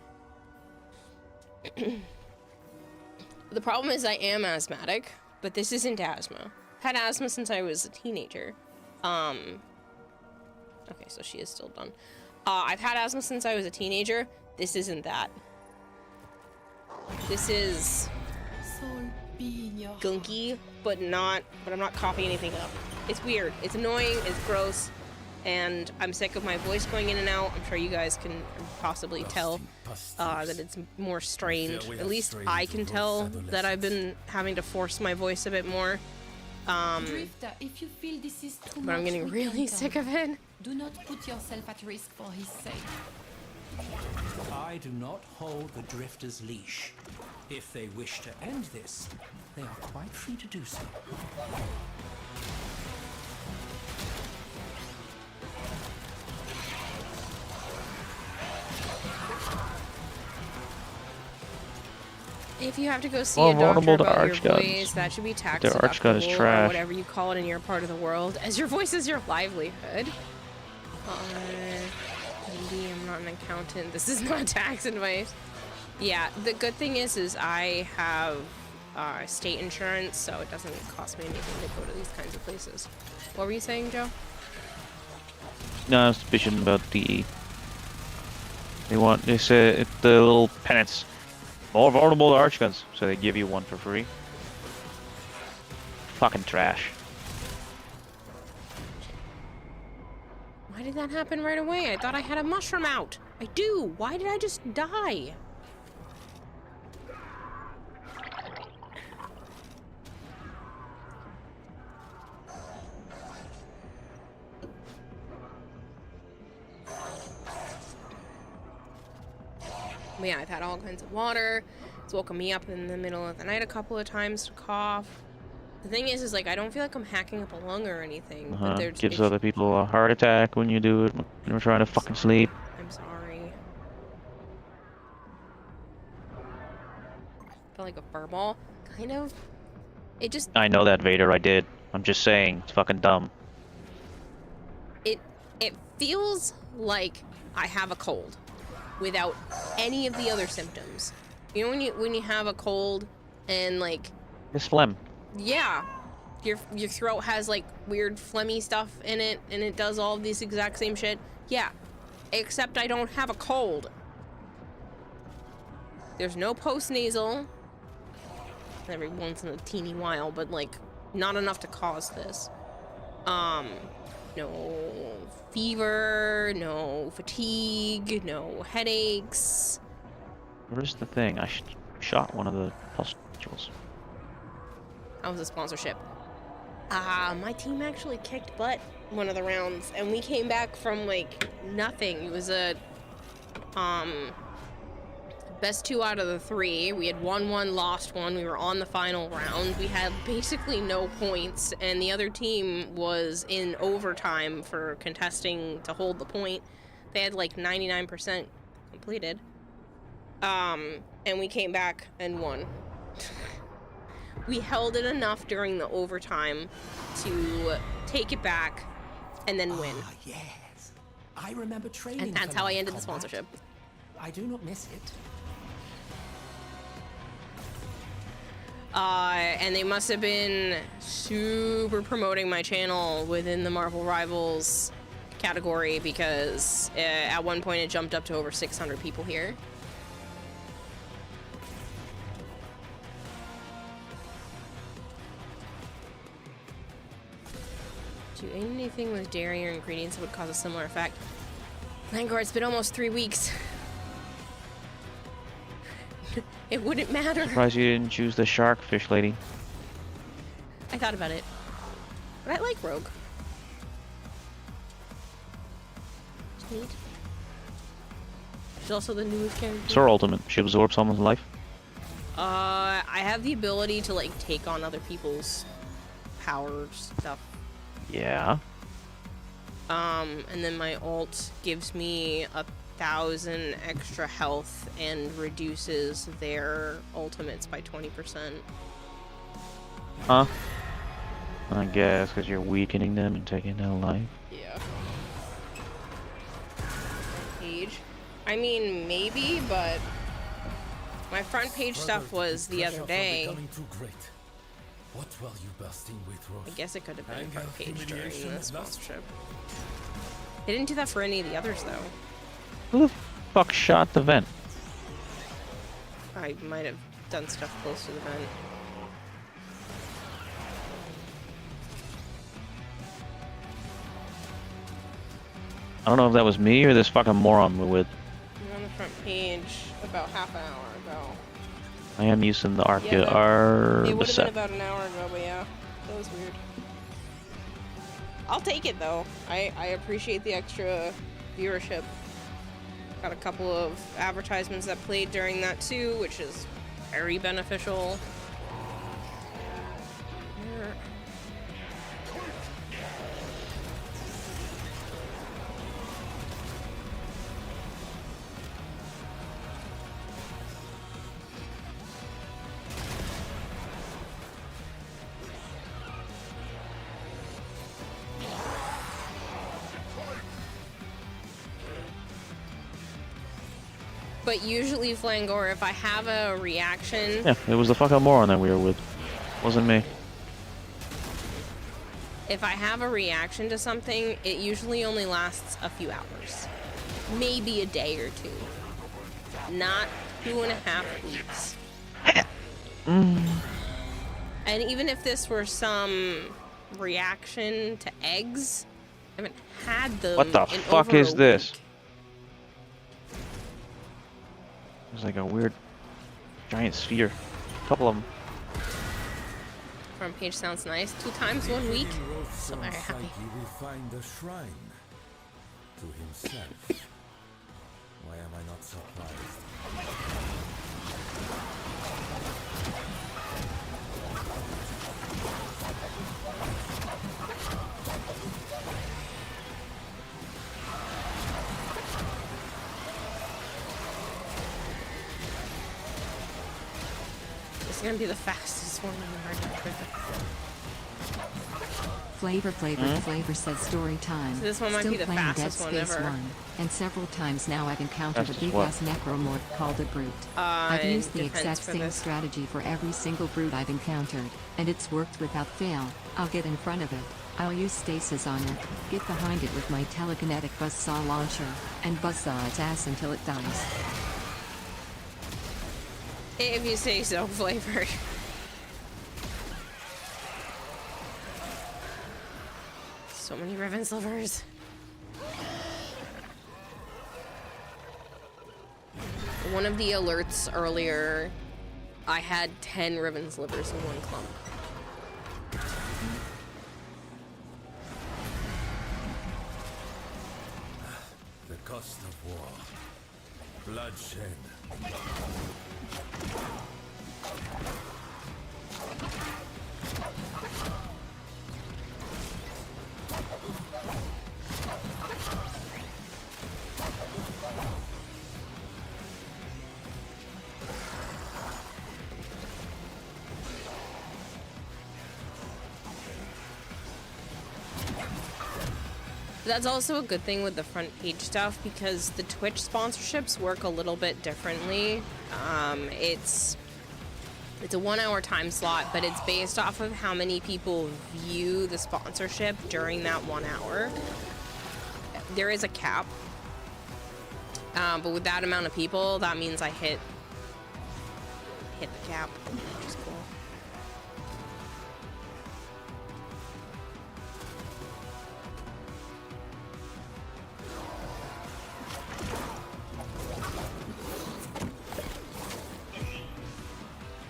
The problem is I am asthmatic, but this isn't asthma. Had asthma since I was a teenager. Okay, so she is still done. I've had asthma since I was a teenager. This isn't that. This is gunky, but I'm not coughing anything up. It's weird. It's annoying. It's gross. And I'm sick of my voice going in and out. I'm sure you guys can possibly tell that it's more strained. At least I can tell that I've been having to force my voice a bit more. Drifter, if you feel this is too But I'm getting really sick of it. Do not put yourself at risk for his sake. I do not hold the Drifter's leash. If they wish to end this, they are quite free to do so. If you have to go see a doctor about your voice, that should be tax deductible or whatever you call it in your part of the world, as your voice is your livelihood. Indeed, I'm not an accountant. This is not tax advice. Yeah, the good thing is I have state insurance, so it doesn't cost me anything to go to these kinds of places. What were you saying, Joe? No, I was bitching about the... They say the little pennants. More vulnerable to arch guns, so they give you one for free. Fucking trash. Why did that happen right away? I thought I had a mushroom out. I do. Why did I just die? But yeah, I've had all kinds of water. It's woken me up in the middle of the night a couple of times to cough. The thing is like, I don't feel like I'm hacking up a lung or anything. But Gives other people a heart attack when you do it, when you're trying to fucking sleep. I'm sorry. I feel like a furball, kind of. It just... I know that, Vader, I did. I'm just saying, it's fucking dumb. It feels like I have a cold without any of the other symptoms. You know when you have a cold and like... It's phlegm. Yeah. Your throat has like weird phlegmy stuff in it and it does all of this exact same shit. Yeah. Except I don't have a cold. There's no post-nasal. Every once in a teeny while, but like not enough to cause this. No fever, no fatigue, no headaches. Where's the thing? I shot one of the pustules. That was a sponsorship. My team actually kicked butt one of the rounds, and we came back from like nothing. It was a best 2 out of the 3. We had won 1, lost 1. We were on the final round. We had basically no points, and the other team was in overtime for contesting to hold the point. They had like 99% completed. And we came back and won. We held it enough during the overtime to take it back and then win. Ah, yes. I remember training. And that's how I ended the sponsorship. I do not miss it. And they must have been super promoting my channel within the Marvel Rivals category because at one point it jumped up to over 600 people here. Do anything with dairy or ingredients that would cause a similar effect? Langor, it's been almost 3 weeks. It wouldn't matter. Surprised you didn't choose the shark fish lady. I thought about it. But I like Rogue. It's neat. She's also the newest character. It's her ultimate. She absorbs someone's life. I have the ability to like take on other people's power stuff. Yeah. And then my ult gives me a 1,000 extra health and reduces their ultimates by 20%. Huh? I guess, because you're weakening them and taking their life. Yeah. Page. I mean, maybe, but my front page stuff was the other day. What were you bursting with, Rose? I guess it could have been Anger, front page during humiliation, the sponsorship. They didn't do that for any of the others, though. Who the fuck shot the vent? I might have done stuff close to the vent. I don't know if that was me or this fucking moron we're with. I'm on the front page about half an hour ago. I am using the It would have Arcadia been about an hour ago, but yeah, that was weird. I'll take it though. I appreciate the extra viewership. Got a couple of advertisements that played during that too, which is very beneficial. But usually, Flangor, if I have a reaction... Yeah, it was the fucking moron that we were with. Wasn't me. If I have a reaction to something, it usually only lasts a few hours. Maybe a day or two. Not 2.5 weeks. And even if this were some reaction to eggs, I haven't had them What the in fuck over is a this? week. It's like a weird giant sphere. A couple of them. Front page sounds nice. 2 times 1 week. So very happy. He will find a shrine to himself. Why am I not surprised? This is gonna be the fastest one in the market. Flavor says story time. So this one might Still be the playing fastest Dead one Space ever. 1, and several times now I've encountered a Fastest big what? ass necromorph called a brute. I've used the defense exact for same this. strategy for every single brute I've encountered, and it's worked without fail. I'll get in front of it, I'll use stasis on it, get behind it with my telekinetic buzzsaw launcher, and buzzsaw its ass until it dies. If you say so, Flavor. So many Riven Slivers. One of the alerts earlier, I had 10 Riven Slivers in one clump. The cost of war. Bloodshed. That's also a good thing with the front page stuff because the Twitch sponsorships work a little bit differently. It's a 1 hour time slot, but it's based off of how many people view the sponsorship during that 1 hour. There is a cap, but with that amount of people, that means I hit the cap, which is cool.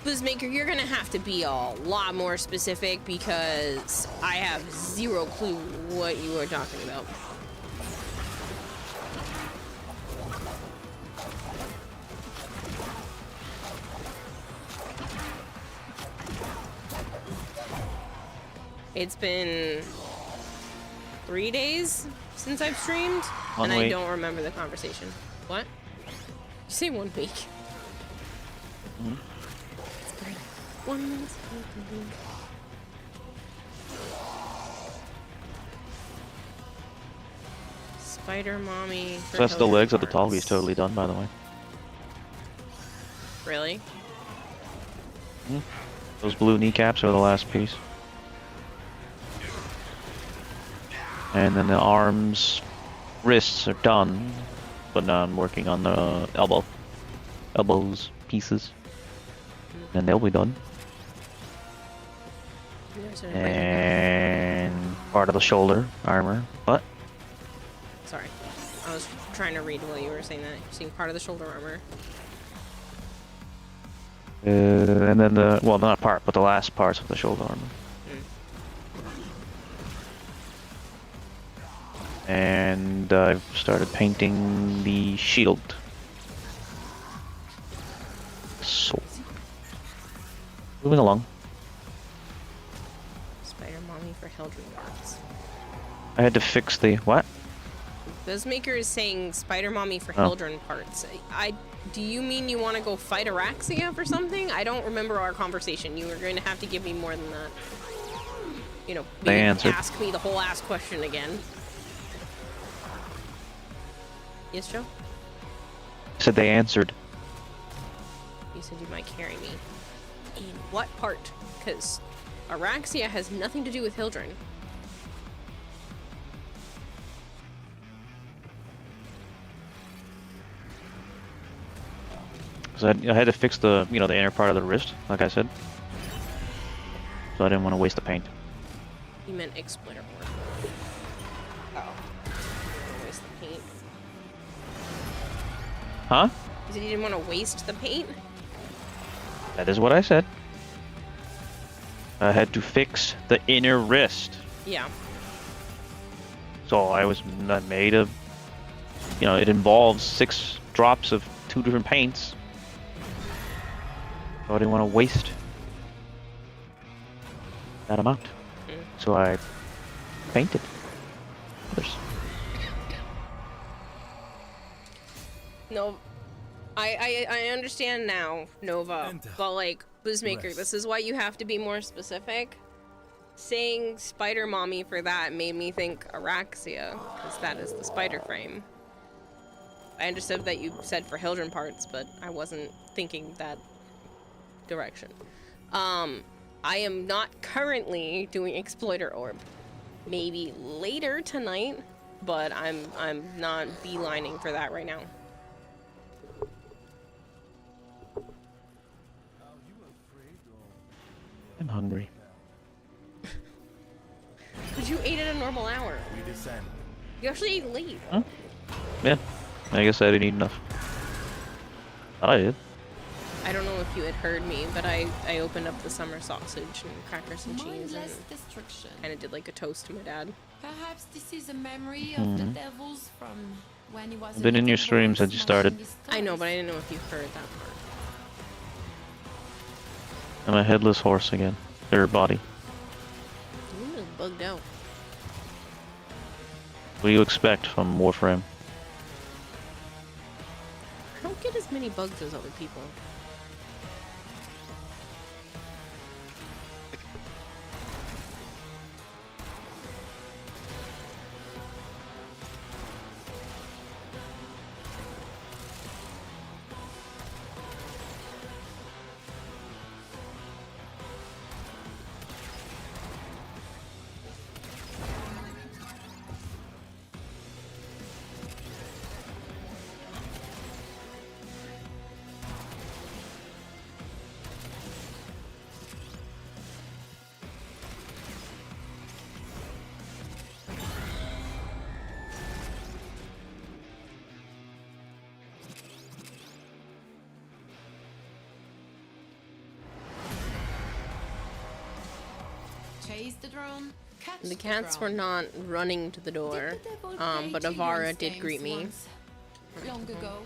Blizzmaker, you're gonna have to be a lot more specific because I have zero clue what you are talking about. It's been 3 days since I've streamed, and I don't remember the conversation. What? You say 1 week. Mhm. 1 minute. Spider mommy. So that's the legs of the tall beast totally done, by the way. Really? Mhm. Those blue kneecaps are the last piece. And then the arms, wrists are done, but now I'm working on the elbows pieces, and they'll be done. And part of the shoulder armor. What? Sorry, I was trying to read while you were saying that. Seeing part of the shoulder armor. And then the, well, not part, but the last parts of the shoulder armor. And I've started painting the shield. So, moving along. Spider mommy for Hildren parts. I had to fix the what? Buzzmaker is saying Spider mommy for Oh. Hildren parts. Do you mean you want to go fight Araxia for something? I don't remember our conversation. You were going to have to give me more than that. You know, They answered. ask me the whole ass question again. Yes, Joe? Said they answered. You said you might carry me. In what part? Because Araxia has nothing to do with Hildren. Because I had to fix the, you know, the inner part of the wrist, like I said. So I didn't want to waste the paint. You meant exploiter board. Oh. Waste the paint. Huh? You said you didn't want to waste the paint? That is what I said. I had to fix the inner wrist. Yeah. So I made a, you know, it involves 6 drops of 2 different paints. So I didn't want to waste that amount. So I painted others. No, I understand now, Nova, but like, Buzzmaker, this is why you have to be more specific. Saying Spider Mommy for that made me think Araxia, because that is the spider frame. I understood that you said for Hildren parts, but I wasn't thinking that direction. I am not currently doing Exploiter Orb. Maybe later tonight, but I'm not beelining for that right now. I'm hungry. But you ate at a normal hour. We descend. You actually ate late. Huh? Yeah, I guess I didn't eat enough. I did. I don't know if you had heard me, but I opened up the summer sausage and crackers and cheese and Mindless destruction. kind of did like a toast to my dad. Perhaps this is a memory of the devils from when he was. I've been in your streams since you started. I know, but I didn't know if you heard that part. I'm a headless horse again. Their body. You just bugged out. What do you expect from Warframe? I don't get as many bugs as other people. Chase the drone. Catch The cats were not running to the door, but Avara did greet me. Long ago.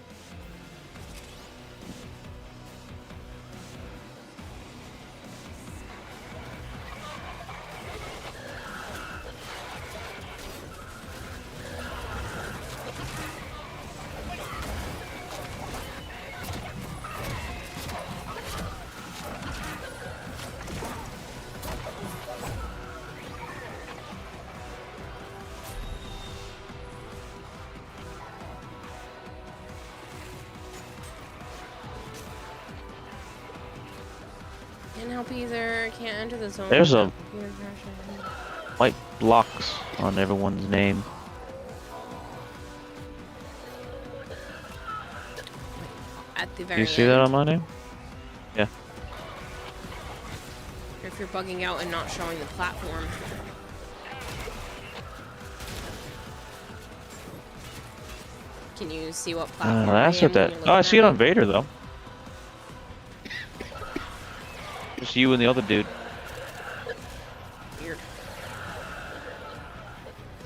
help either. I can't enter the zone. There's a Computer crashing. white blocks on everyone's name. At the Do very you see end. that on my name? Yeah. If you're bugging out and not showing the platform. Can you see what platform That's I am what that. when you're Oh, I looking see at it on me? Vader though. Just you and the other dude. Weird.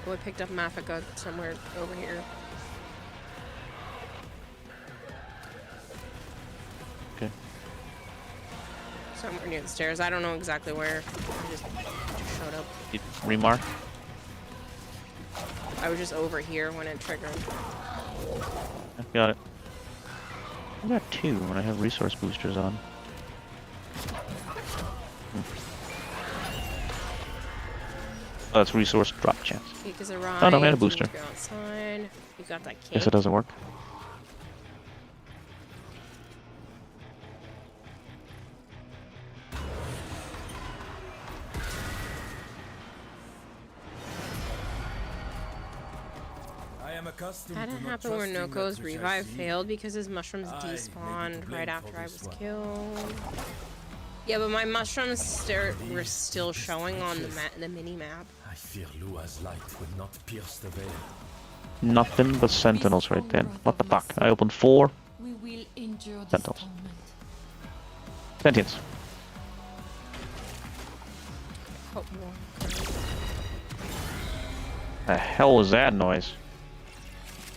Oh, I picked up Mafika somewhere over here. Okay. Somewhere near the stairs. I don't know exactly where. I just showed up. You remark. I was just over here when it triggered. I've got it. I got 2 when I have resource boosters on. Oh, that's resource drop chance. Cake is arrived. Oh no, I had a You need booster. to go outside. You got that cake. Guess it doesn't work. That didn't happen where Noko's revive failed because his mushrooms despawned right after I was killed. Yeah, but my mushrooms were still showing on the mini map. I fear Lua's light will not pierce the veil. Nothing but sentinels right then. What the fuck? I opened 4 We will endure this sentinels. torment. Sentients. Oh, The hell was that noise?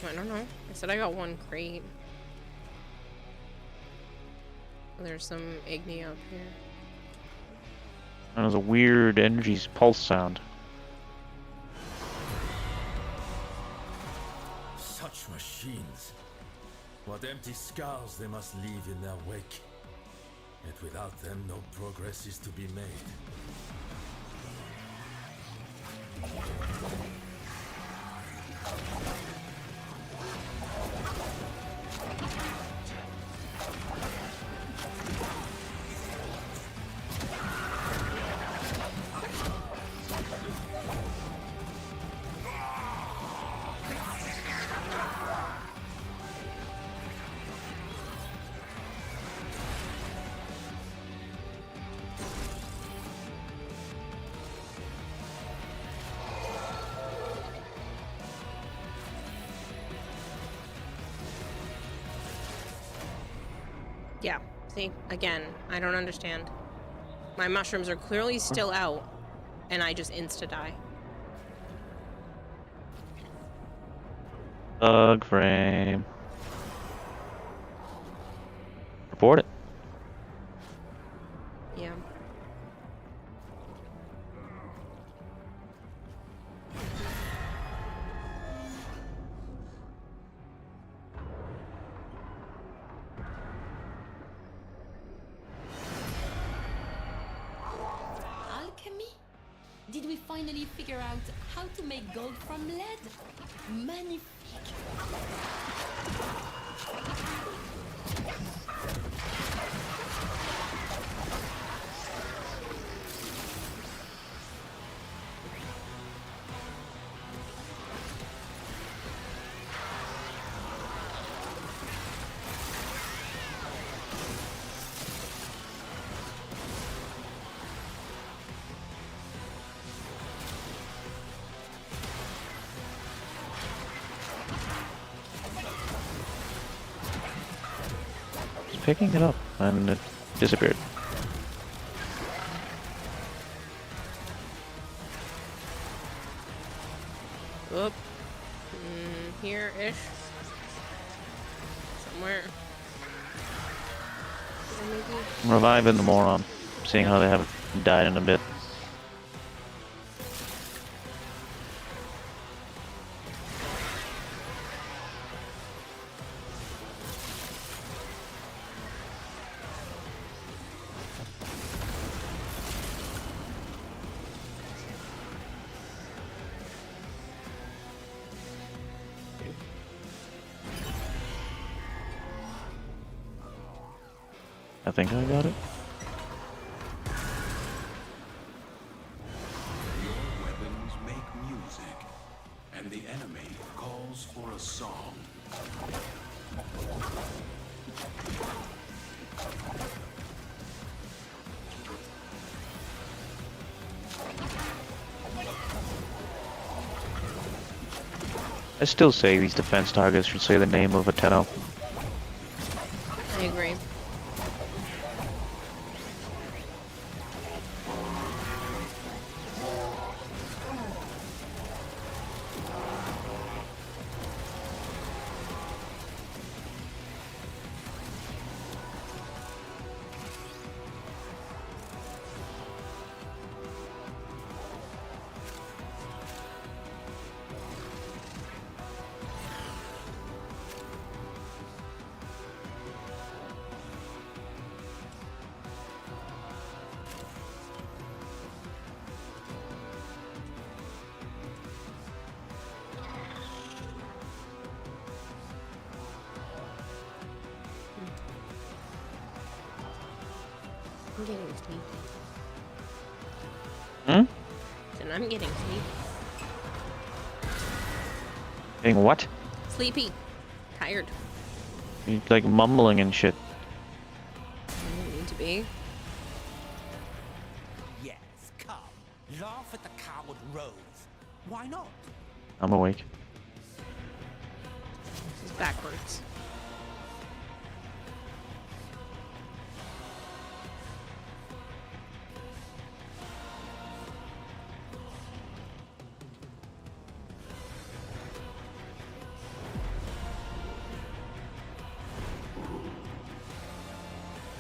I don't know. I said I got 1 crate. There's some Igni up here. That was a weird energy pulse sound. Such machines. What empty scars they must leave in their wake. Yet without them, no progress is to be made. Yeah, see? Again, I don't understand. My mushrooms are clearly still out, and I just insta-die. Bug frame. Report it. Yeah. Alchemy? Did we finally figure out how to make gold from lead? Magnifique! Picking it up and it disappeared. Oop. Here-ish. Somewhere. I'm reviving the moron, seeing how they haven't died in a bit. I think I got it. I still say these defense targets should say the name of a Tenno. I agree. I'm getting sleepy. Hmm? And I'm getting sleepy. Getting what? Sleepy. Tired. You're like mumbling and shit. I don't need to be. Yes, come. Laugh at the coward Rose. Why not? I'm awake. This is backwards.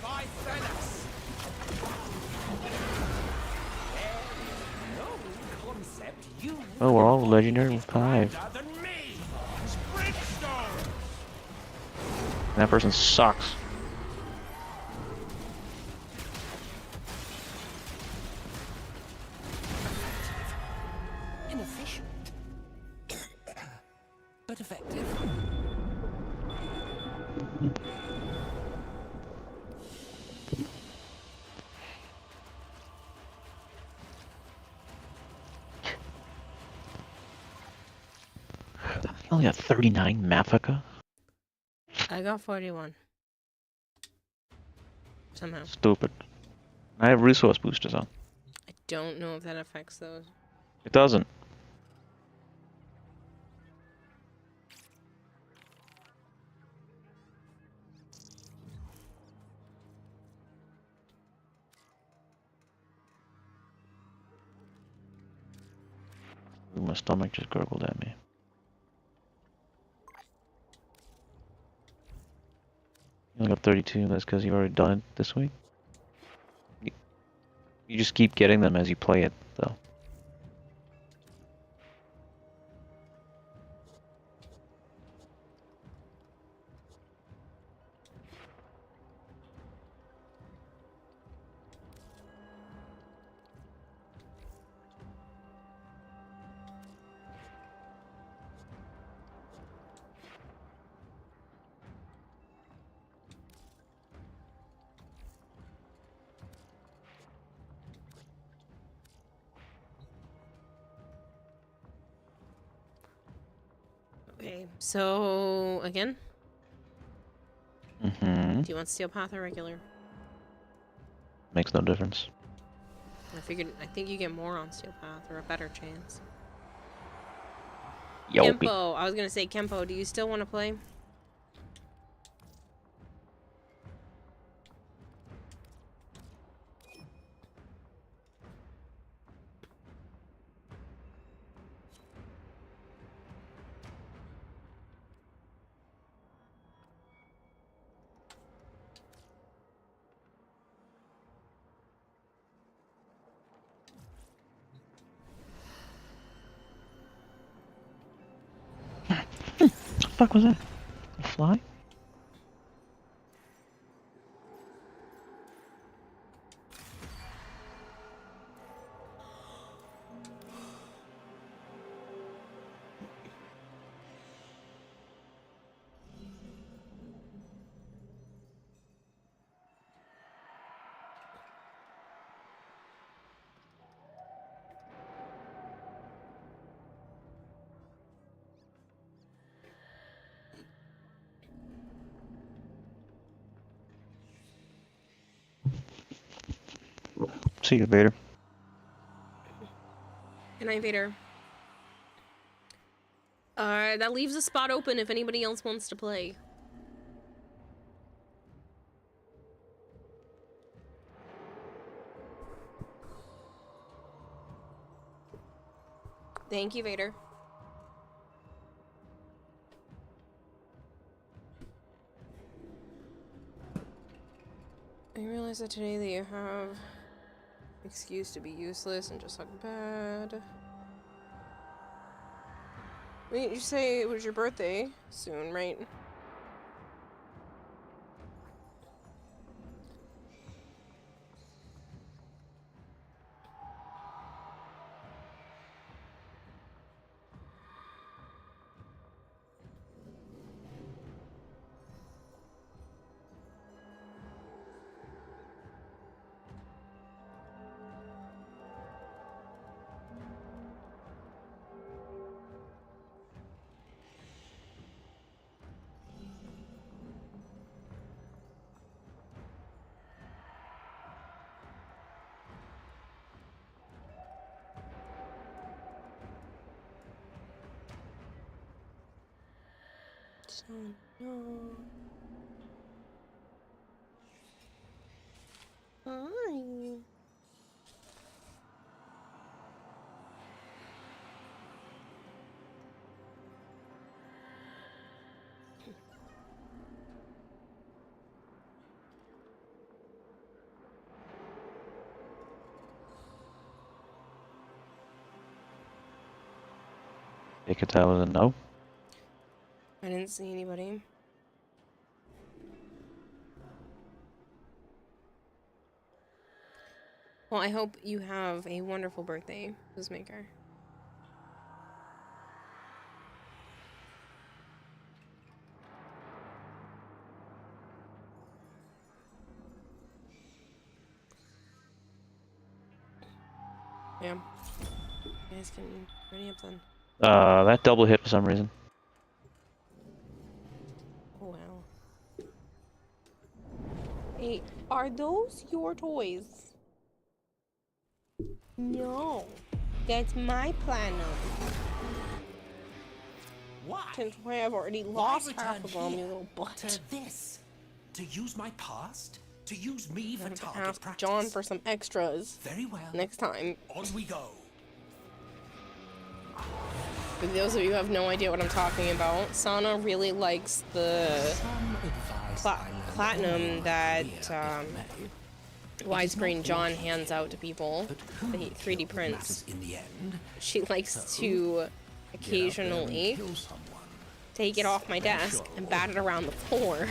By Thanos! No concept you Oh, we're all legendary with 5. better than me! Brimstone! That person sucks. Inefficient. But effective. I only got 39 Mafika. I got 41. Somehow. Stupid. I have resource boosters on. I don't know if that affects those. It doesn't. Ooh, my stomach just gurgled at me. You only got 32, that's because you've already done it this week. You just keep getting them as you play it, though. Okay, so again, Mm-hmm. do you want Steel Path or regular? Makes no difference. I think you get more on Steel Path or a better chance. Yopie. Kempo, I was gonna say Kempo. Do you still want to play? What the fuck was that? A fly? See you, Vader. Good night, Vader. That leaves a spot open if anybody else wants to play. Thank you, Vader. I realize that today that you have an excuse to be useless and just look bad. Wait, you say it was your birthday soon, right? So, no. Hi. They could tell us a no. I didn't see anybody. Well, I hope you have a wonderful birthday, Maker. Yeah. You guys can ready up then. That double hit for some reason. Oh wow. Hey, are those your toys? No. That's my platinum. Why? Since I have already lost half of them, you little butt. To this? To use my past? To use me for target Ask practice? John for some extras. Very well. Next time. On we go. For those of you who have no idea what I'm talking about, Sana really likes the platinum that widescreen John hands out to people. The 3D prints. In the end, she likes to occasionally take it off my desk and bat it around the floor.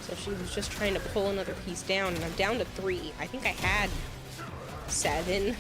So she was just trying to pull another piece down, and I'm down to 3. I think I had 7.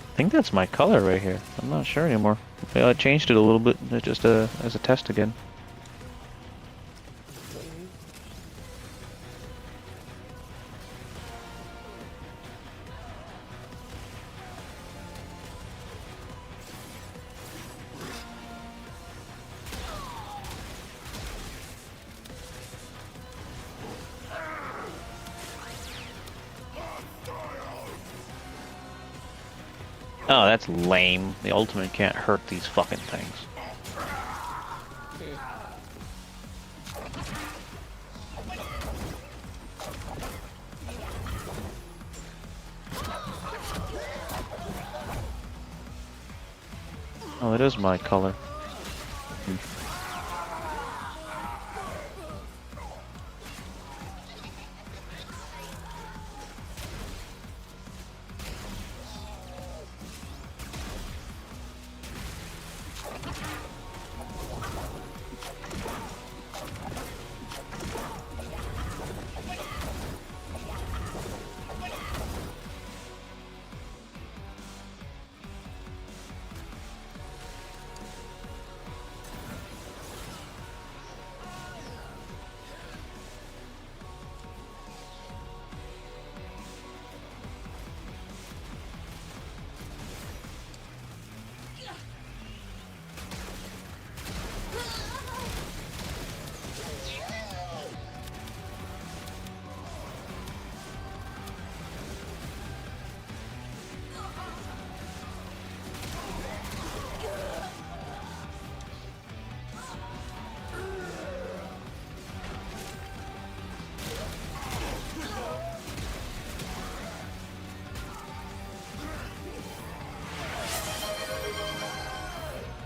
I think that's my color right here. I'm not sure anymore. I changed it a little bit just as a test again. Oh, that's lame. The ultimate can't hurt these fucking things. Oh, it is my color.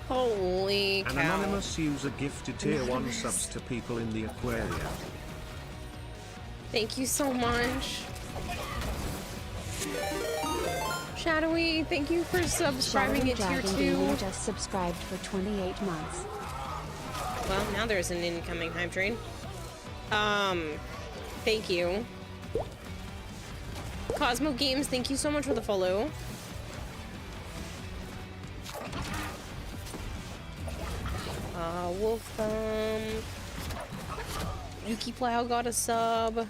Holy An cow. anonymous user gifted tier 1 subs to people in the aquarium. Thank you so much. Shadowy, thank you for subscribing at tier 2. Just subscribed for 28 months. Well, now there's an incoming hype train. Thank you. Cosmo Games, thank you so much for the follow. Wolf, Yuki Plow got a sub.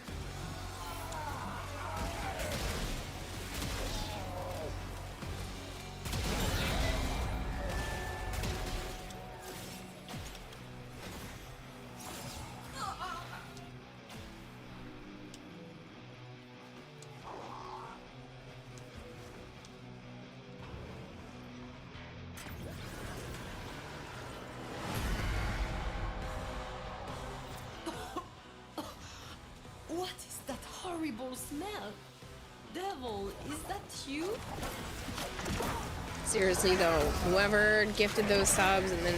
What is that horrible smell? Devil, is that you? Seriously though, whoever gifted those subs and then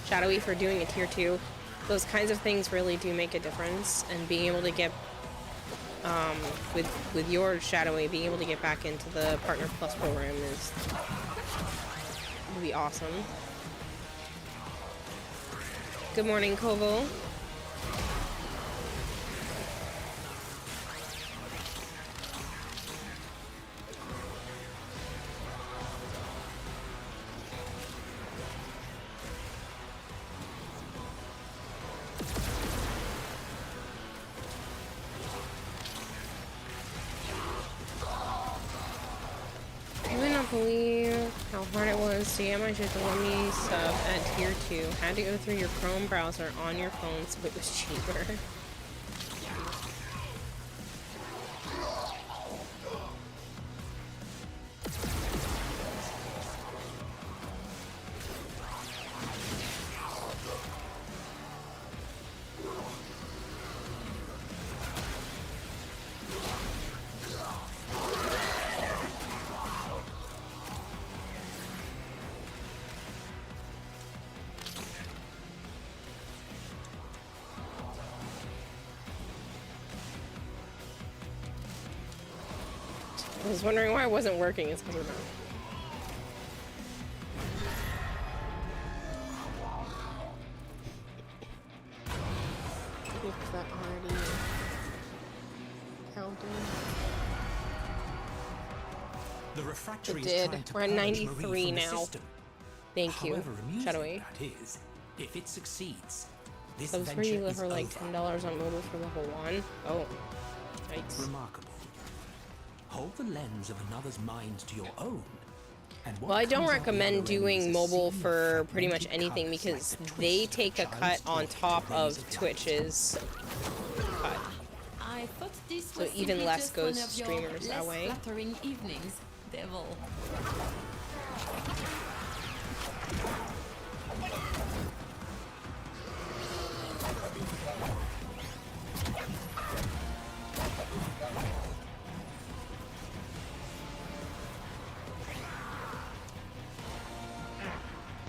Shadowy for doing a tier 2, those kinds of things really do make a difference, and being able to get with your Shadowy, being able to get back into the Partner Plus program would be awesome. Good morning, Kovo. Believe how hard it was to get my Shitalumi sub at tier 2. Had to go through your Chrome browser on your phone so it was cheaper. I was wondering why it wasn't working. It's because we're not. Is that already counting? The refractory It did. is trying to We're at purge 93 Marie from the now. system. Thank you, However amusing Shadowy. that is, if it succeeds, this Subs for venture you is for like over. $10 on mobile for the whole one. Oh, yikes. Remarkable. Hold the lens of another's mind to your own. And what Well, I don't comes out the recommend other end doing is a mobile sea of for pretty much fragmented anything colours because like the they twist take a of a cut child's on toy top to raise of light. Twitch's cut. I thought this So was even simply less just goes one of to your streamers that less way. flattering evenings, Devil.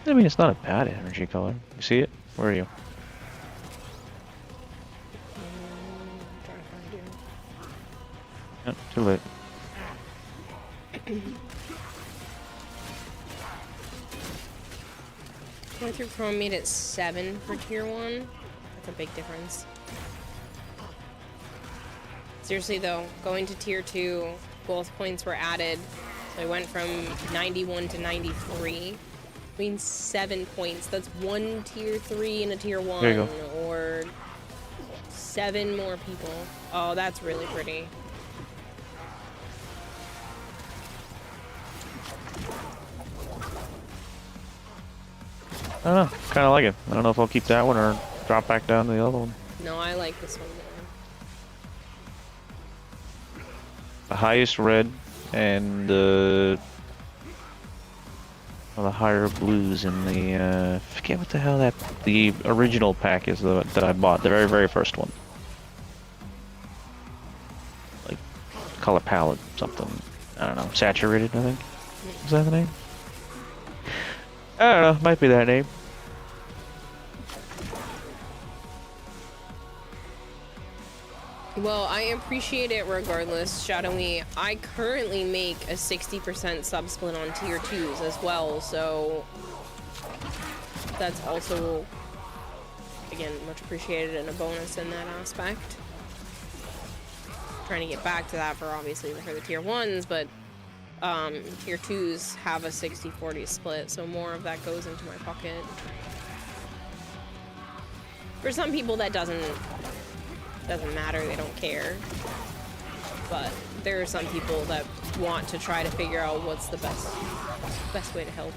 I mean, it's not a bad energy color. You see it? Where are you? Yep, too late. Going through Chrome made it 7 for tier 1. That's a big difference. Seriously though, going to tier 2, both points were added. So I went from 91 to 93. Means 7 points. That's 1 tier 3 and a tier 1. There you go. Or 7 more people. Oh, that's really pretty. I don't know. Kind of like it. I don't know if I'll keep that one or drop back down to the other one. No, I like this one more. The highest red and well, the higher blues in the forget what the hell the original pack is that I bought, the very first one. Like color palette something. I don't know. Saturated, I think. Is that the name? I don't know. Might be that name. Well, I appreciate it regardless, Shadowy. I currently make a 60% sub split on tier 2s as well, so that's also, again, much appreciated and a bonus in that aspect. Trying to get back to that for obviously for the tier 1s, but tier 2s have a 60-40 split, so more of that goes into my pocket. For some people that doesn't matter, they don't care. But there are some people that want to try to figure out what's the best way to help.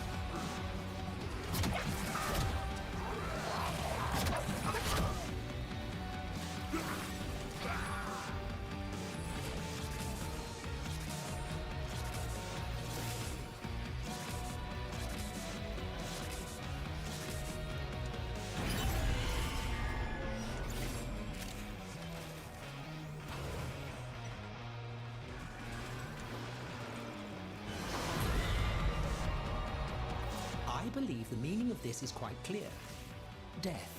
I believe the meaning of this is quite clear. Death,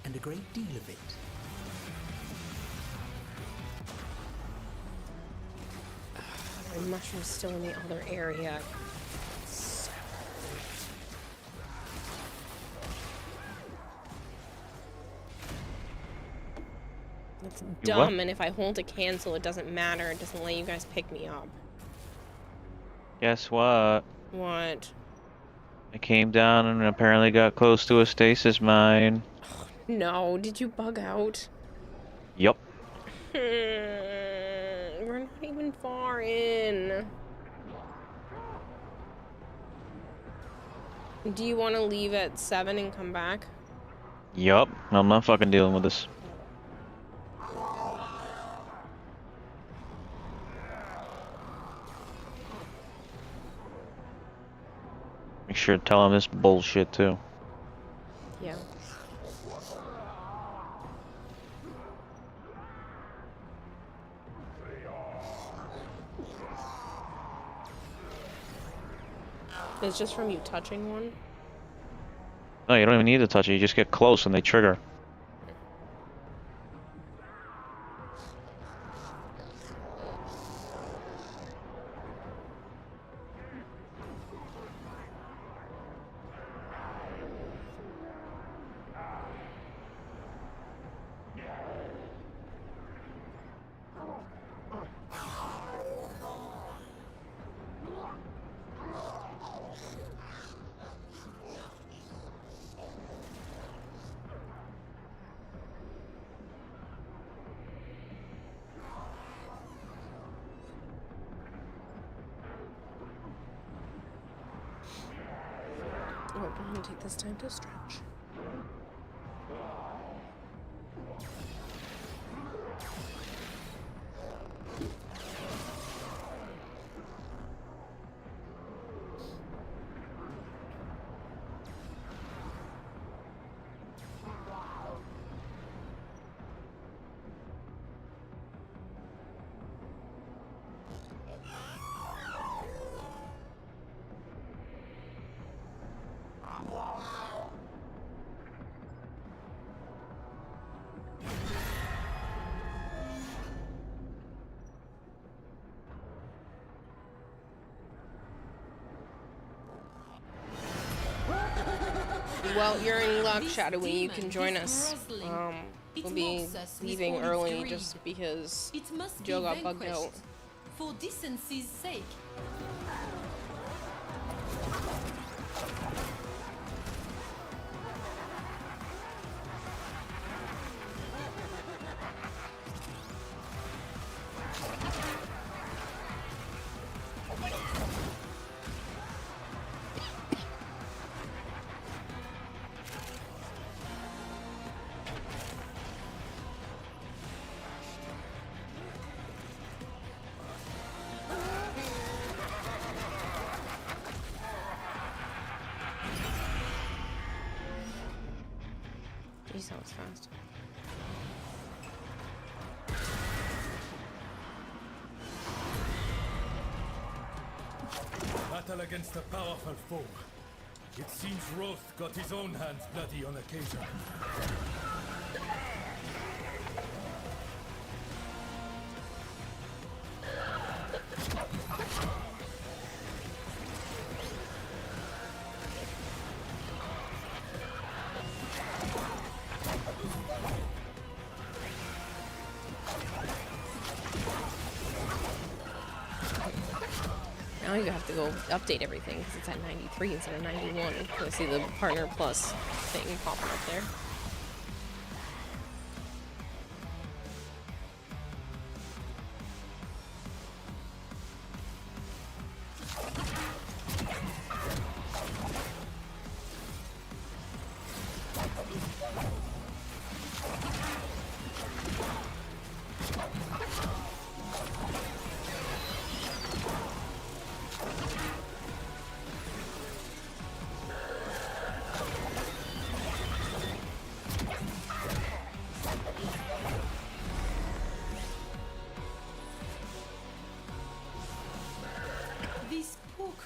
and a great deal of it. My mushroom's still in the other area. It's dumb, and if I hold to cancel, it doesn't matter. It doesn't let you guys pick me up. Guess what? What? I came down and apparently got close to a stasis mine. No, did you bug out? Yup. We're not even far in. Do you want to leave at 7 and come back? Yup. I'm not fucking dealing with this. Make sure to tell him this bullshit too. Yeah. It's just from you touching one? No, you don't even need to touch it. You just get close and they trigger. Oh, I'm gonna take this time to stretch. well, you're in luck, Shadowy. You can join us. We'll be leaving early just because Joe got bugged out. For decency's sake. Jeez, that was fast. Battle against a powerful foe. It seems Roth got his own hands bloody on occasion. Now you have to go update everything because it's at 93 instead of 91. You'll see the partner plus thing popping up there.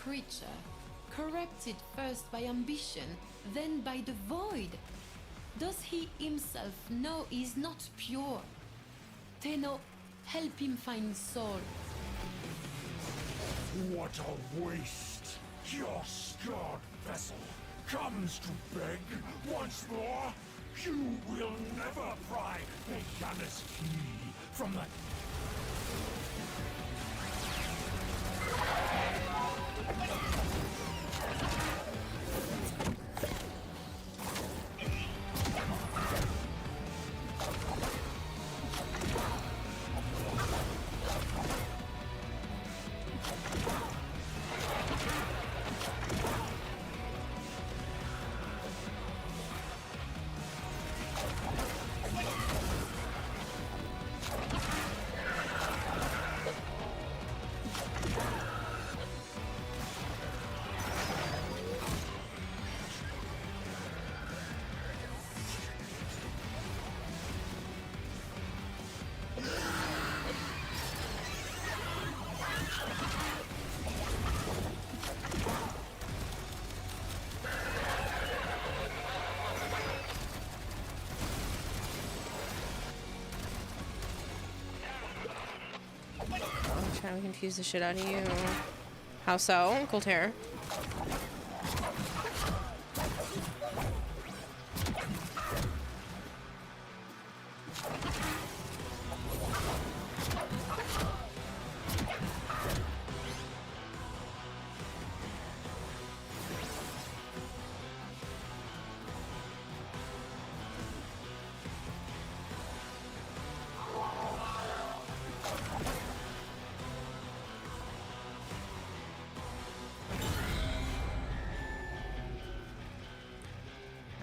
Creature, corrupted first by ambition, then by the void. Does he himself know he's not pure? Tenno, help him find soul. What a waste! Your scarred vessel comes to beg once more? You will never pry the Janus key from the... I'm trying to confuse the shit out of you. How so, Colter?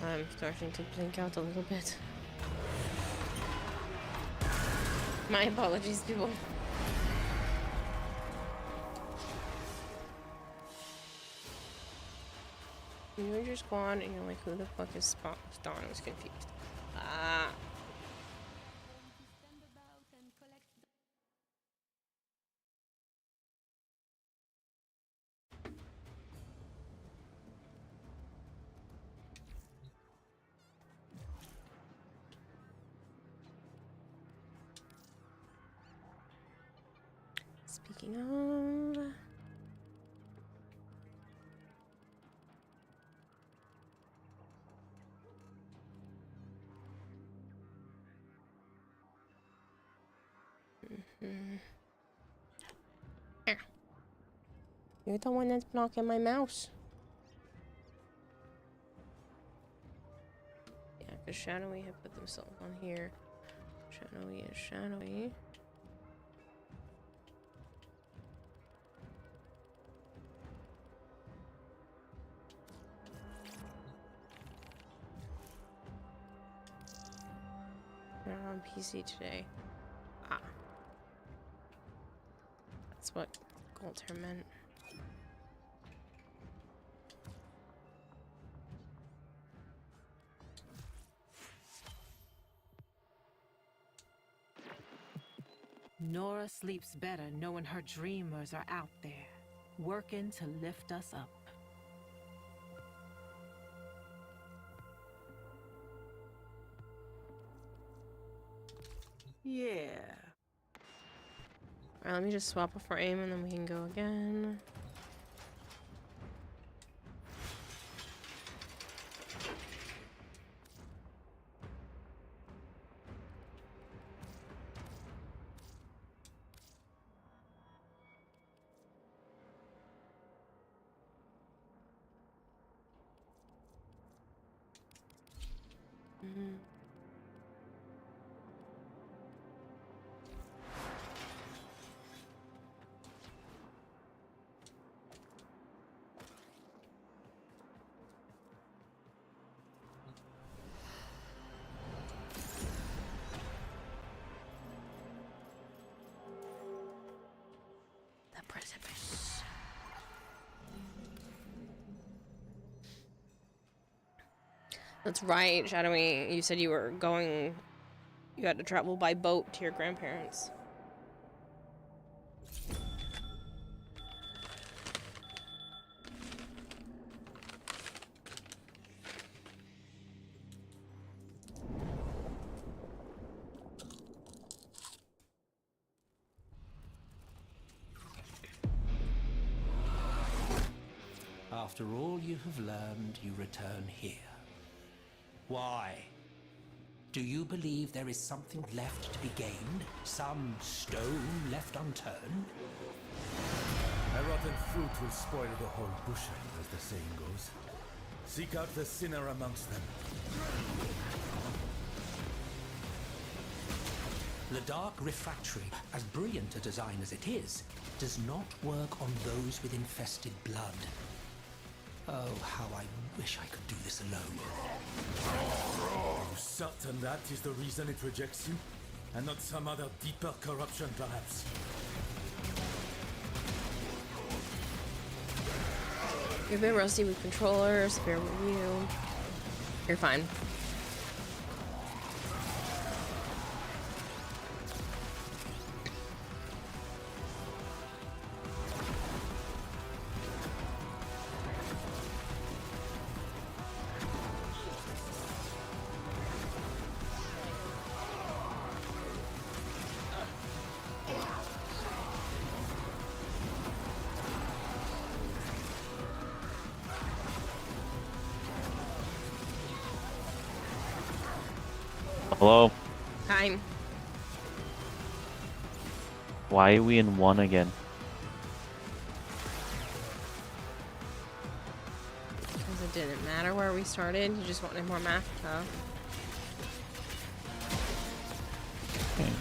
I'm starting to blink out a little bit. My apologies, people. You joined your squad and you're like, who the fuck is Spawn? I was confused. Ah. Speaking of... You're the one that's blocking my mouse. Yeah, because Shadowy had put themselves on here. Shadowy is Shadowy. Not on PC today. Ah. That's what Galter meant. Nora sleeps better knowing her dreamers are out there, working to lift us up. Yeah. Alright, let me just swap a frame and then we can go again. The precipice. That's right, Shadowy. You said you were going... You had to travel by boat to your grandparents. After all you have learned, you return here. Why? Do you believe there is something left to be gained? Some stone left unturned? A rotten fruit will spoil the whole bushel, as the saying goes. Seek out the sinner amongst them. The Dark Refractory, as brilliant a design as it is, does not work on those with infested blood. Oh, how I wish I could do this alone. Are you certain that is the reason it rejects you? And not some other deeper corruption, perhaps? You've been rusty with controllers, bear with you. You're fine. Hello? Hi. Why are we in one again? Because it didn't matter where we started, you just wanted more math, huh? Okay.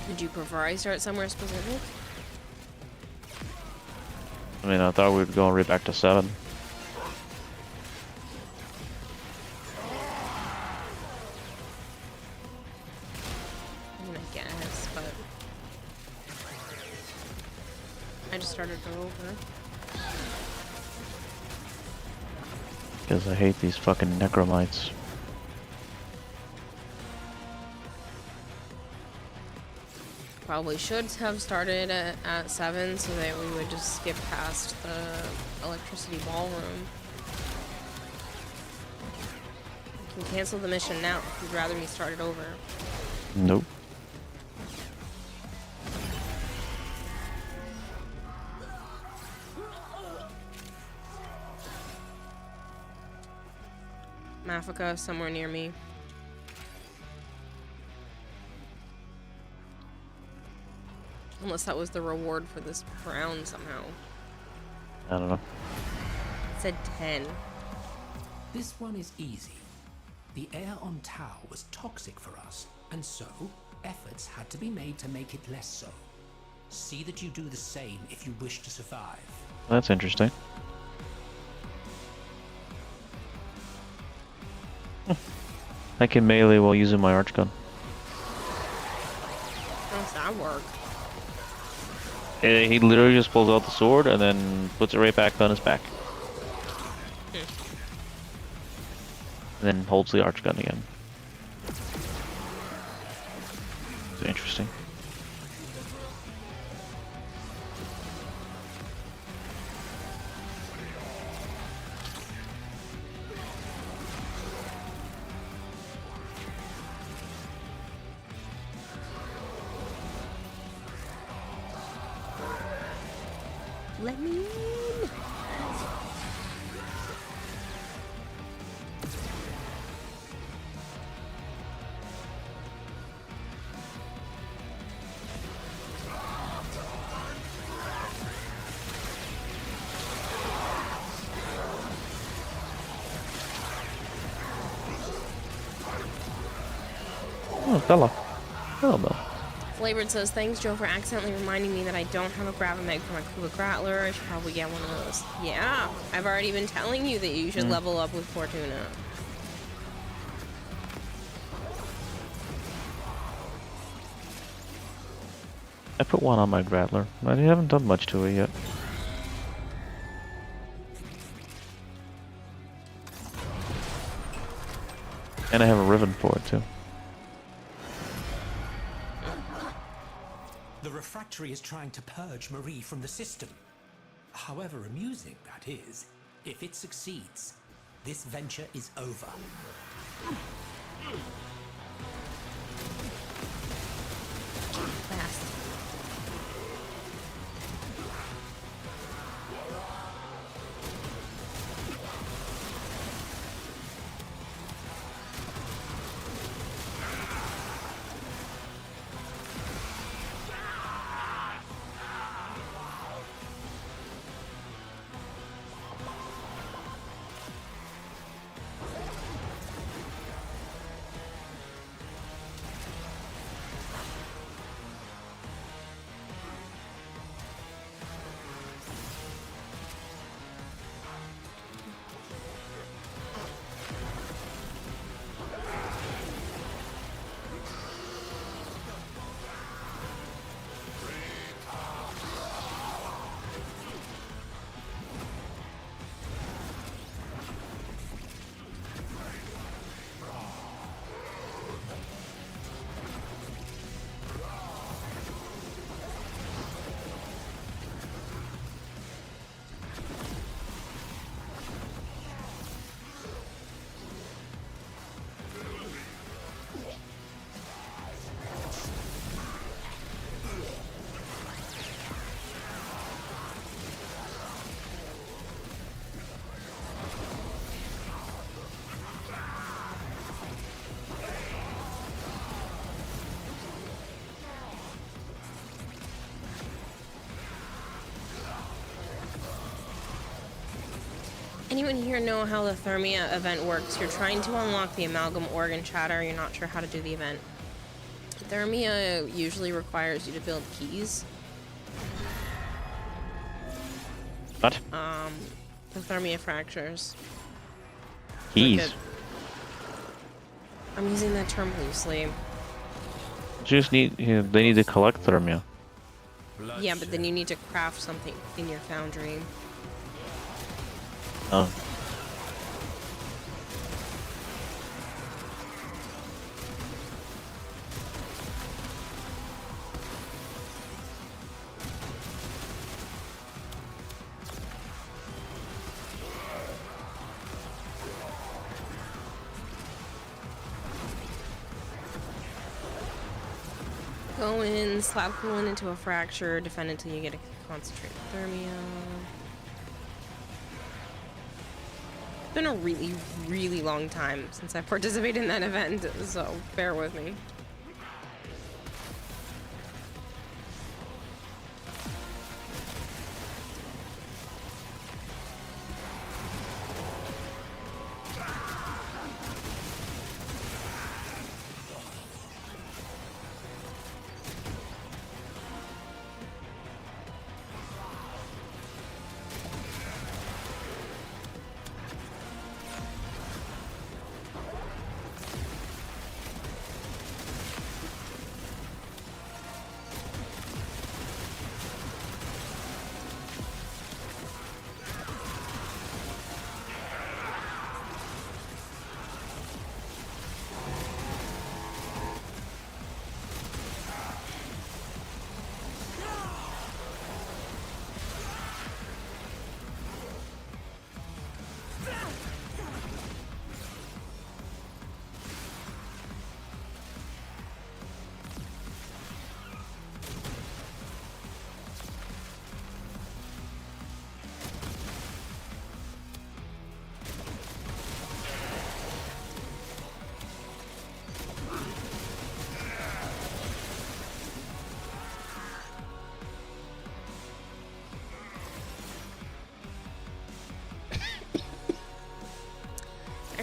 Would you prefer I start somewhere specific? I mean, I thought we would go right back to 7. I guess, but I just started over. Because I hate these fucking necromites. Probably should have started at 7 so that we would just skip past the electricity ballroom. You can cancel the mission now if you'd rather me start it over. Nope. Mafika, somewhere near me. Unless that was the reward for this round somehow. I don't know. It said 10. This one is easy. The air on Tau was toxic for us, and so efforts had to be made to make it less so. See that you do the same if you wish to survive. That's interesting. I can melee while using my arch gun. How does that work? He literally just pulls out the sword and then puts it right back on his back. And then holds the arch gun again. It's interesting. Let me in. Oh, Bella. Hello, Bella. Flavored says, thanks, Joe, for accidentally reminding me that I don't have a Gravameg for my Kuba Grattler. I should probably get one of those. Yeah, I've already been telling you that you should level up with Fortuna. I put one on my Grattler. I haven't done much to it yet. And I have a ribbon for it, too. The refractory is trying to purge Marie from the system. However amusing that is, if it succeeds, this venture is over. Fast. Anyone here know how the Thermia event works? You're trying to unlock the Amalgam Organ Chatter, you're not sure how to do the event. Thermia usually requires you to build keys. What? The Thermia fractures. Keys? I'm using that term loosely. Just need, they need to collect Thermia. Yeah, but then you need to craft something in your foundry. Oh. Go in, slap coolant into a fracture, defend until you get a concentrated Thermia. It's been a really, really long time since I participated in that event, so bear with me.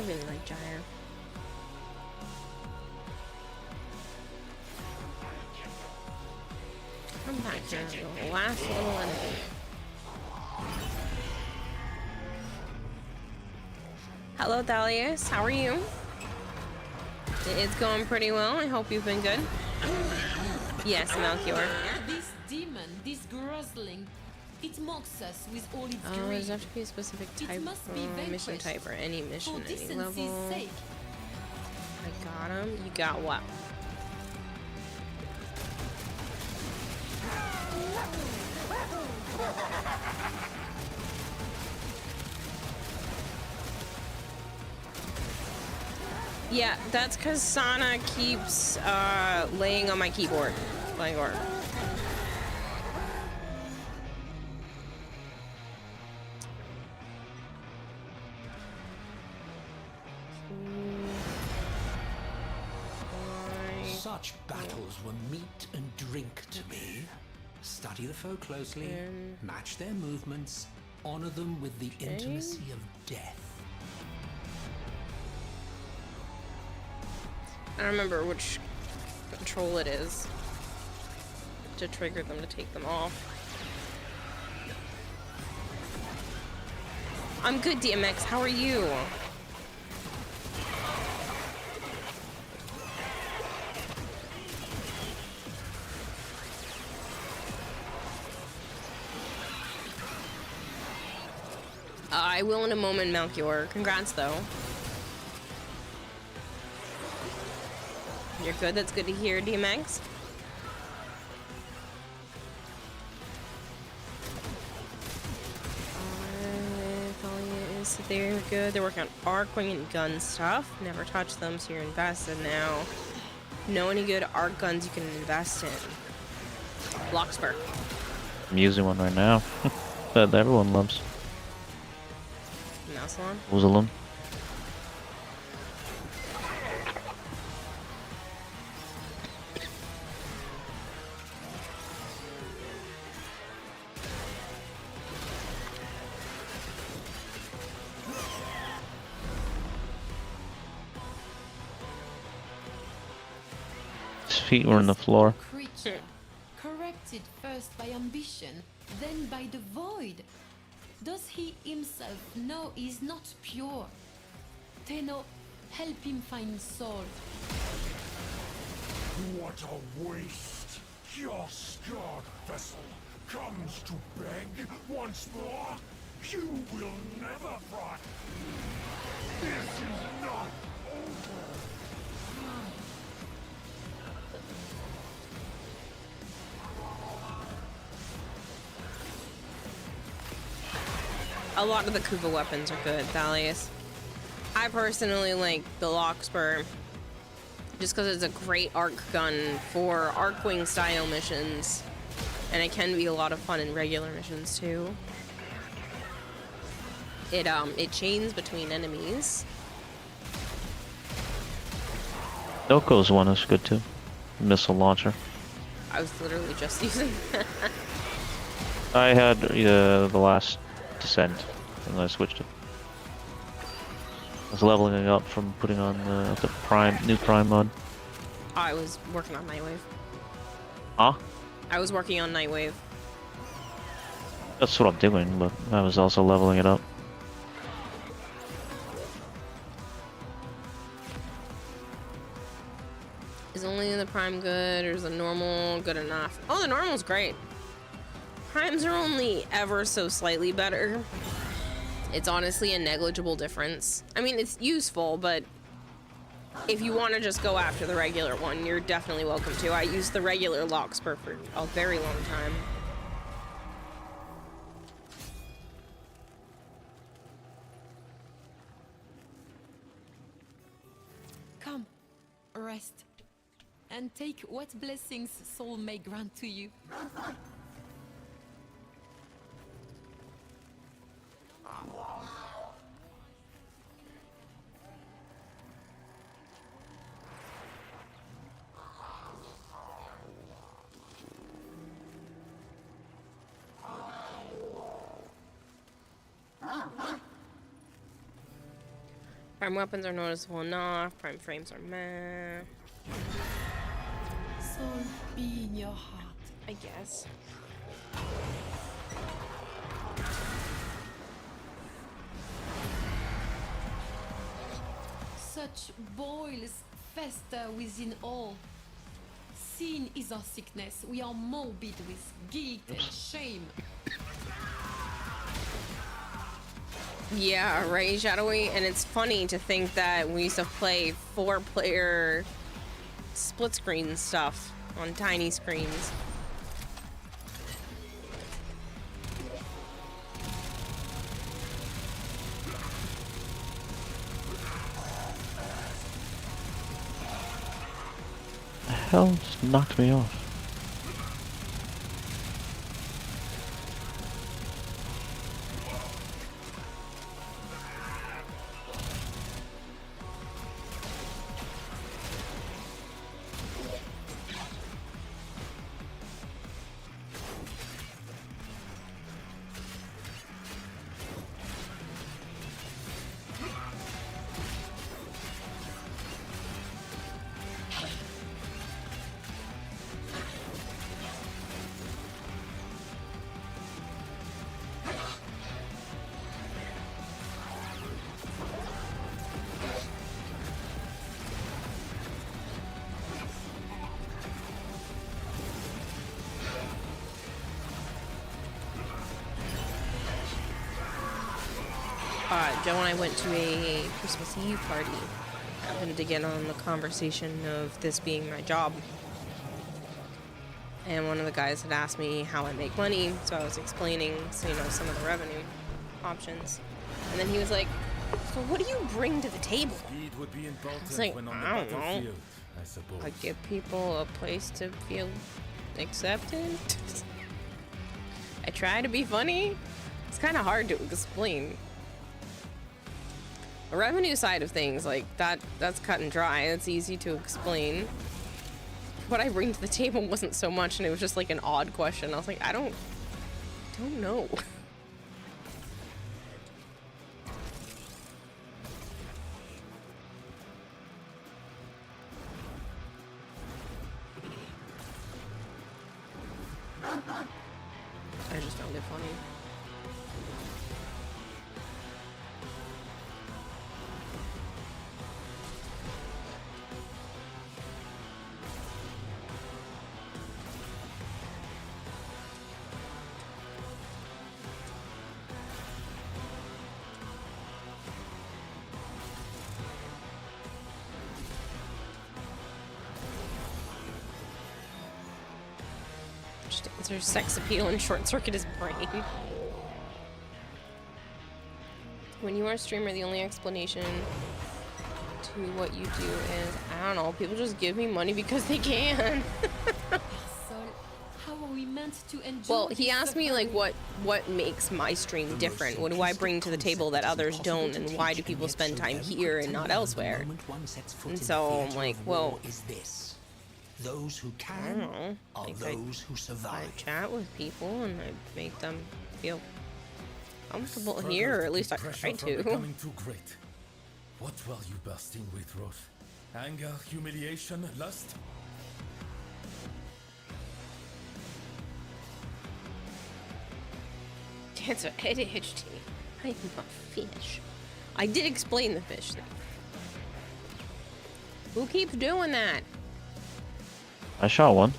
really like Gyre. Come back here, the last little enemy. Hello, Thalius. How are you? It's going pretty well. I hope you've been good. Yes, Melchior. This demon, this grozzling, it mocks us with all its Oh, greed. does there have to be a specific type, mission type or any mission, For any level? decency's sake. I got him. You got what? Yeah, that's because Sana keeps laying on my keyboard. Playing order. Such battles were meat and drink to me. Study the foe closely, match their movements, honor them with the intimacy of death. I don't remember which control it is to trigger them to take them off. I'm good, DMX. How are you? I will in a moment, Melchior. Congrats, though. You're good. That's good to hear, DMX. They're good. They're working on arc wing and gun stuff. Never touched them, so you're invested now. Know any good arc guns you can invest in? Bloxburg. I'm using one right now. That everyone loves. Mousalon? Uzalum. His feet were on the floor. Creature, corrected first by ambition, then by the void. Does he himself know he's not pure? Tenno, help him find soul. What a waste! Your scarred vessel comes to beg once more. You will never fry. This is not over. A lot of the Kuva weapons are good, Thalius. I personally like the Lockspur just because it's a great arc gun for Arcwing style missions, and it can be a lot of fun in regular missions too. It chains between enemies. Doko's one is good too. Missile launcher. I was literally just using that. I had the last Descent, and I switched it. I was leveling it up from putting on the new Prime mod. I was working on Nightwave. Huh? I was working on Nightwave. That's what I'm doing, but I was also leveling it up. Is only the Prime good, or is the normal good enough? Oh, the normal's great. Primes are only ever so slightly better. It's honestly a negligible difference. I mean, it's useful, but if you want to just go after the regular one, you're definitely welcome to. I used the regular Lockspur for a very long time. Come, rest, and take what blessings soul may grant to you. Prime weapons are noticeable enough. Prime frames are meh. Soul be in your heart. I guess. Such boils fester within all. Sin is our sickness. We are morbid with guilt and shame. Yeah, right, Shadowy? And it's funny to think that we used to play 4-player split screen stuff on tiny screens. The hell just knocked me off? Joe and I went to a Christmas Eve party. Happened to get on the conversation of this being my job. And one of the guys had asked me how I make money, so I was explaining, some of the revenue options. And then he was like, so what do you bring to the table? Speed would be important I was like, when on the I don't know. battlefield, I suppose. I give people a place to feel accepted. I try to be funny. It's kind of hard to explain. The revenue side of things, like that's cut and dry. It's easy to explain. What I bring to the table wasn't so much, and it was just like an odd question. I was like, I don't know. I just found it funny. There's sex appeal and short circuit his brain. When you are a streamer, the only explanation to what you do is, I don't know, people just give me money because they can. How are we meant to enjoy? Well, he asked me like what makes my stream different. What do I bring to the table that others don't, and why do people spend time here and not elsewhere? And so I'm like, well, those who I don't can know. are Like those who I survive. chat with people and I make them feel comfortable here, or at least I try to. Becoming too great. What were you bursting with, Roth? Anger, humiliation, lust? It's a ADHD. I'm a fish. I did explain the fish thing. Who keeps doing that? I shot one.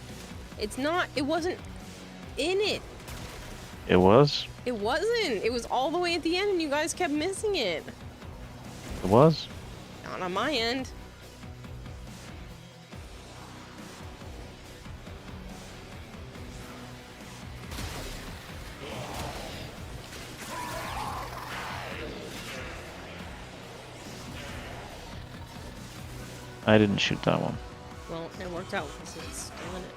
It's not. It wasn't in it. It was? It wasn't. It was all the way at the end and you guys kept missing it. It was? Not on my end. I didn't shoot that one. Well, it worked out because it's still in it.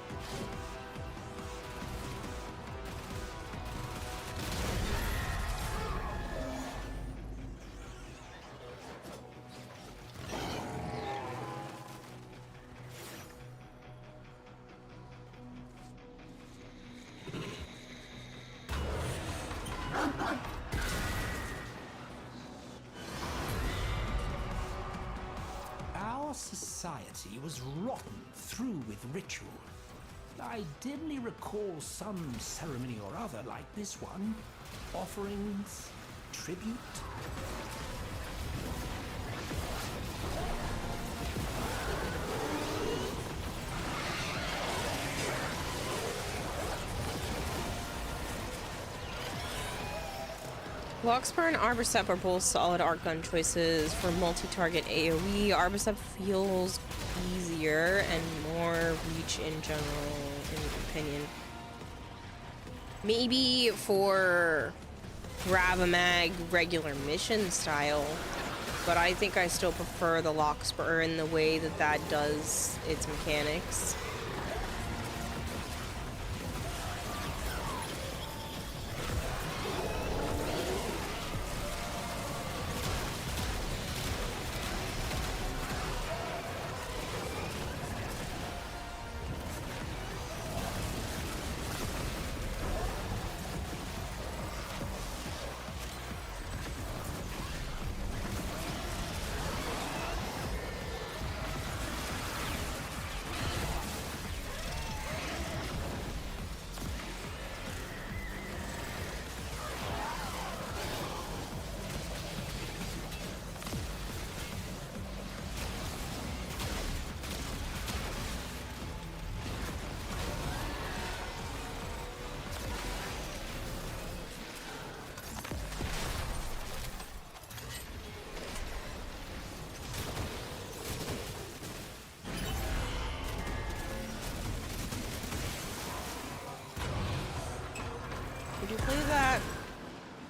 legacy was rotten through with ritual. I dimly recall some ceremony or other like this one. Offerings, tribute. Lockspur and Arborstep are both solid art gun choices for multi-target AoE. Arborstep feels easier and more reach in general, in my opinion. Maybe for grab-a-mag regular mission style, but I think I still prefer the Lockspur in the way that that does its mechanics. Did you play that?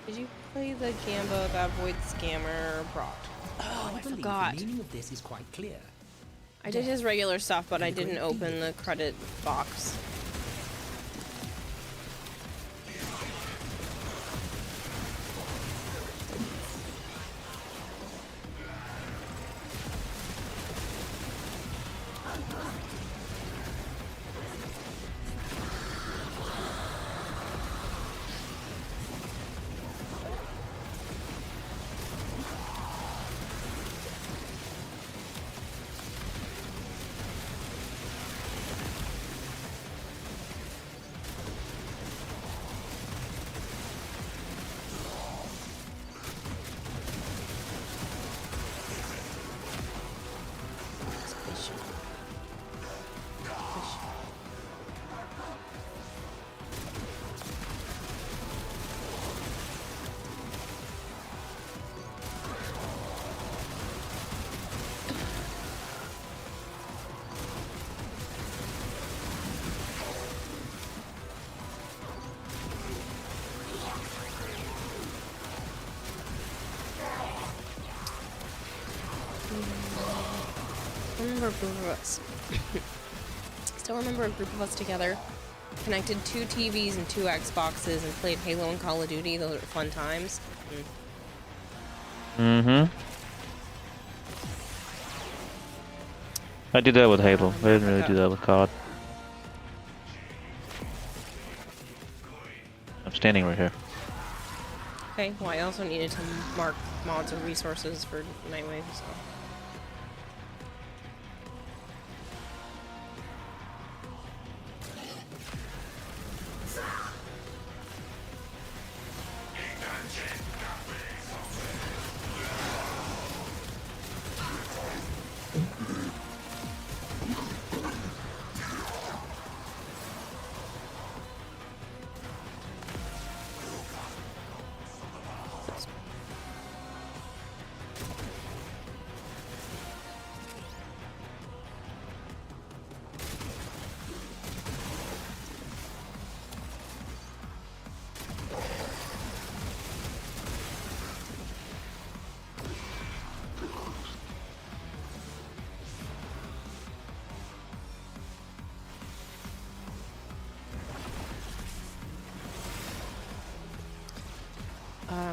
Did you play the Gamba that Void Scammer brought? Oh, I forgot. The meaning of this is quite clear. I did his regular stuff, but I didn't open the credit box. Remember a group of us. Still remember a group of us together. Connected 2 TVs and 2 Xboxes and played Halo and Call of Duty. Those are fun times. Mm-hmm. I did that with Halo. I didn't really do that with COD. I'm standing right here. Okay, well I also needed to mark mods and resources for Nightwave, so.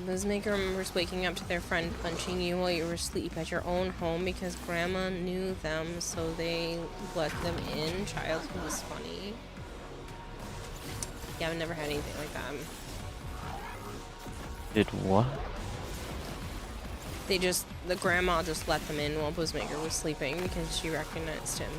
Bizmaker remembers waking up to their friend punching you while you were asleep at your own home because grandma knew them, so they let them in. Childhood was funny. Yeah, I've never had anything like that. Did what? The grandma just let them in while Buzzmaker was sleeping because she recognized him.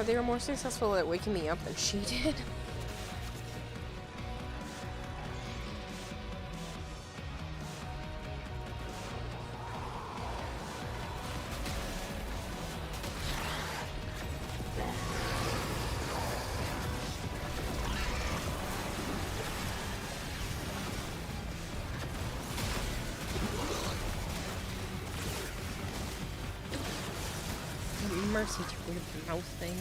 They were more successful at waking me up than she did. Mercy to weird mouth thing.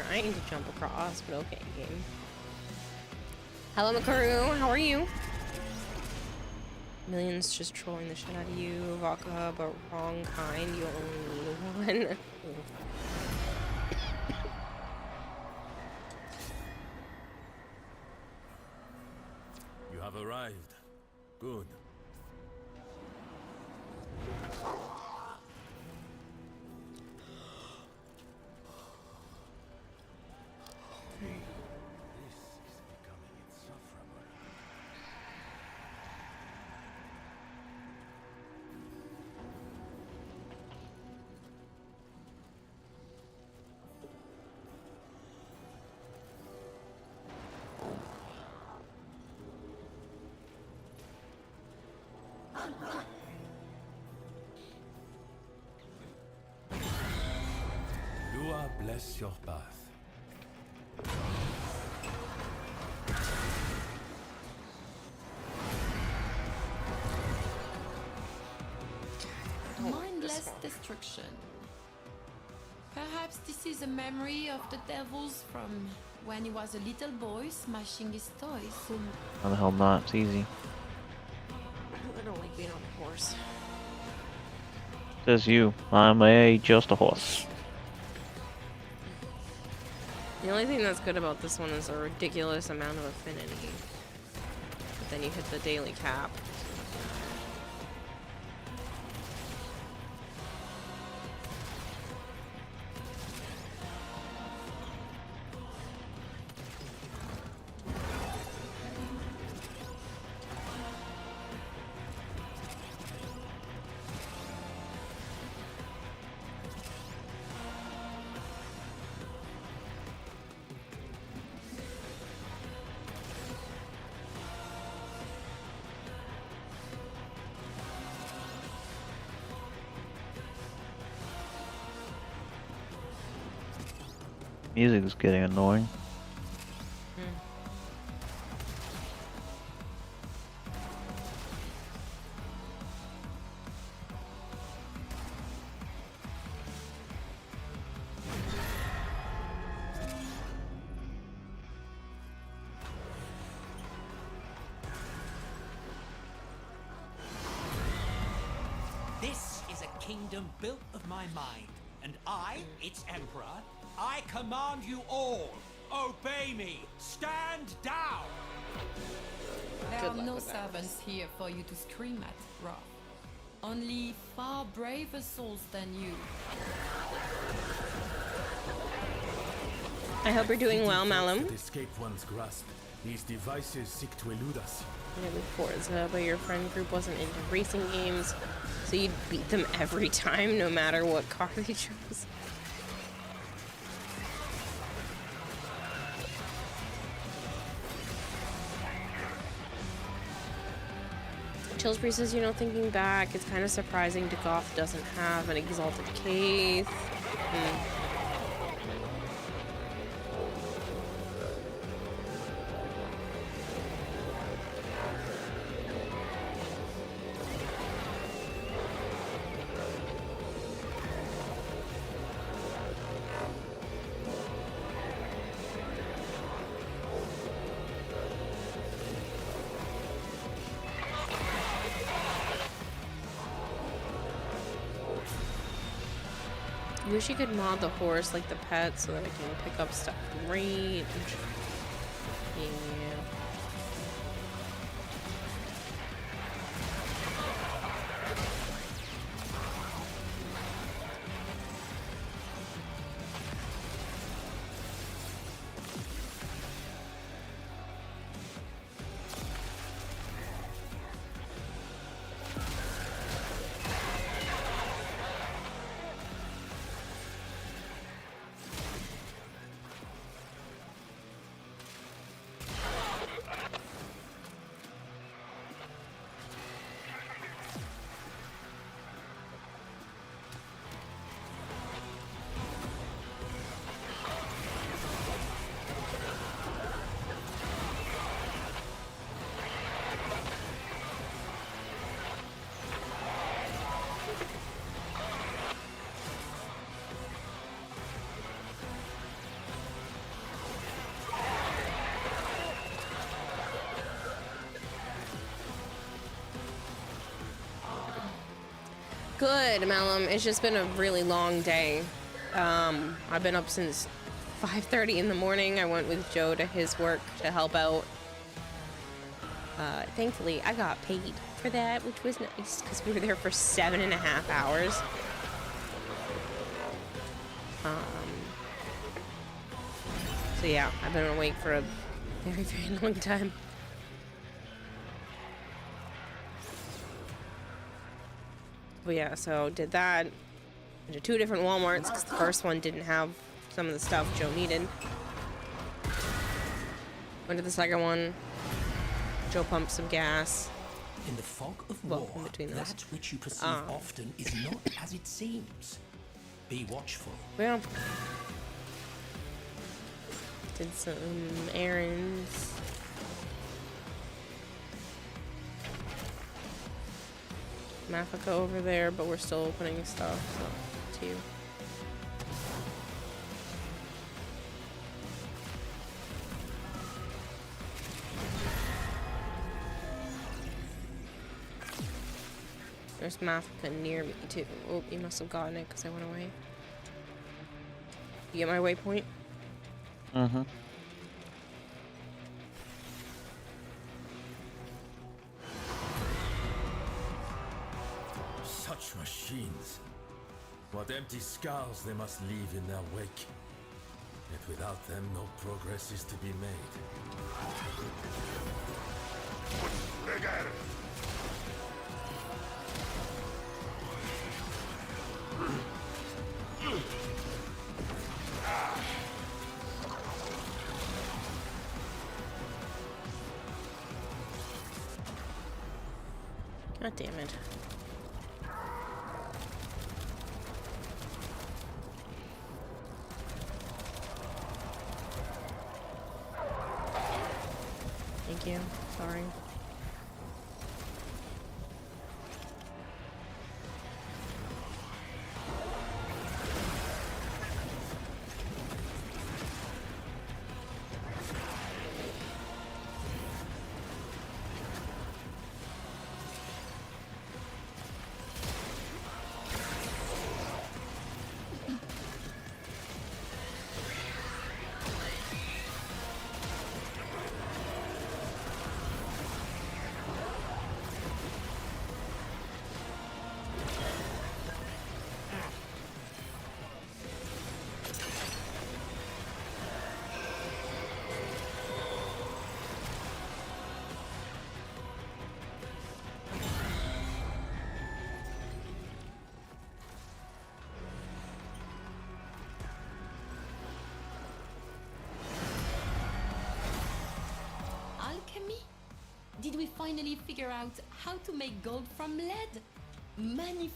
Trying to jump across, but okay, game. Hello, Makaru. How are you? Millions just trolling the shit out of you. Vodka, but wrong kind. You only need one. You have arrived. Good. Bless your path. Mindless destruction. Perhaps this is a memory of the devils from when he was a little boy smashing his toys. How the hell not? It's easy. I don't like being on a horse. Says you. I'm just a horse. The only thing that's good about this one is a ridiculous amount of affinity. But then you hit the daily cap. Music is getting annoying. This is a kingdom built of my mind, and I, its emperor, I command you all, obey me, stand down! There are no servants here for you to scream at, Roth. Only far braver souls than you. I hope you're doing well, Malum. Escape one's grasp. These devices seek to elude us. Yeah, with Forza, but your friend group wasn't into racing games, so you'd beat them every time, no matter what car they chose. Chillsbury says, you know, thinking back, it's kind of surprising Goth doesn't have an exalted case. Wish you could mod the horse like the pet so that I can pick up stuff from range. Yeah. Good, Malum. It's just been a really long day. I've been up since 5:30 in the morning. I went with Joe to his work to help out. Thankfully, I got paid for that, which was nice because we were there for 7.5 hours. So yeah, I've been awake for a very, very long time. But yeah, so did that. Went to 2 different Walmarts because the first one didn't have some of the stuff Joe needed. Went to the second one. Joe pumped some gas. In the fog of war, in between those. that which you perceive often is not as it seems. Be watchful. Yeah. Did some errands. Mafika over there, but we're still opening stuff, so too. There's Mafika near me too. Oh, you must have gotten it because I went away. You get my waypoint? Mm-hmm. Such machines. What empty scars they must leave in their wake. Yet without them, no progress is to be made. Bigger! God damn it. you. Sorry. Alchemy? Did we finally figure out how to make gold from lead? Magnifique!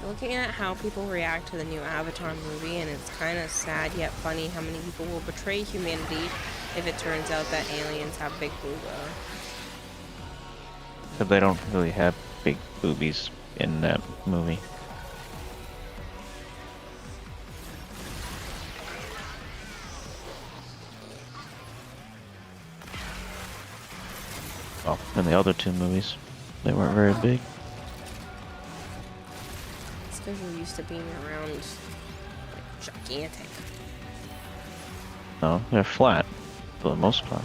Looking at how people react to the new Avatar movie, and it's kind of sad yet funny how many people will betray humanity if it turns out that aliens have big boobs. But they don't really have big boobies in that movie. Well, in the other two movies, they weren't very big. It's because you're used to being around like, gigantic. No, they're flat for the most part.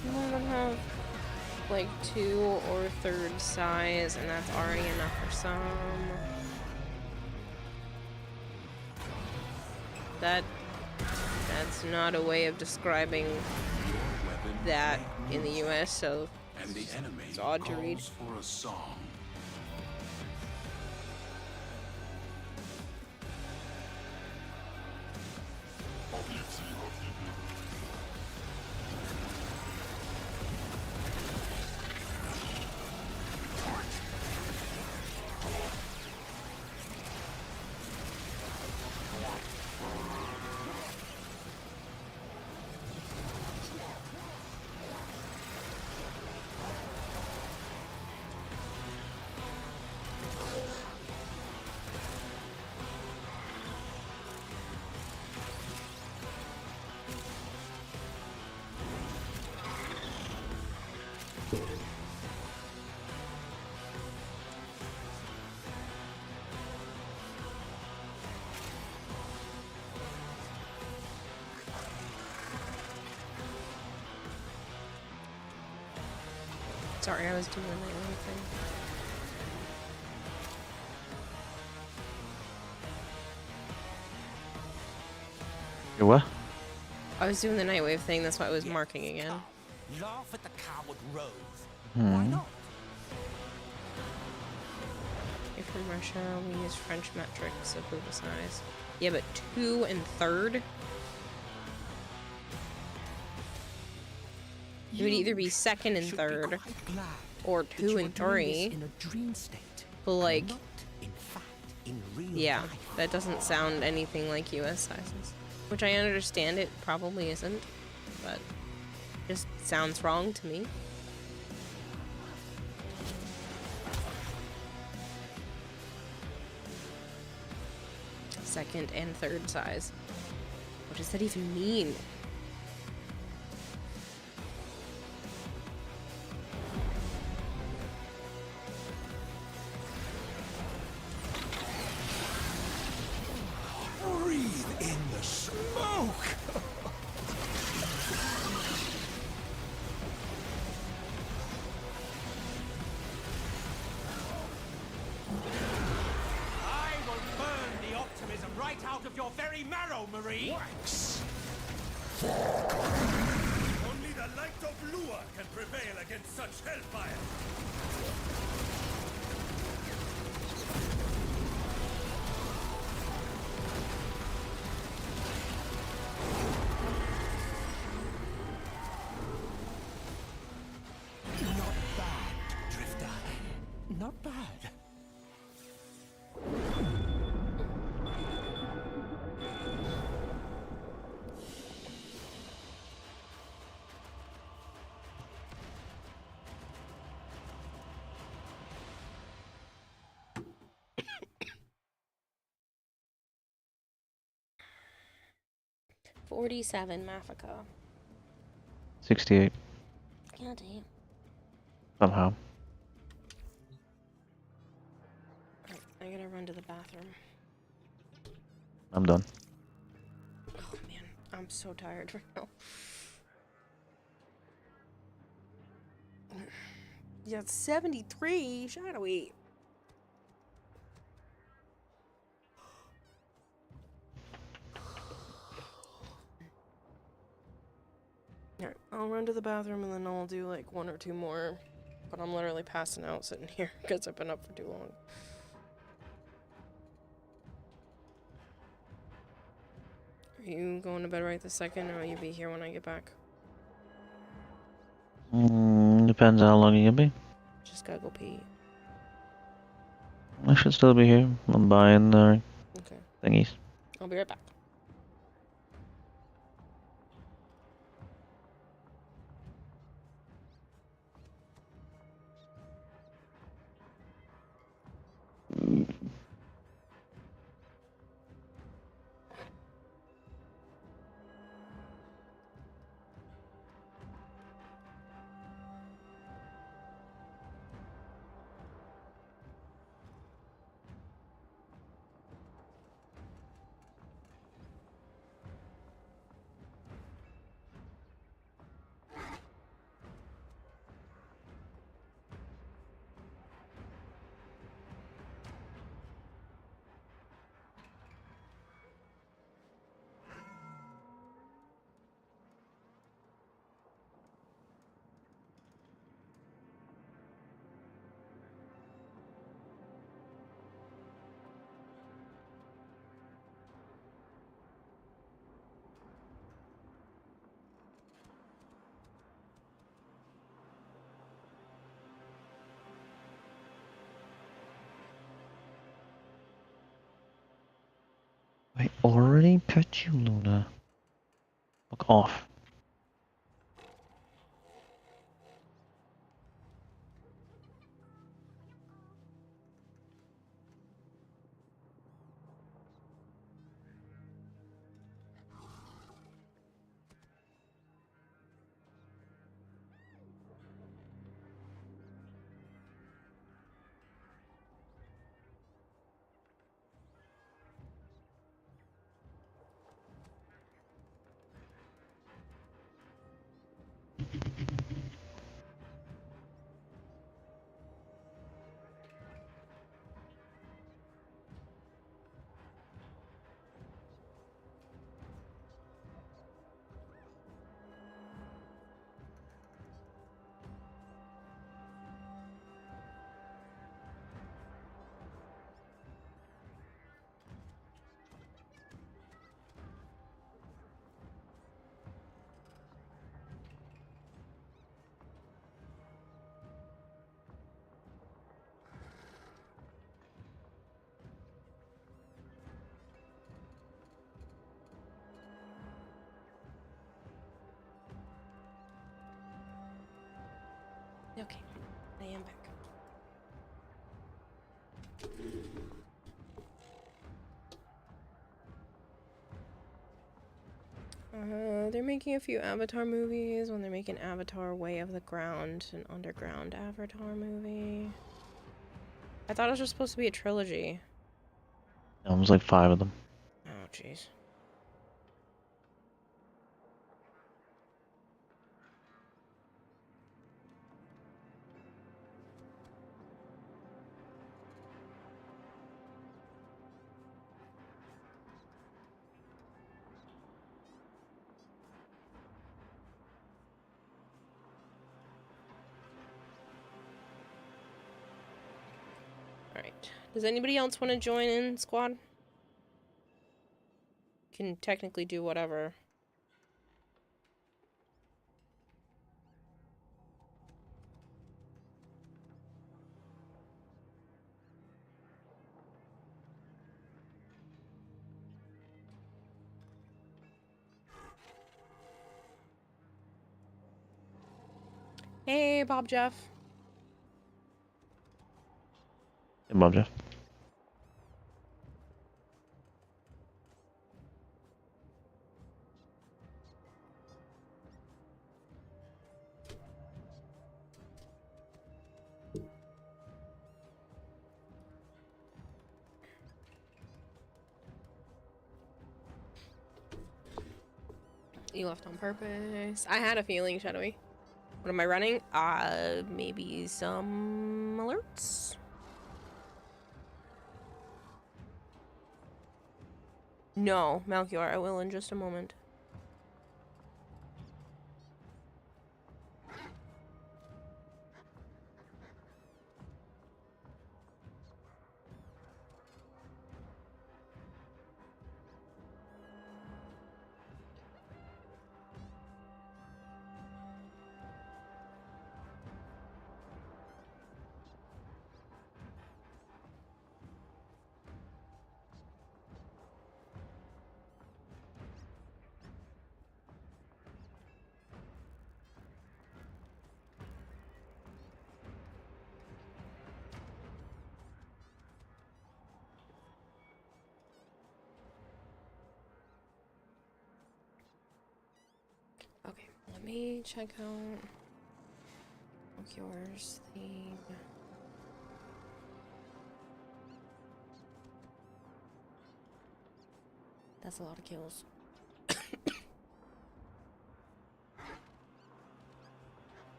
Some of them have like 2 or 3rd size, and that's already enough for some. That's not a way of describing that in the US, so And the enemy it's odd to read. calls for a song. Sorry, I was doing my own thing. You what? I was doing the Nightwave thing, that's why I was marking again. Laugh at the coward rogue. Hmm. You're from Russia, we use French metrics of booba size. Yeah, but 2 and 3rd? It would either be 2nd and 3rd, or 2 and 3. But like, yeah, that doesn't sound anything like US sizes. Which I understand it probably isn't, but it just sounds wrong to me. Second and 3rd size. What does that even mean? Breathe in the smoke! right out of your very marrow, Marie! Wax! Only the light of Lua can prevail against such hellfire. Not bad, Drifter. Not bad. $47 Mafika. 68. God damn. Somehow. Alright, I gotta run to the bathroom. I'm done. Oh man, I'm so tired right now. Yeah, it's 73, shadowy. Alright, I'll run to the bathroom and then I'll do like 1 or 2 more. But I'm literally passing out sitting here because I've been up for too long. Are you going to bed right this second, or will you be here when I get back? Depends how long you can be. Just gotta go pee. I should still be here. I'm buying the thingies. I'll be right back. I already put you, Luna. Fuck off. Okay, I am back. They're making a few Avatar movies. When they're making Avatar Way of the Ground, an underground Avatar movie. I thought it was just supposed to be a trilogy. It was like 5 of them. Oh, jeez. Alright. Does anybody else want to join in, squad? Can technically do whatever. Hey, Bob Jeff. Hey, Bob Jeff. You left on purpose. I had a feeling, Shadowy. What am I running? Maybe some alerts? No, Malchior, I will in just a moment. Okay, let me check out Malchior's thing. That's a lot of kills.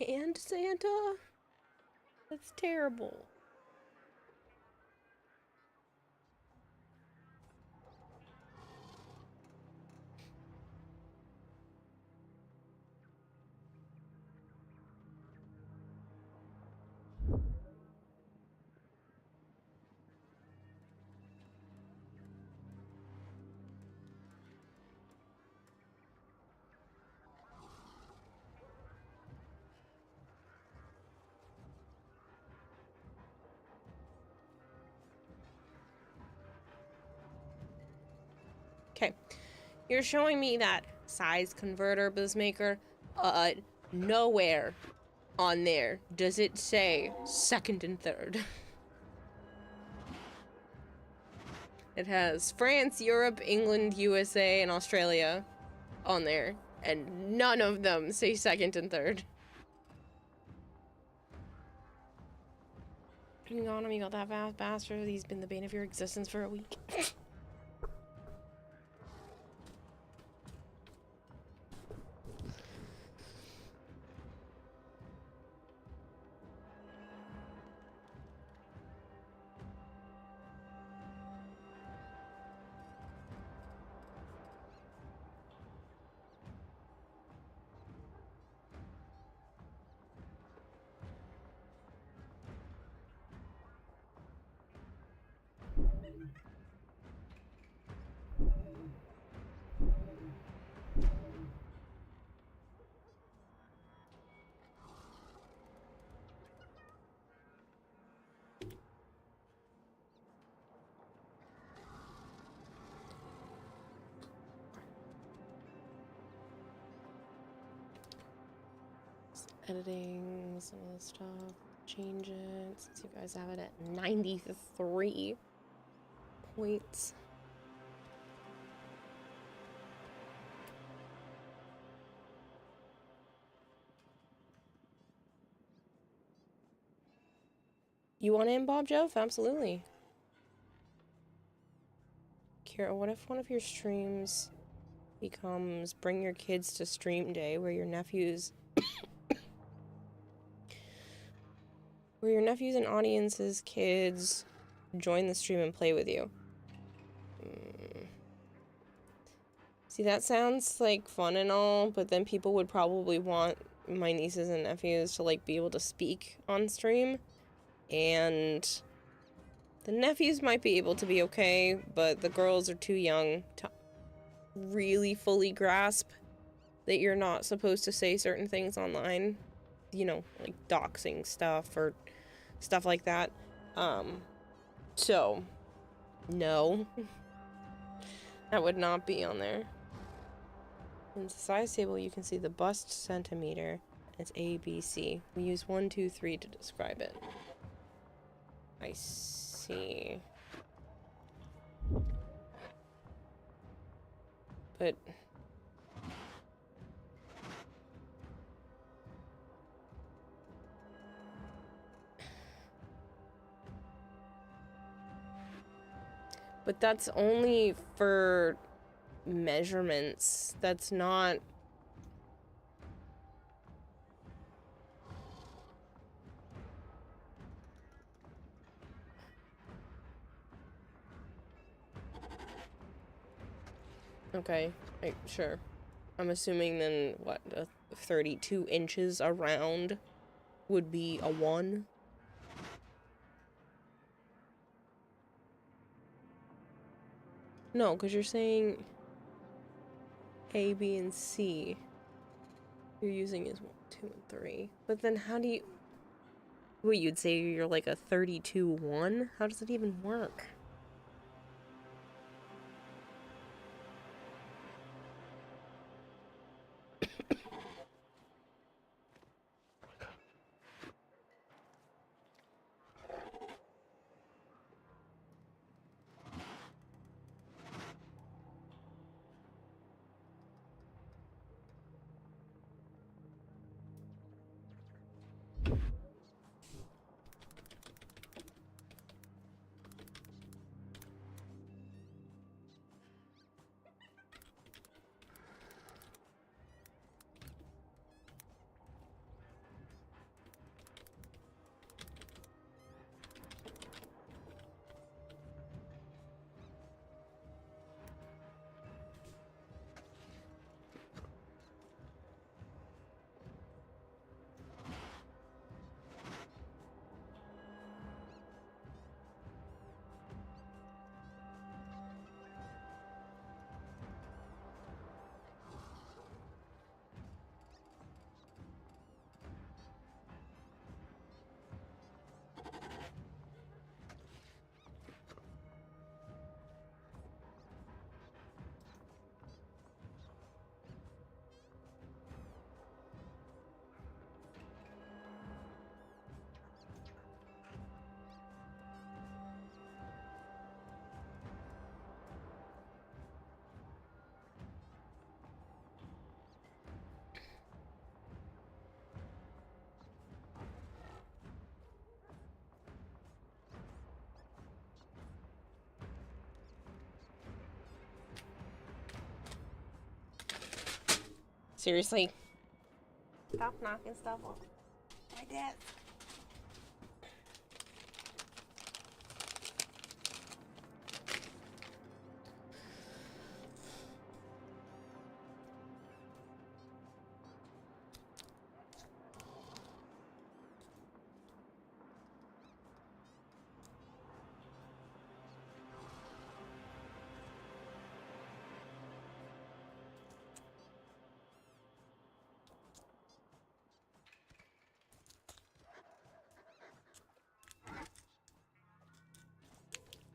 And Santa? That's terrible. Okay, you're showing me that size converter BizMaker. Nowhere on there does it say second and third. It has France, Europe, England, USA, and Australia on there, and none of them say second and third. Hang on, you got that fast bastard. He's been the bane of your existence for a week. Editing some of the stuff, change it, since you guys have it at 93 points. You want in, Bob Jeff? Absolutely. Kira, what if one of your streams becomes bring your kids to stream day, where your nephews and audience's kids join the stream and play with you? See, See, that sounds like fun and all, but then people would probably want my nieces and nephews to like be able to speak on stream, and the nephews might be able to be okay, but the girls are too young to really fully grasp that you're not supposed to say certain things online, you know, like doxing stuff or stuff like that. So no, that would not be on there. In the size table, you can see the bust centimeter. It's A, B, C. We use 1, 2, 3 to describe it. I see. But that's only for measurements. That's not... Okay, sure. I'm assuming then, what, 32 inches around would be a 1? No, because you're saying A, B, and C. You're using is 1, 2, and 3. But then how do you... Wait, you'd say you're like a 32-1? How does it even work? Seriously? Stop knocking stuff off my desk.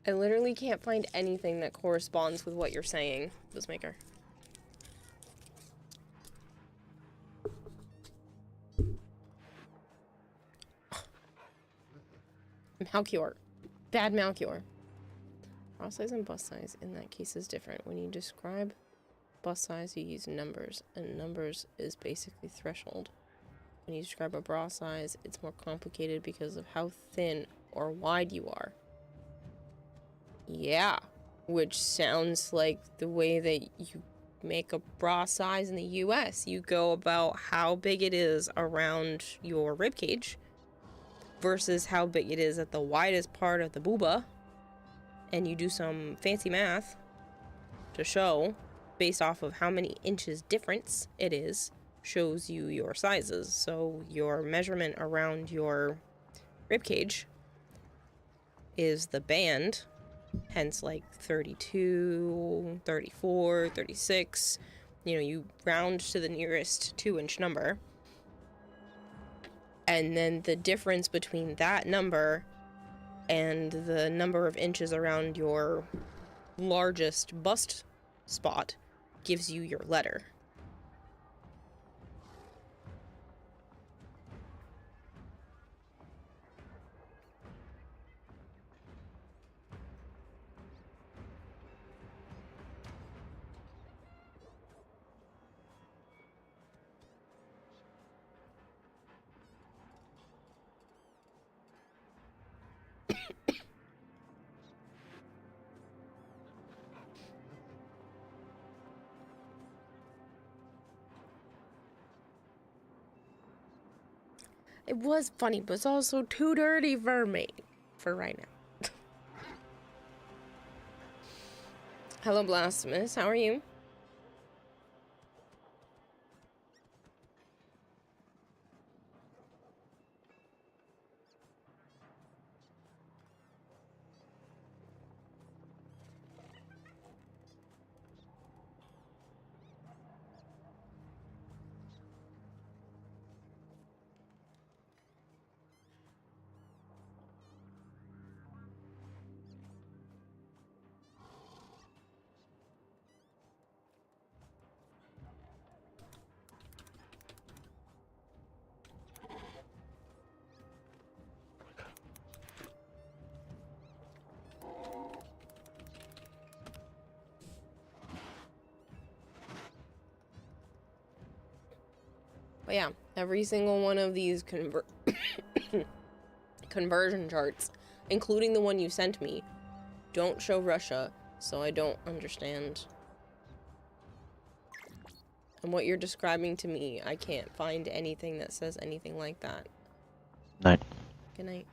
I literally can't find anything that corresponds with what you're saying, Buzzmaker. Malchior. Bad Malchior. Cross size and bust size in that case is different. When you describe bust size, you use numbers, and numbers is basically threshold. When you describe a bra size, it's more complicated because of how thin or wide you are. Yeah, which sounds like the way that you make a bra size in the US. You go about how big it is around your ribcage versus how big it is at the widest part of the booba, and you do some fancy math to show based off of how many inches difference it is, shows you your sizes. So your measurement around your rib cage is the band, hence like 32, 34, 36. You know, you round to the nearest 2-inch number. And then the difference between that number and the number of inches around your largest bust spot gives you your letter. It was funny, but it's also too dirty for me for right now. Hello, Blasphemous. How are you? But yeah, every single one of these conversion charts, including the one you sent me, don't show Russia, so I don't understand. And what you're describing to me, I can't find anything that says anything like that. Night. Good night.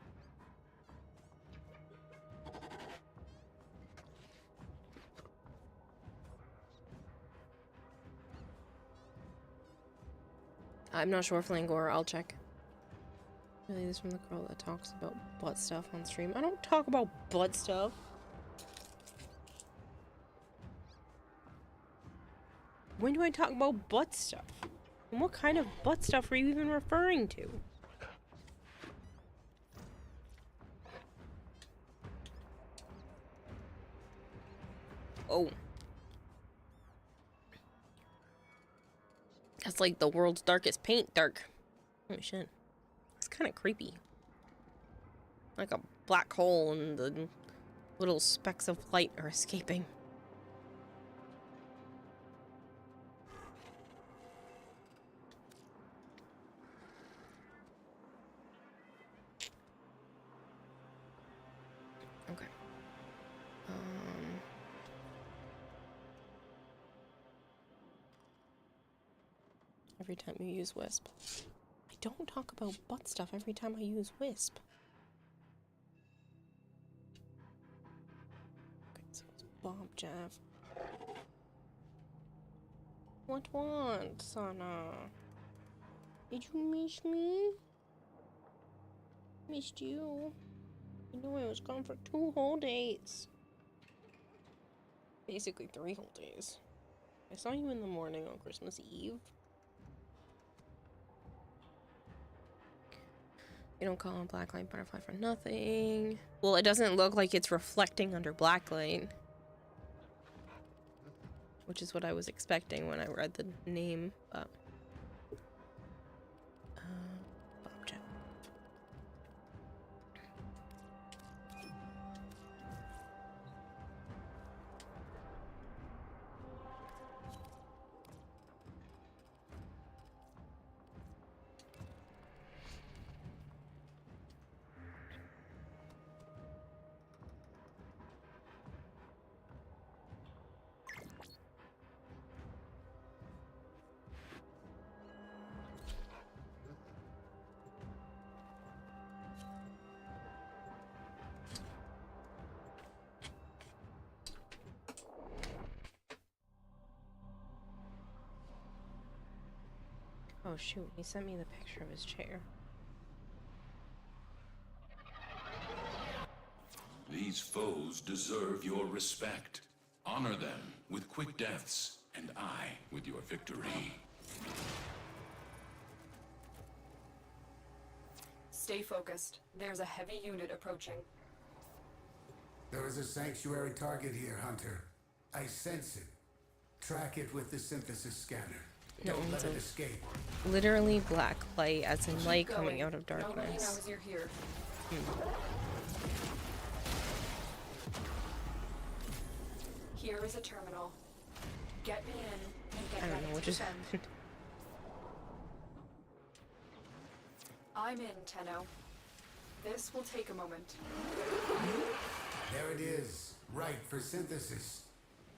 I'm not sure, Flangor. I'll check. Really, this is from the girl that talks about butt stuff on stream. I don't talk about butt stuff. When do I talk about butt stuff? And what kind of butt stuff are you even referring to? Oh. That's like the world's darkest paint dark. Holy shit. It's kind of creepy. Like a black hole and the little specks of light are escaping. Okay. Every time you use Wisp. I don't talk about butt stuff every time I use Wisp. Okay, so it's Bob Jeff. What, Sana? Did you miss me? Missed you. You know I was gone for 2 whole days. Basically 3 whole days. I saw you in the morning on Christmas Eve. You don't call a blacklight butterfly for nothing. Well, it doesn't look like it's reflecting under blacklight. Which is what I was expecting when I read the name, but... object. Oh shoot, he sent me the picture of his chair. These foes deserve your respect. Honor them with quick deaths, and I with your victory. Stay focused. There's a heavy unit approaching. There is a sanctuary target here, Hunter. I sense it. Track it with the synthesis scanner. No, Don't let it's it escape. literally black light, as in light coming out of Nobody darkness. knows you're here. Here is a terminal. Get me in and get I don't ready know what to just defend. happened. I'm in, Tenno. This will take a moment. There it is. Right for synthesis.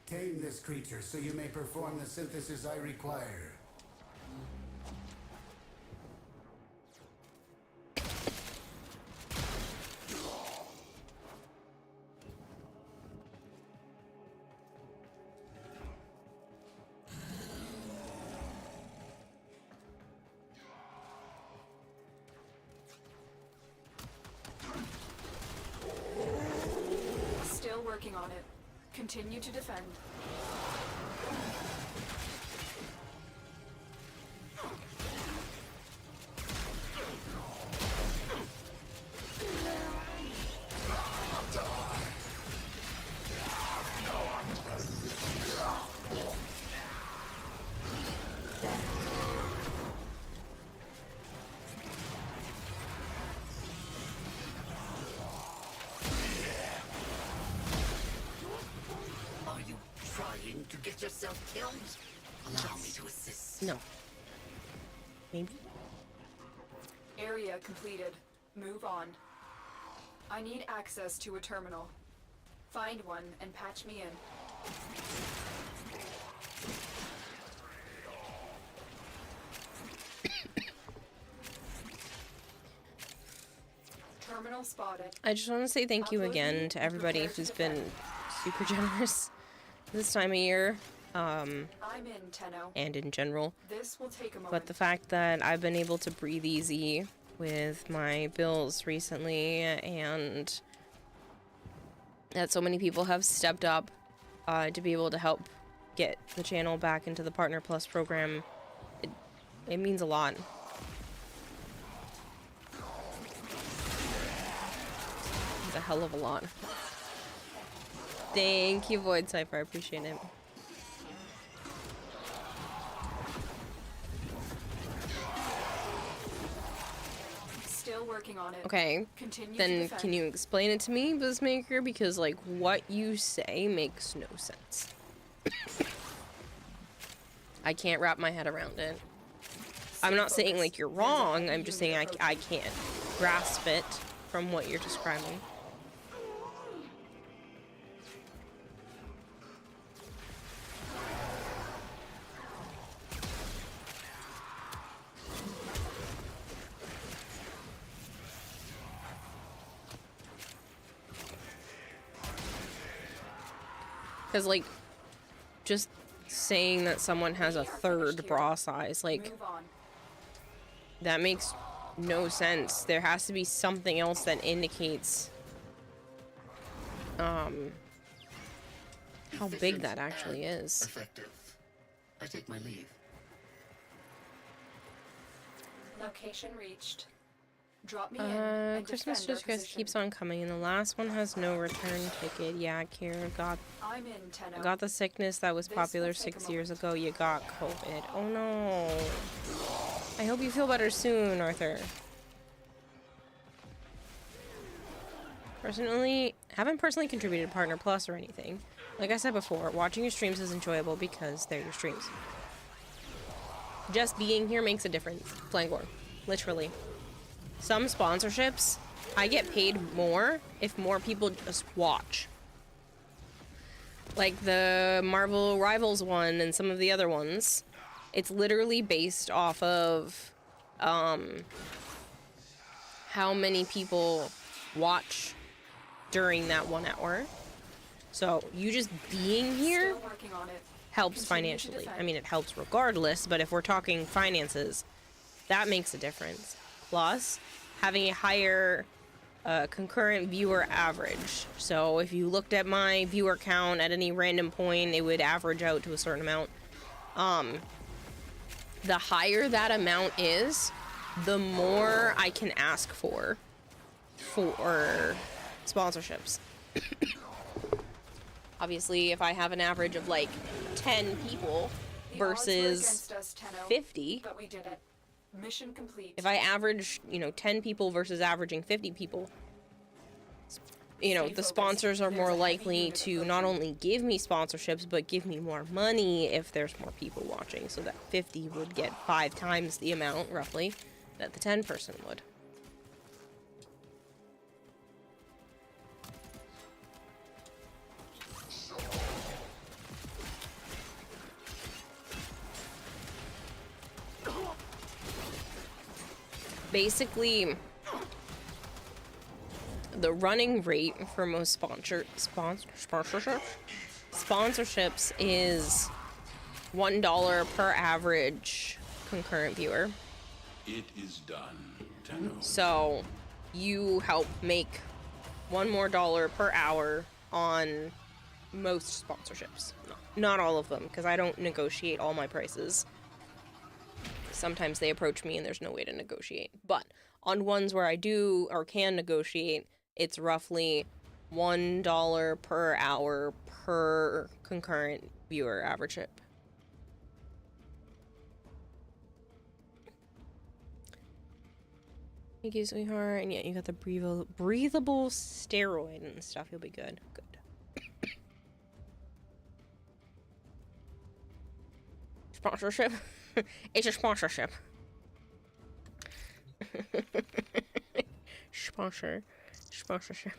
Tame this creature so you may perform the synthesis I require. Still working on it. Continue to defend. Are you trying to get yourself killed? Allow me to assist. No. Maybe? Area completed. Move on. I need access to a terminal. Find one and patch me in. Terminal spotted. I just want to say thank you again to everybody who's been super generous this time of year, I'm in, Tenno. and in general. This will take a moment. But the fact that I've been able to breathe easy with my bills recently, and that so many people have stepped up to be able to help get the channel back into the Partner Plus program, it means a lot. It's a hell of a lot. Thank you, Void Cypher. I appreciate it. Still working on it. Okay, Continue to then defend. can you explain it to me, Buzzmaker? Because, like, what you say makes no sense. I can't wrap my head around it. I'm not saying, like, you're wrong. I'm just saying I can't grasp it from what you're describing. Because, like, just saying that someone has a third bra size, like, Move on. that makes no sense. There has to be something else that indicates, how big that actually is. Effective. I take my leave. Location reached. Drop me in and Christmas defend our just position. keeps on coming, and the last one has no return ticket. Yeah, Kira got I'm in, Tenno. got the sickness that was This popular will take 6 a years ago. You got COVID. Oh no. I hope you feel better soon, Arthur. Personally, haven't personally contributed to Partner Plus or anything. Like I said before, watching your streams is enjoyable because they're your streams. Just being here makes a difference. Flangor. Literally. Some sponsorships, I get paid more if more people just watch. Like the Marvel Rivals one and some of the other ones. It's literally based off of how many people watch during that 1 hour. So you just being here Still working on it. helps Continue to financially. defend. I mean, it helps regardless, but if we're talking finances, That makes a difference. Plus, having a higher concurrent viewer average. So if you looked at my viewer count at any random point, it would average out to a certain amount. The higher that amount is, the more I can ask for sponsorships. Obviously, if I have an average of like 10 people versus 50, but we did it. Mission complete. if I average, 10 people versus averaging 50 people, the sponsors are more likely to not only give me sponsorships, but give me more money if there's more people watching, so that 50 would get 5 times the amount, roughly, that the 10 person would. Basically, the running rate for most sponsorships is $1 per average concurrent viewer. It is done, Tenno. So you help make $1 more per hour on most sponsorships. Not all of them, because I don't negotiate all my prices. Sometimes they approach me and there's no way to negotiate. But on ones where I do or can negotiate, it's roughly $1 per hour per concurrent viewer averageship. Thank you, sweetheart. And yeah, you got the breathable steroid and stuff. You'll be good. Good. Sponsorship? It's a sponsorship. Sponsorship.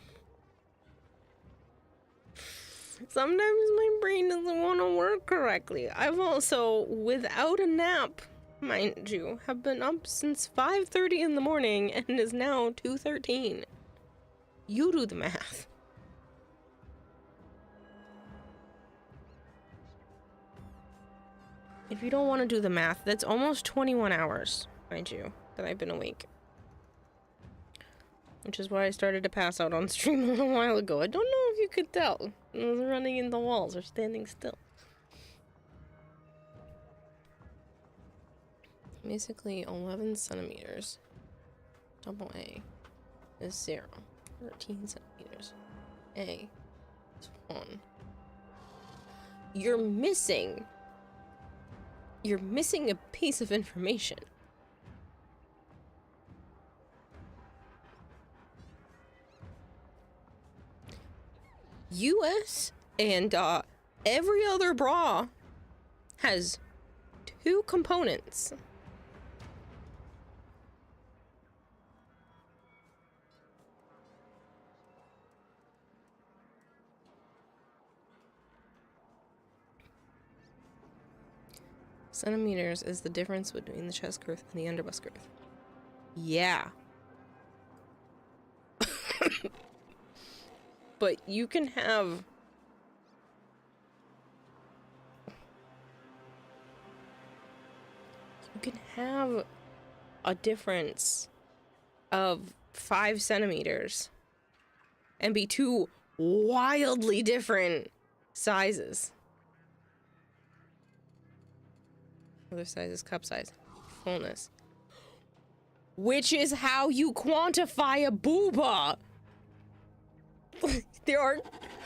Sometimes my brain doesn't want to work correctly. I've also, without a nap, mind you, have been up since 5:30 in the morning and it is now 2:13. You do the math. If you don't want to do the math, that's almost 21 hours, mind you, that I've been awake. Which is why I started to pass out on stream a little while ago. I don't know if you could tell. I was running in the walls or standing still. Basically, 11 centimeters. Double A is 0. 13 centimeters. A is 1. You're missing a piece of information. US and every other bra has 2 components. Centimeters is the difference between the chest girth and the underbust girth. Yeah. But you can have... You can have a difference of 5 centimeters and be 2 wildly different sizes. Other size is cup size. Fullness. Which is how you quantify a booba. There are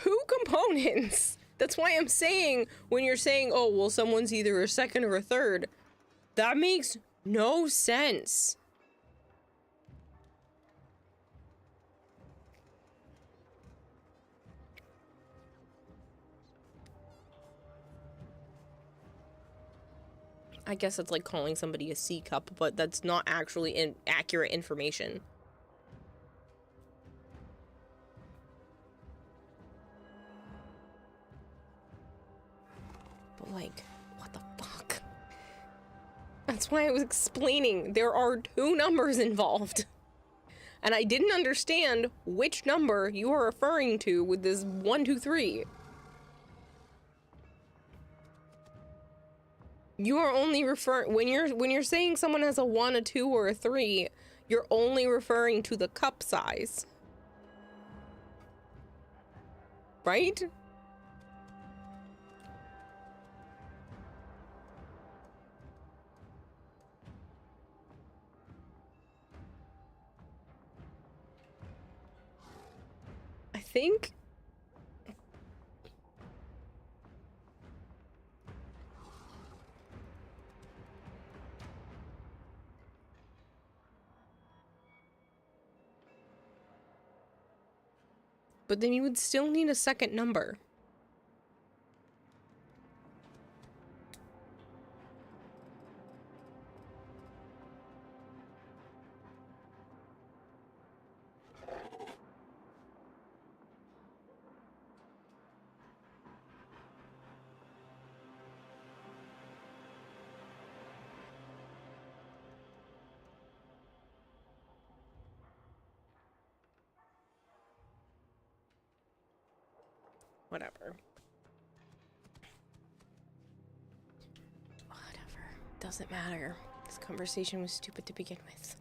2 components. That's why I'm saying, when you're saying, oh, well, someone's either a second or a third, that makes no sense. I guess it's like calling somebody a C cup, but that's not actually accurate information. But like, what the fuck? That's why I was explaining there are 2 numbers involved. And I didn't understand which number you are referring to with this 1, 2, 3. You are only referring when you're saying someone has a 1, a 2, or a 3, you're only referring to the cup size. Right? I think. But then you would still need a second number. Whatever. Doesn't matter. This conversation was stupid to begin with.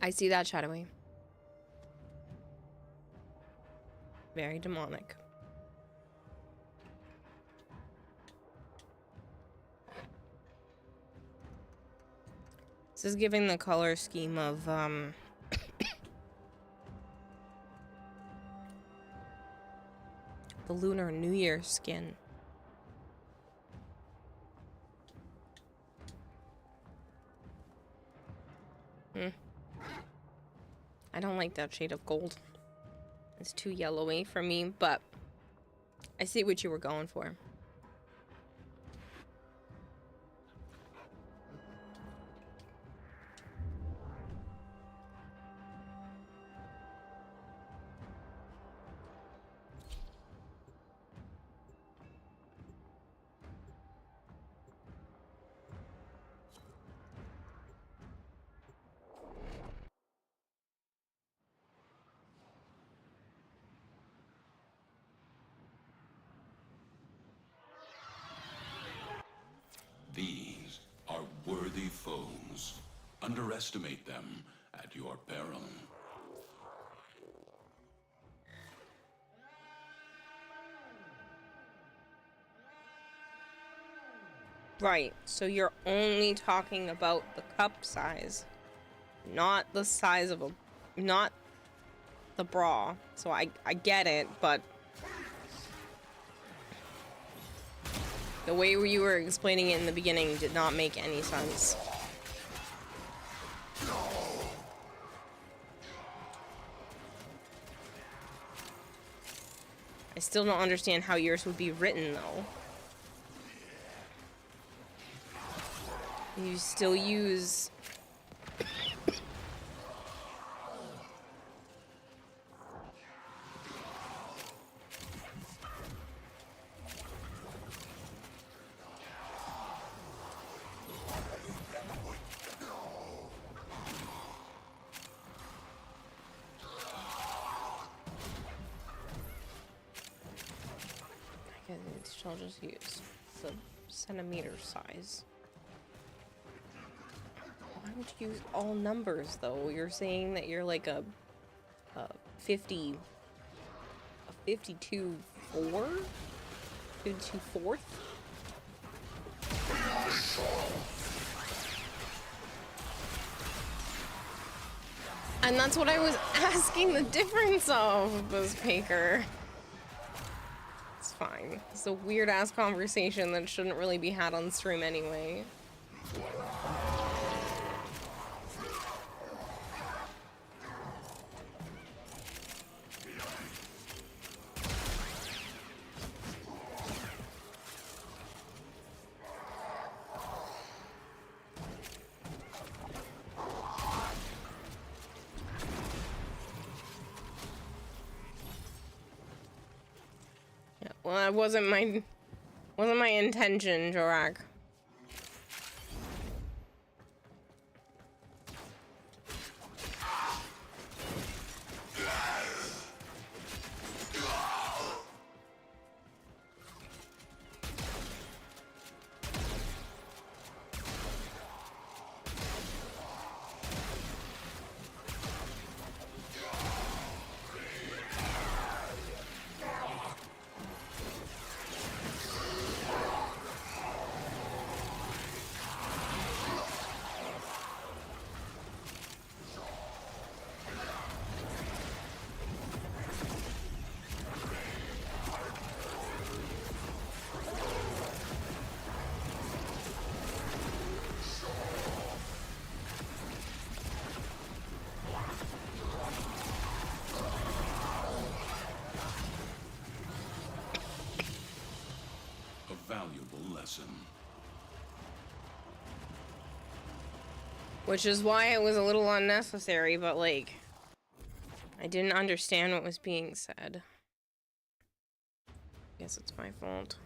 I see that, Shadowy. Very demonic. This is giving the color scheme of, the Lunar New Year skin. I don't like that shade of gold. It's too yellowy for me, but I see what you were going for. These are worthy foes. Underestimate them at your peril. Right, so you're only talking about the cup size, not the size of not the bra. So I get it, but the way you were explaining it in the beginning did not make any sense. I still don't understand how yours would be written, though. You still use... I'll just use the centimeter size. Why would you use all numbers, though? You're saying that you're like a 52 4? 52 fourth? And that's what I was asking the difference of, Buzzpaker. It's fine. It's a weird-ass conversation that shouldn't really be had on stream anyway. Well, that wasn't my intention, Jorak. Valuable lesson. Which is why it was a little unnecessary, but like, I didn't understand what was being said. Guess it's my fault.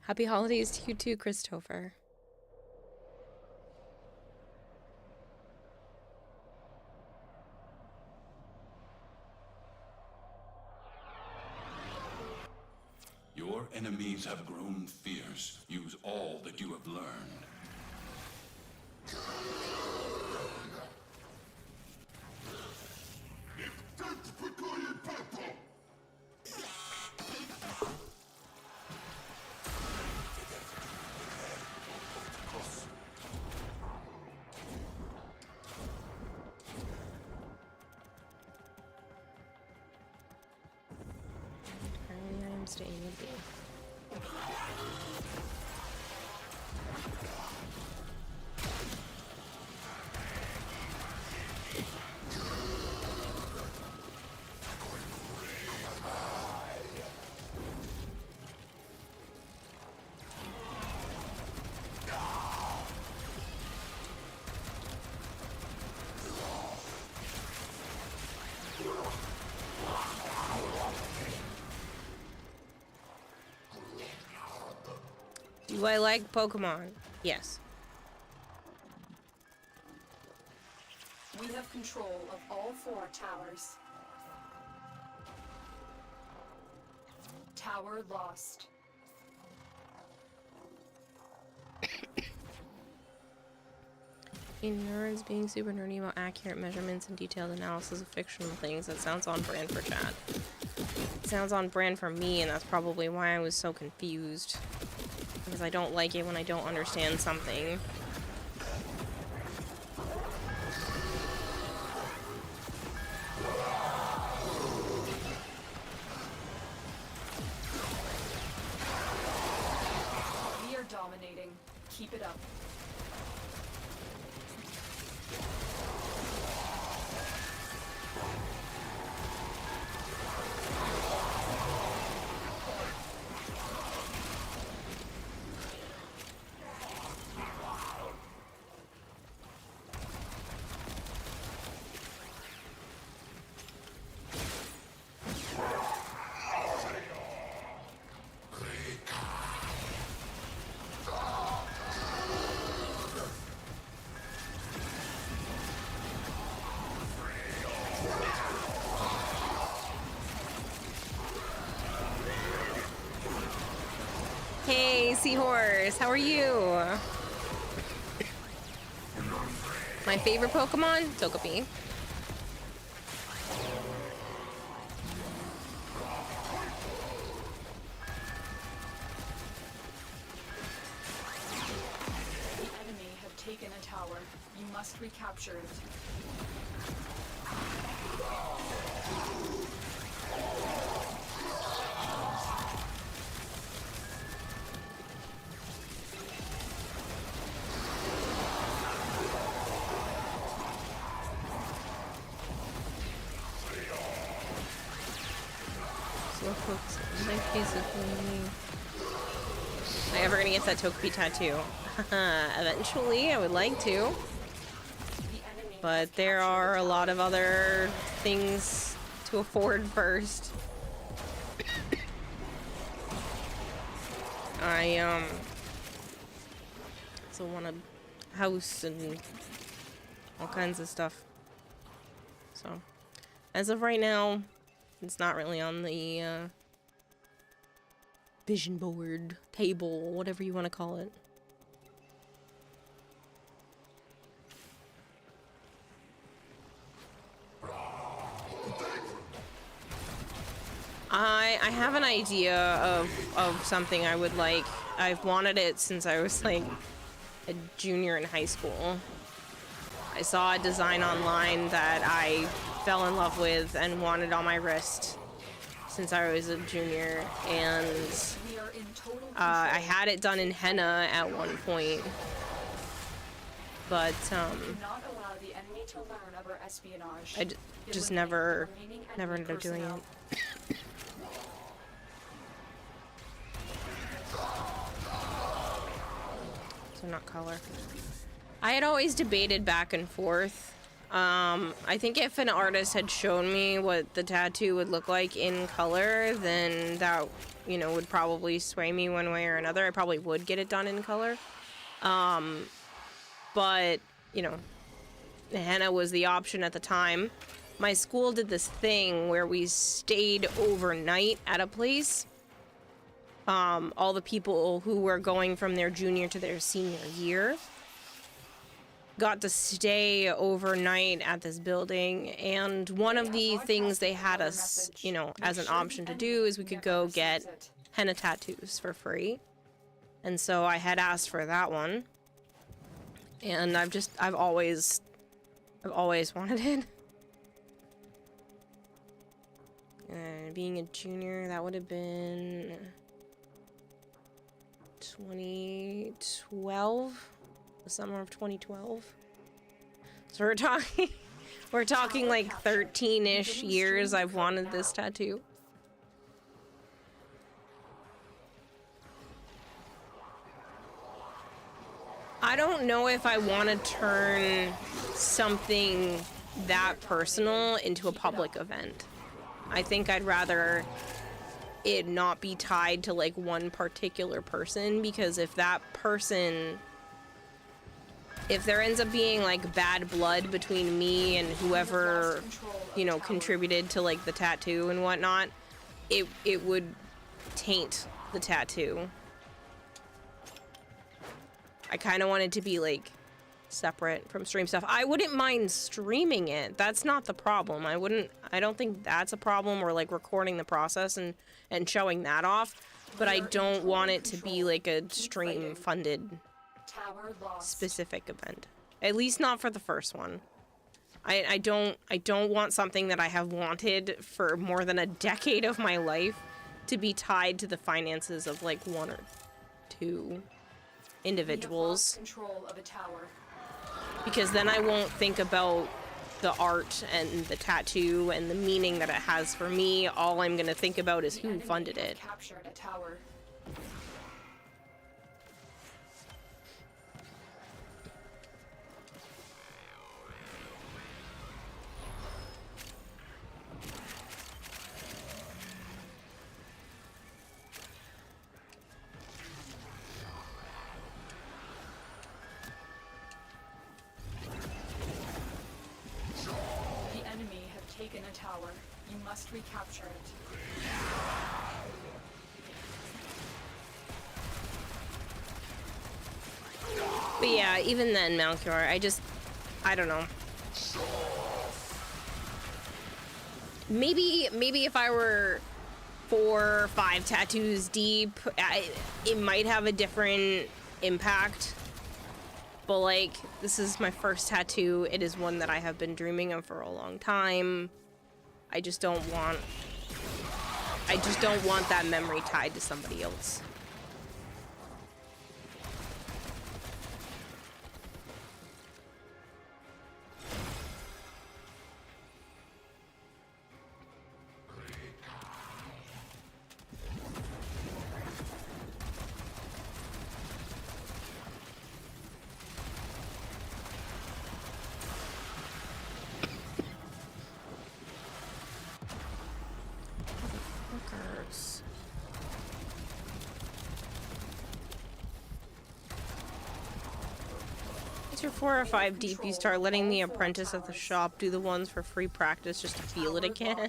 Happy holidays to you too, Christopher. Your enemies have grown fierce. Use all that you have learned. Apparently I am staying with you. Do I like Pokemon? Yes. We have control of all 4 towers. Tower lost. In nerds being super nerdy about accurate measurements and detailed analysis of fictional things, that sounds on brand for chat. It sounds on brand for me, and that's probably why I was so confused. Because I don't like it when I don't understand something. We are dominating. Keep it up. Hey, Seahorse, how are you? My favorite Pokemon? Togepi. The enemy have taken a tower. You must recapture it. My case of am I ever gonna get that Togepi tattoo? Eventually, I would like to. But there are a lot of other things to afford first. I also want a house and all kinds of stuff. So, as of right now, it's not really on the vision board, table, whatever you want to call it. I have an idea of something I would like. I've wanted it since I was like a junior in high school. I saw a design online that I fell in love with and wanted on my wrist since I was a junior, and I had it done in henna at one point, but I just never ended up doing it. So not color. I had always debated back and forth. I think if an artist had shown me what the tattoo would look like in color, then that, you know, would probably sway me one way or another. I probably would get it done in color. But, you know, henna was the option at the time. My school did this thing where we stayed overnight at a place. All the people who were going from their junior to their senior year got to stay overnight at this building, and one of the things they had us, you know, as an option to do is we could go get henna tattoos for free. And so I had asked for that one, and I've always wanted it. And being a junior, that would have been 2012. The summer of 2012. So we're talking like 13-ish years I've wanted this tattoo. I don't know if I want to turn something that personal into a public event. I think I'd rather it not be tied to like one particular person, because if that person, if there ends up being like bad blood between me and whoever, you know, contributed to like the tattoo and whatnot, it would taint the tattoo. I kind of want it to be like separate from stream stuff. I wouldn't mind streaming it. That's not the problem. I don't think that's a problem, or like recording the process and showing that off, but I don't want it to be like a stream funded specific event. At least not for the first one. I don't want something that I have wanted for more than a decade of my life to be tied to the finances of like one or two individuals. Control of a tower. Because then I won't think about the art and the tattoo and the meaning that it has for me. All I'm gonna think about is who funded it. Captured a tower. Taken a tower. You must recapture it. But yeah, even then, Melchior, I don't know. Maybe if I were 4 or 5 tattoos deep, it might have a different impact. But like, this is my first tattoo. It is one that I have been dreaming of for a long time. I just don't want that memory tied to somebody else. You're 4 or 5 deep, you start letting the apprentice at the shop do the ones for free practice just to feel it again.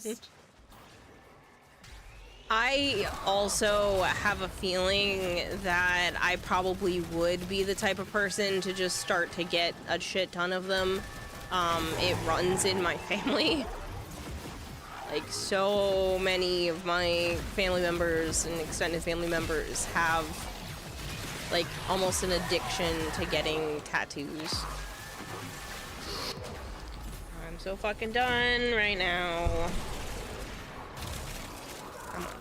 I also have a feeling that I probably would be the type of person to just start to get a shit ton of them. It runs in my family. Like, so many of my family members and extended family members have like almost an addiction to getting tattoos. I'm so fucking done right now. Come on.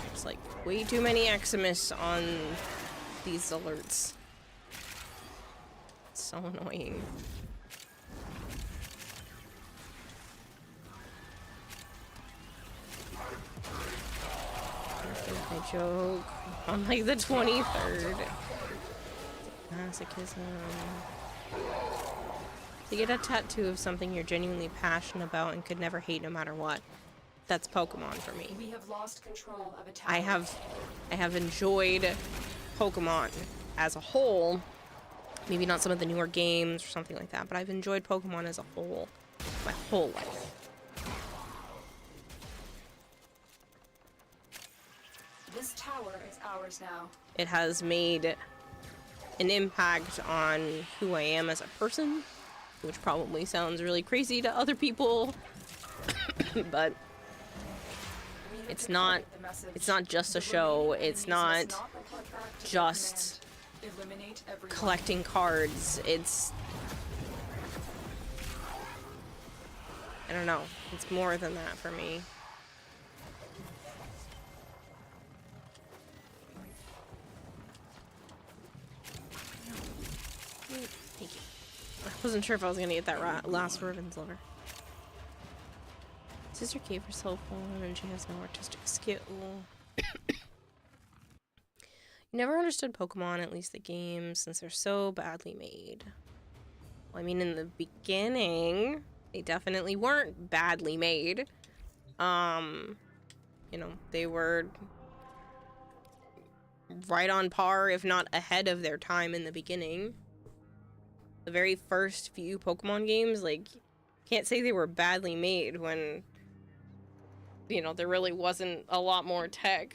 There's like way too many Xmas on these alerts. It's so annoying. I joke. On like the 23rd. Masochism. To get a tattoo of something you're genuinely passionate about and could never hate no matter what. That's Pokemon for me. We have lost control of a tower. I have enjoyed Pokemon as a whole. Maybe not some of the newer games or something like that, but I've enjoyed Pokemon as a whole my whole life. This tower is ours now. It has made an impact on who I am as a person, which probably sounds really crazy to other people, but it's not just a show. It's not just collecting cards. It's, I don't know, it's more than that for me. Thank you. I wasn't sure if I was gonna get that last Riven's Lover. Sister gave herself one and she has no artistic skill. You never understood Pokemon, at least the games, since they're so badly made. Well, I mean, in the beginning, they definitely weren't badly made. You know, they were right on par, if not ahead of their time in the beginning. The very first few Pokemon games, like, can't say they were badly made when, you know, there really wasn't a lot more tech.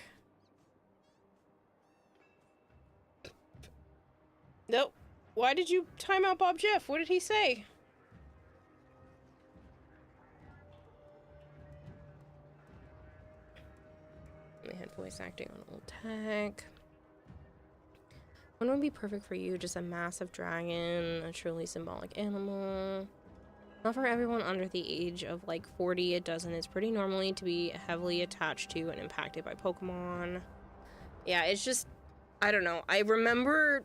Nope. Why did you time out Bob Jeff? What did he say? They had voice acting on old tech. One would be perfect for you, just a massive dragon, a truly symbolic animal. Not for everyone under the age of like 40, it doesn't. It's pretty normally to be heavily attached to and impacted by Pokemon. Yeah, it's just, I don't know. I remember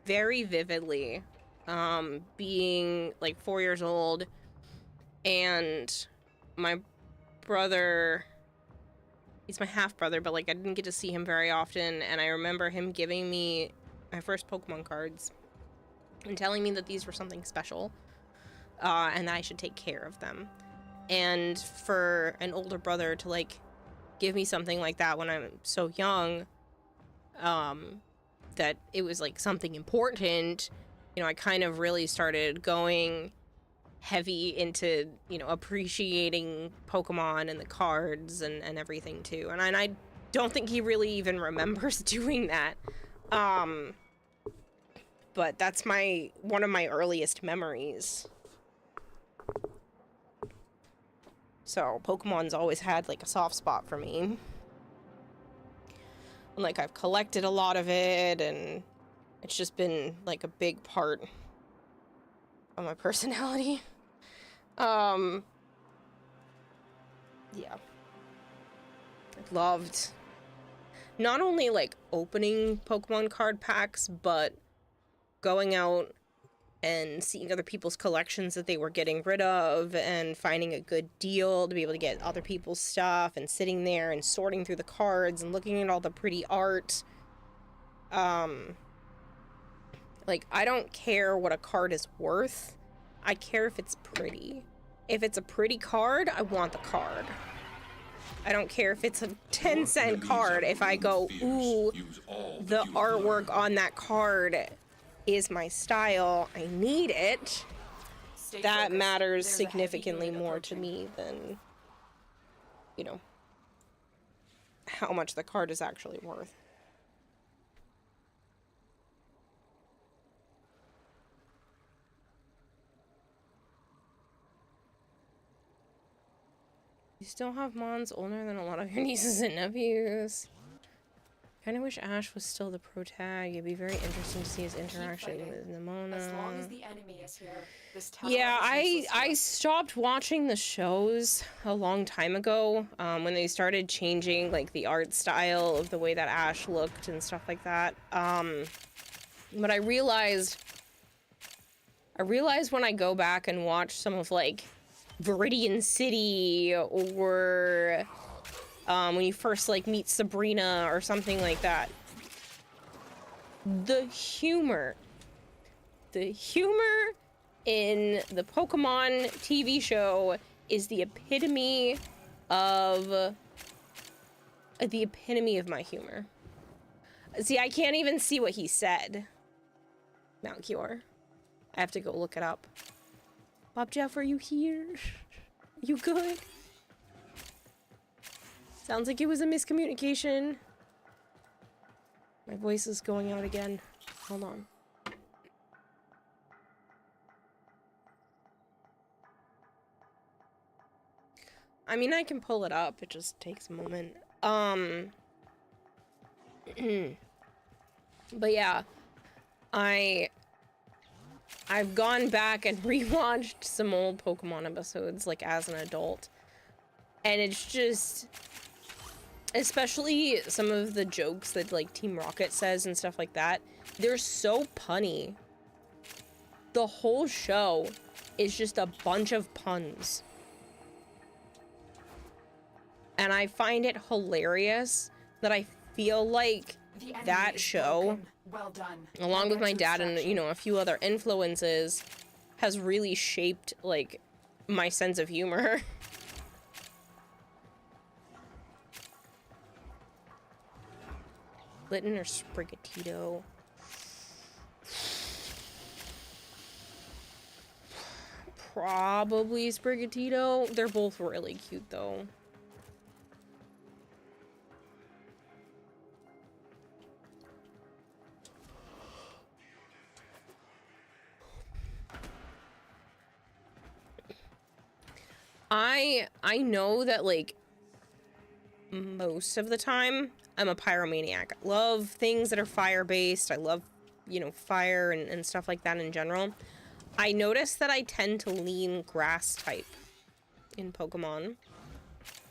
very vividly being like 4 years old and my brother, he's my half brother, but like I didn't get to see him very often, and I remember him giving me my first Pokemon cards and telling me that these were something special and that I should take care of them. And for an older brother to like give me something like that when I'm so young, that it was like something important, you know, I kind of really started going heavy into, you know, appreciating Pokemon and the cards and everything too. And I don't think he really even remembers doing that. but that's one of my earliest memories. So Pokemon's always had like a soft spot for me. And like I've collected a lot of it, and it's just been like a big part of my personality. Yeah. I loved not only like opening Pokemon card packs, but going out and seeing other people's collections that they were getting rid of and finding a good deal to be able to get other people's stuff, and sitting there and sorting through the cards and looking at all the pretty art. Like, I don't care what a card is worth. I care if it's pretty. If it's a pretty card, I want the card. I don't care if it's a 10-cent card. If I go, ooh, the artwork on that card is my style, I need it, that matters significantly more to me than, you know, how much the card is actually worth. You still have Mons older than a lot of your nieces and nephews. Kinda wish Ash was still the pro tag. It'd be very interesting to see his interaction with Nimona. As long as the enemy is here, this tower Yeah, is I stopped watching the shows a long time ago, when they started changing like the art style of the way that Ash looked and stuff like that. But I realized when I go back and watch some of like Viridian City, or when you first like meet Sabrina or something like that, the humor in the Pokemon TV show is the epitome of my humor. See, I can't even see what he said. Malchior. I have to go look it up. Bob Jeff, are you here? You good? Sounds like it was a miscommunication. My voice is going out again. Hold on. I mean, I can pull it up. It just takes a moment. But yeah, I've gone back and rewatched some old Pokemon episodes, like, as an adult. And it's just... especially some of the jokes that, like, Team Rocket says and stuff like that. They're so punny. The whole show is just a bunch of puns. And I find it hilarious that I feel like that show, well done, along with my dad and, you know, a few other influences, has really shaped, like, my sense of humor. Litten or Sprigatito? Probably Sprigatito. They're both really cute, though. I know that, like, most of the time, I'm a pyromaniac. I love things that are fire-based. I love, you know, fire and stuff like that in general. I notice that I tend to lean grass type in Pokemon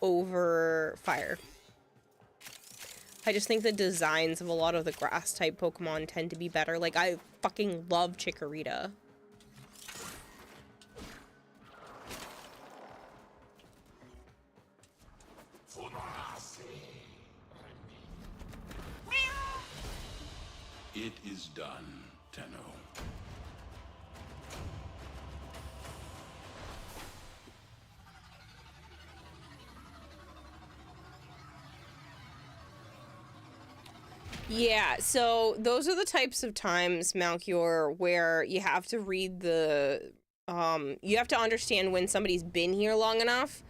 over fire. I just think the designs of a lot of the grass type Pokemon tend to be better. Like, I fucking love Chikorita. It is done, Tenno. Yeah, so those are the types of times, Malchior, where you have to read the, you have to understand when somebody's been here long enough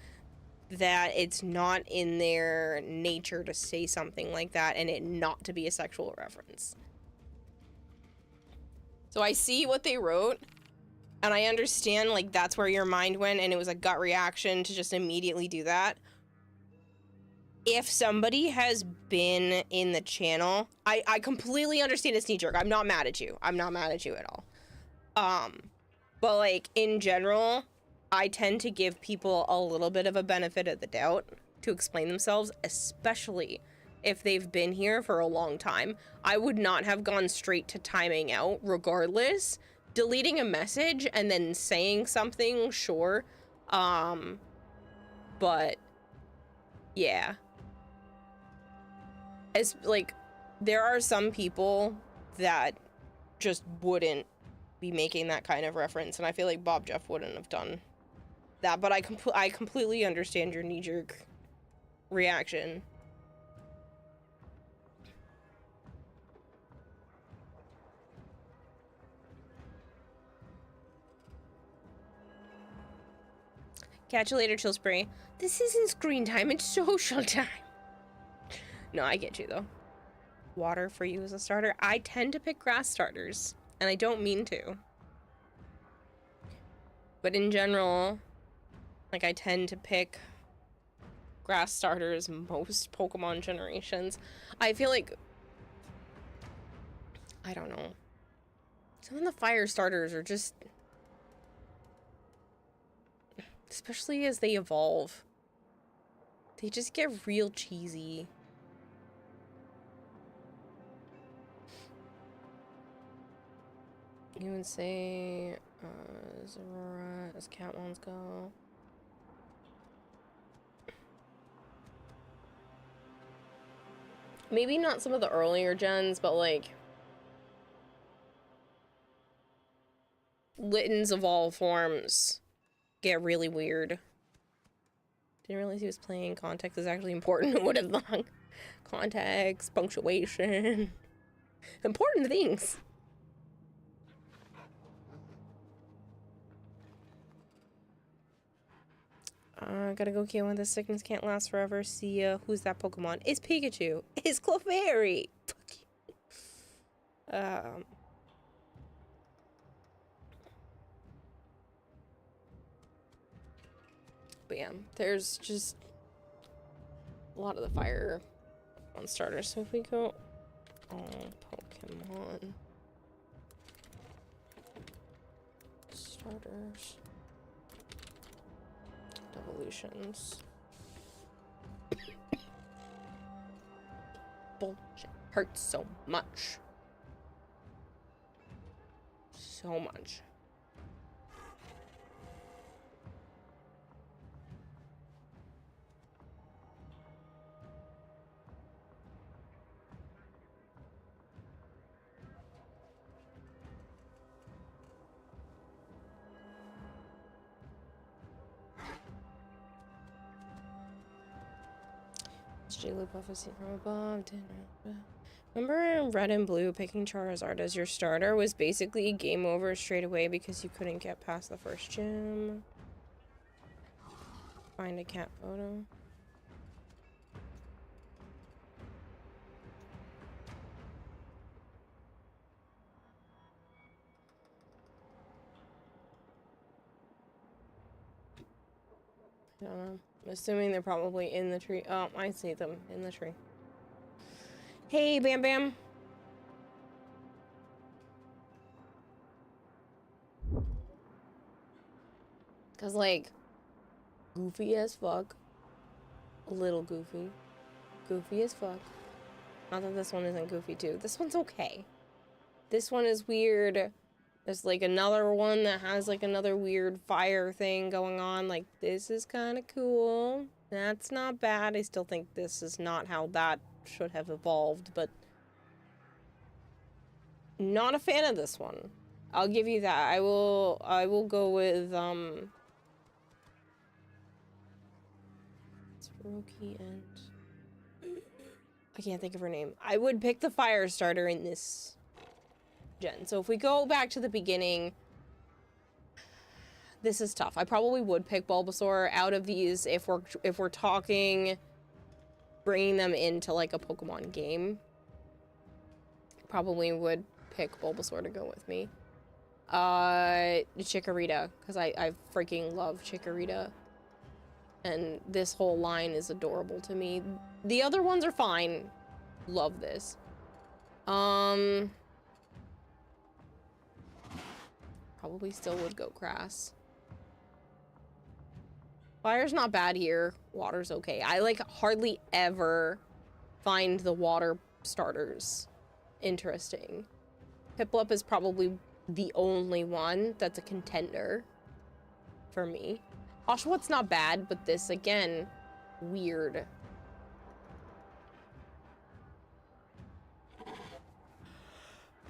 that it's not in their nature to say something like that and it not to be a sexual reference. So I see what they wrote, and I understand, like, that's where your mind went, and it was a gut reaction to just immediately do that. If somebody has been in the channel, I completely understand it's knee-jerk. I'm not mad at you. I'm not mad at you at all. But, like, in general, I tend to give people a little bit of a benefit of the doubt to explain themselves, especially if they've been here for a long time. I would not have gone straight to timing out regardless. Deleting a message and then saying something, sure. But yeah. As like, there are some people that just wouldn't be making that kind of reference, and I feel like Bob Jeff wouldn't have done that, but I completely understand your knee-jerk reaction. Catch you later, Chill Spray. This isn't screen time, it's social time. No, I get you, though. Water for you as a starter. I tend to pick grass starters, and I don't mean to. But in general, like, I tend to pick grass starters most Pokemon generations. I feel like, I don't know. Some of the fire starters are just, especially as they evolve, they just get real cheesy. You would say, Zora, as cat ones go. Maybe not some of the earlier gens, but like Litten's of all forms get really weird. Didn't realize he was playing. Context is actually important. What have long context, punctuation, important things. Gotta go kill one. The sickness can't last forever. See ya. Who's that Pokemon? It's Pikachu. It's Clefairy. Fuck you. But yeah, there's just a lot of the fire on starters. So if we go Pokemon starters. Evolutions. Bullshit. Hurts so much. So much. Jigglypuff is seen from above. Remember in Red and Blue, picking Charizard as your starter was basically game over straight away because you couldn't get past the first gym. Find a cat photo. I don't know. I'm assuming they're probably in the tree. Oh, I see them in the tree. Hey, Bam Bam. Cause like, goofy as fuck. A little goofy. Goofy as fuck. Not that this one isn't goofy too. This one's okay. This one is weird. There's like another one that has like another weird fire thing going on. Like, this is kind of cool. That's not bad. I still think this is not how that should have evolved, but not a fan of this one. I'll give you that. I will go with it's Roki and I can't think of her name. I would pick the fire starter in this gen. So if we go back to the beginning, this is tough. I probably would pick Bulbasaur out of these if we're talking bringing them into like a Pokemon game. Probably would pick Bulbasaur to go with me. Chikorita, because I freaking love Chikorita. And this whole line is adorable to me. The other ones are fine. Love this. Probably still would go grass. Fire's not bad here. Water's okay. I like hardly ever find the water starters interesting. Piplup is probably the only one that's a contender for me. Oshawott not bad, but this again, weird.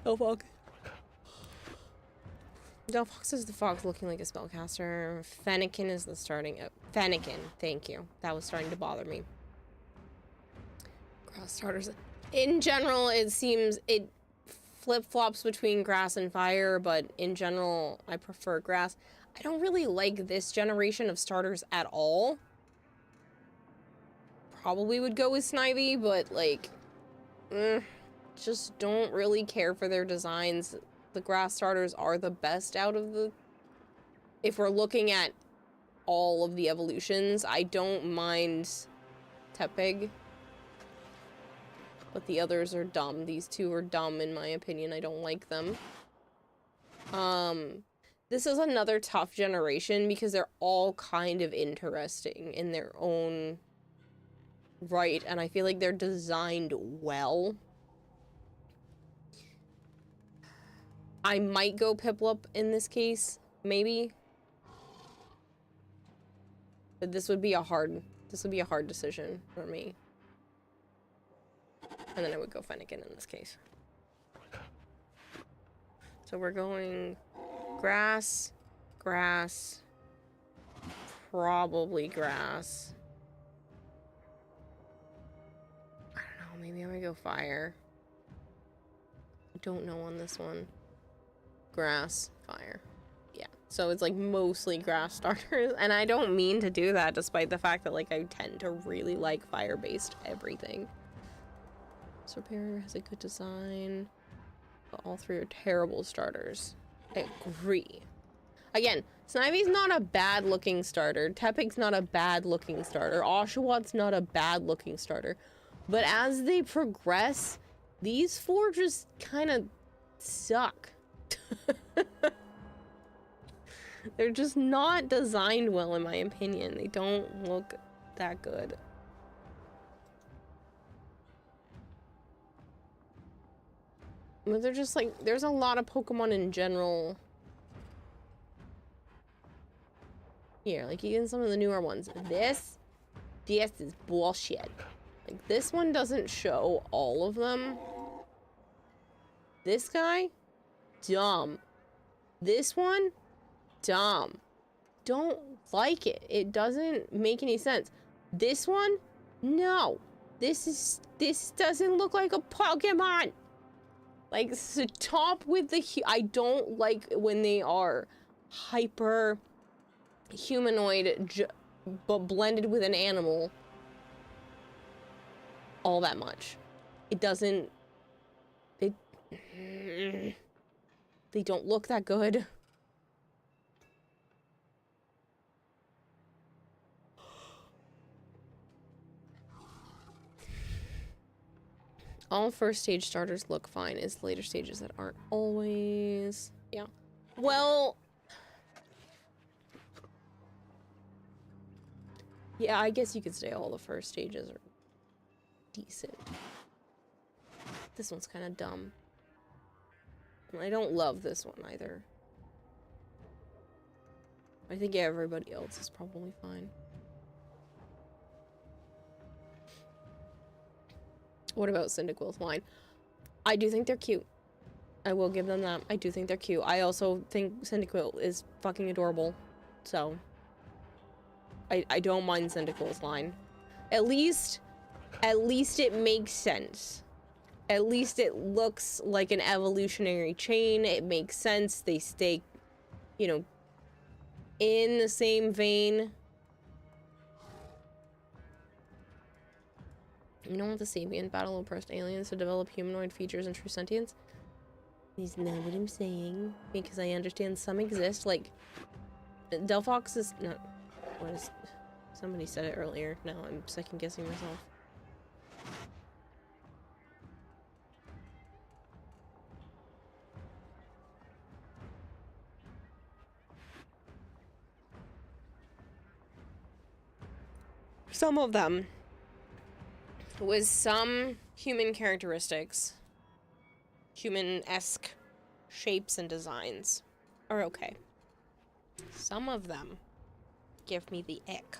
Delphox. Delphox is the fox looking like a spellcaster. Fennekin is the starting. Fennekin, thank you. That was starting to bother me. Grass starters. In general, it seems it flip-flops between grass and fire, but in general, I prefer grass. I don't really like this generation of starters at all. Probably would go with Snivy, but like, just don't really care for their designs. The grass starters are the best out of the... If we're looking at all of the evolutions, I don't mind Tepig. But the others are dumb. These two are dumb, in my opinion. I don't like them. This is another tough generation because they're all kind of interesting in their own right, and I feel like they're designed well. I might go Piplup in this case, maybe. But this would be a hard decision for me. And then I would go Fennekin in this case. So we're going grass, grass, probably grass. I don't know, maybe I'm gonna go fire. I don't know on this one. Grass, fire. Yeah, so it's like mostly grass starters, and I don't mean to do that despite the fact that like I tend to really like fire-based everything. Serperior has a good design, but all three are terrible starters. I agree. Again, Snivy's not a bad looking starter. Tepig's not a bad looking starter. Oshawott's not a bad looking starter. But as they progress, these four just kind of suck. They're just not designed well, in my opinion. They don't look that good. But they're just like, there's a lot of Pokemon in general. Here, like even some of the newer ones. This is bullshit. Like this one doesn't show all of them. This guy, dumb. This one, dumb. Don't like it. It doesn't make any sense. This one, no. This doesn't look like a Pokemon. Like, stop with the... I don't like when they are hyper humanoid, but blended with an animal all that much. It doesn't... They don't look that good. All first stage starters look fine. It's later stages that aren't always. Yeah. Well. Yeah, I guess you could say all the first stages are decent. This one's kind of dumb. And I don't love this one either. I think everybody else is probably fine. What about Cyndaquil's line? I do think they're cute. I will give them that. I do think they're cute. I also think Cyndaquil is fucking adorable. So, I don't mind Cyndaquil's line. At least it makes sense. At least it looks like an evolutionary chain. It makes sense. They stay, you know, in the same vein. You don't want the Sabian battle oppressed aliens to develop humanoid features and true sentience? Is not what I'm saying, because I understand some exist, like, Delphox is not, what is, somebody said it earlier, now I'm second guessing myself. Some of them, with some human characteristics, human-esque shapes and designs, are okay. Some of them give me the ick.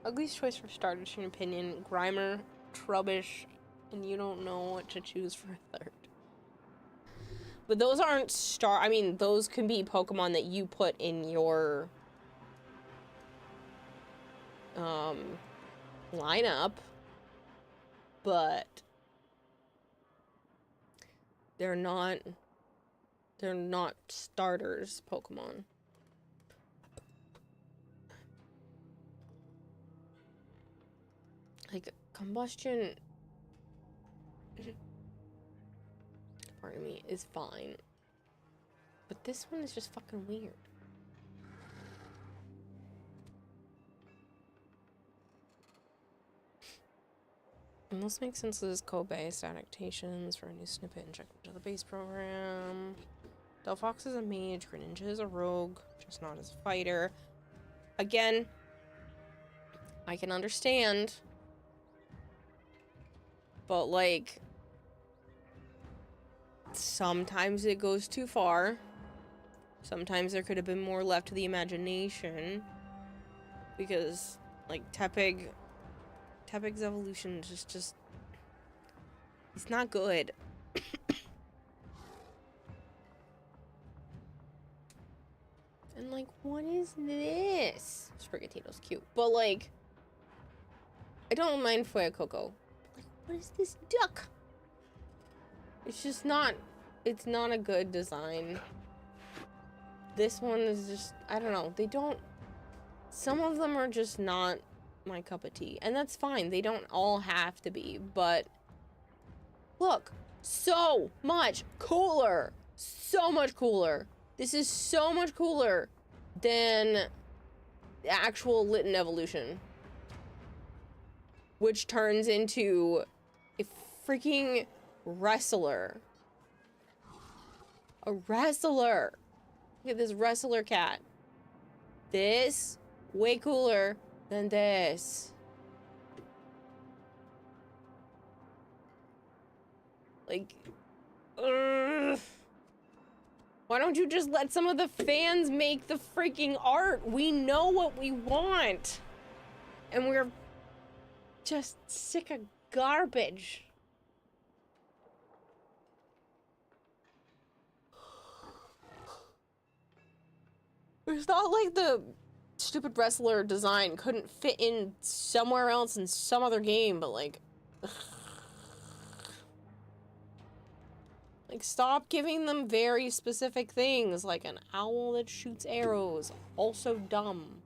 Ugliest choice for starters, in your opinion, Grimer, Trubbish, and you don't know what to choose for a third. But those aren't I mean, those can be Pokemon that you put in your lineup, but they're not starters Pokemon. Like, Combustion, pardon me, is fine. But this one is just fucking weird. And this makes sense as code-based adaptations for a new snippet injected into the base program. Delphox is a mage, Greninja is a rogue, just not as a fighter. Again, I can understand, but like, sometimes it goes too far. Sometimes there could have been more left to the imagination, because like Tepig's evolution is just it's not good. And like, what is this? Sprigatito's cute, but like, I don't mind Fuecoco. Like, what is this duck? It's just not, it's not a good design. This one is just, I don't know, they don't, some of them are just not my cup of tea, and that's fine. They don't all have to be, but look, so much cooler. So much cooler. This is so much cooler than the actual Litten evolution, which turns into a freaking wrestler. A wrestler. Look at this wrestler cat. This, way cooler than this. Like, ugh. Why don't you just let some of the fans make the freaking art? We know what we want. And we're just sick of garbage. It's not like the stupid wrestler design couldn't fit in somewhere else in some other game, but like, ugh. Like, stop giving them very specific things, like an owl that shoots arrows. Also dumb.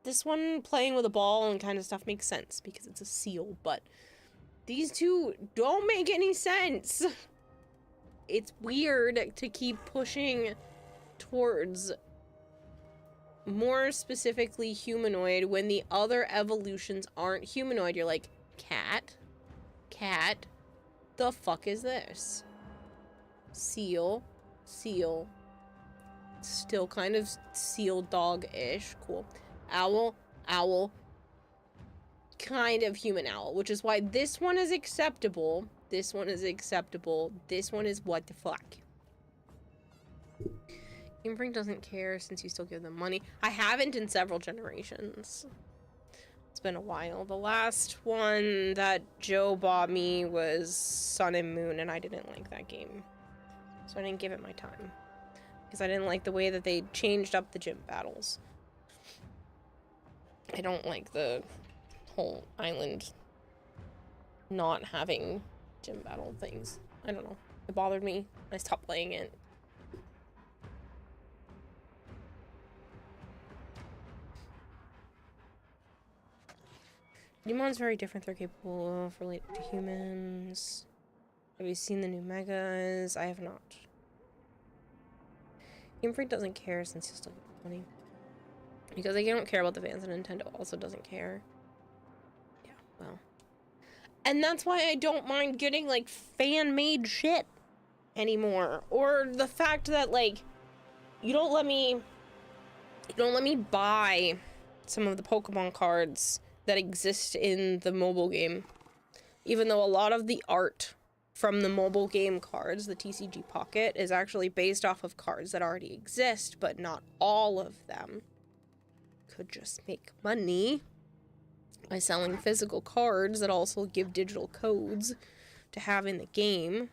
This one, playing with a ball and kind of stuff, makes sense because it's a seal, but these two don't make any sense. It's weird to keep pushing towards more specifically humanoid when the other evolutions aren't humanoid. You're like, cat, the fuck is this? Seal, still kind of seal dog-ish, cool. Owl, kind of human owl, which is why this one is acceptable. This one is acceptable. This one is what the fuck. Game Freak doesn't care since you still give them money. I haven't in several generations. It's been a while. The last one that Joe bought me was Sun and Moon, and I didn't like that game. So I didn't give it my time. Because I didn't like the way that they changed up the gym battles. I don't like the whole island not having gym battle things. I don't know. It bothered me. I stopped playing it. Demon's very different. They're capable of relating to humans. Have you seen the new megas? I have not. Game Freak doesn't care since he'll still get money. Because they don't care about the fans, and Nintendo also doesn't care. Yeah, well. And that's why I don't mind getting, like, fan-made shit anymore. Or the fact that, like, you don't let me buy some of the Pokemon cards that exist in the mobile game. Even though a lot of the art from the mobile game cards, the TCG Pocket, is actually based off of cards that already exist, but not all of them. Could just make money by selling physical cards that also give digital codes to have in the game.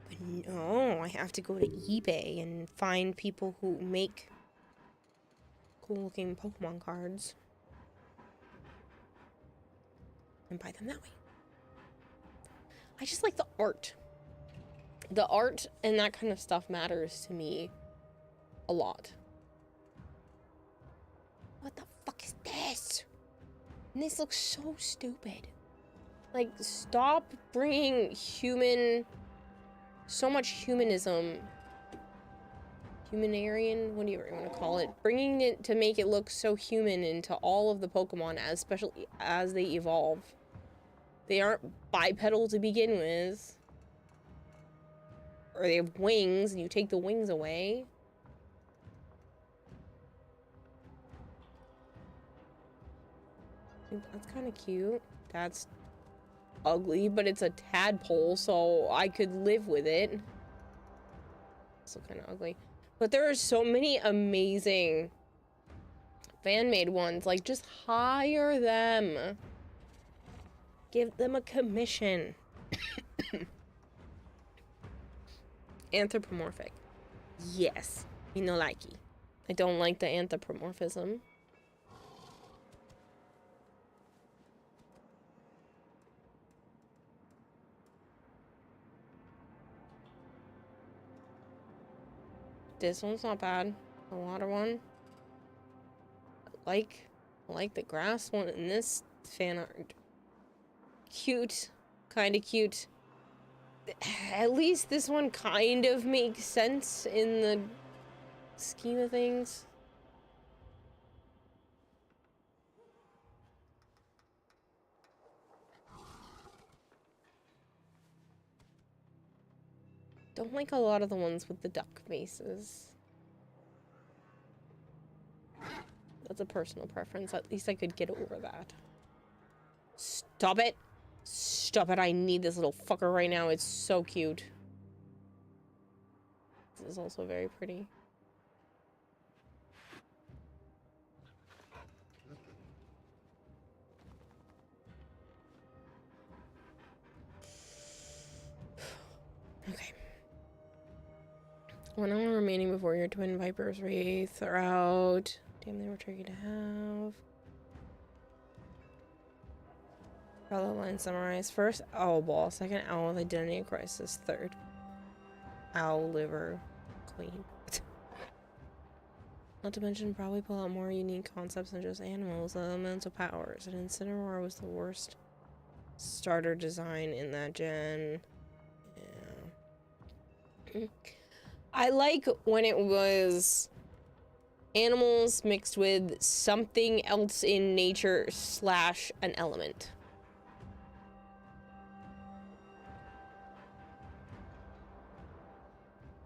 But no, I have to go to eBay and find people who make cool-looking Pokemon cards and buy them that way. I just like the art. The art and that kind of stuff matters to me a lot. What the fuck is this? And this looks so stupid. Like, stop bringing so much humanism. Humanitarian? What do you want to call it? Bringing it to make it look so human into all of the Pokemon, especially as they evolve. They aren't bipedal to begin with. Or they have wings, and you take the wings away. That's kind of cute. That's ugly, but it's a tadpole, so I could live with it. Also kind of ugly. But there are so many amazing fan-made ones. Like, just hire them. Give them a commission. Anthropomorphic. Yes. Me no likey. I don't like the anthropomorphism. This one's not bad. The water one. I like the grass one in this fan art. Cute. Kind of cute. At least this one kind of makes sense in the scheme of things. Don't like a lot of the ones with the duck faces. That's a personal preference. At least I could get over that. Stop it! Stop it, I need this little fucker right now. It's so cute. This is also very pretty. Okay. 1 hour remaining before your twin vipers wraith are out. Damn, they were tricky to have. Follow line summarize. First, Owl Ball. Second, Owl with Identity Crisis. Third, Owl Liver Queen. Not to mention, probably pull out more unique concepts than just animals, elemental powers. And Incineroar was the worst starter design in that gen. Yeah. I like when it was animals mixed with something else in nature / an element.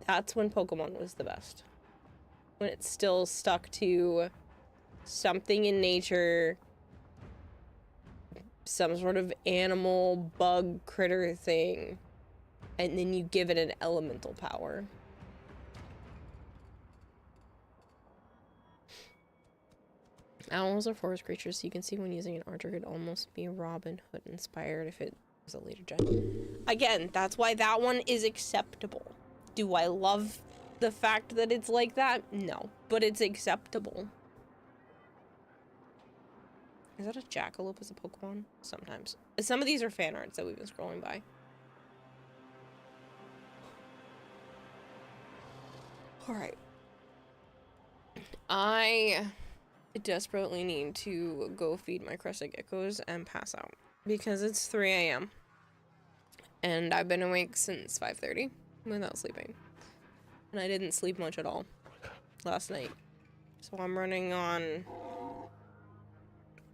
That's when Pokemon was the best. When it still stuck to something in nature, some sort of animal, bug, critter thing, and then you give it an elemental power. Owls are forest creatures, so you can see when using an archer could almost be Robin Hood inspired if it was a later gen. Again, that's why that one is acceptable. Do I love the fact that it's like that? No, but it's acceptable. Is that a jackalope as a Pokemon? Sometimes. Some of these are fan arts that we've been scrolling by. Alright. I I desperately need to go feed my crested geckos and pass out because it's 3 a.m. and I've been awake since 5:30 without sleeping. And I didn't sleep much at all last night. So I'm running on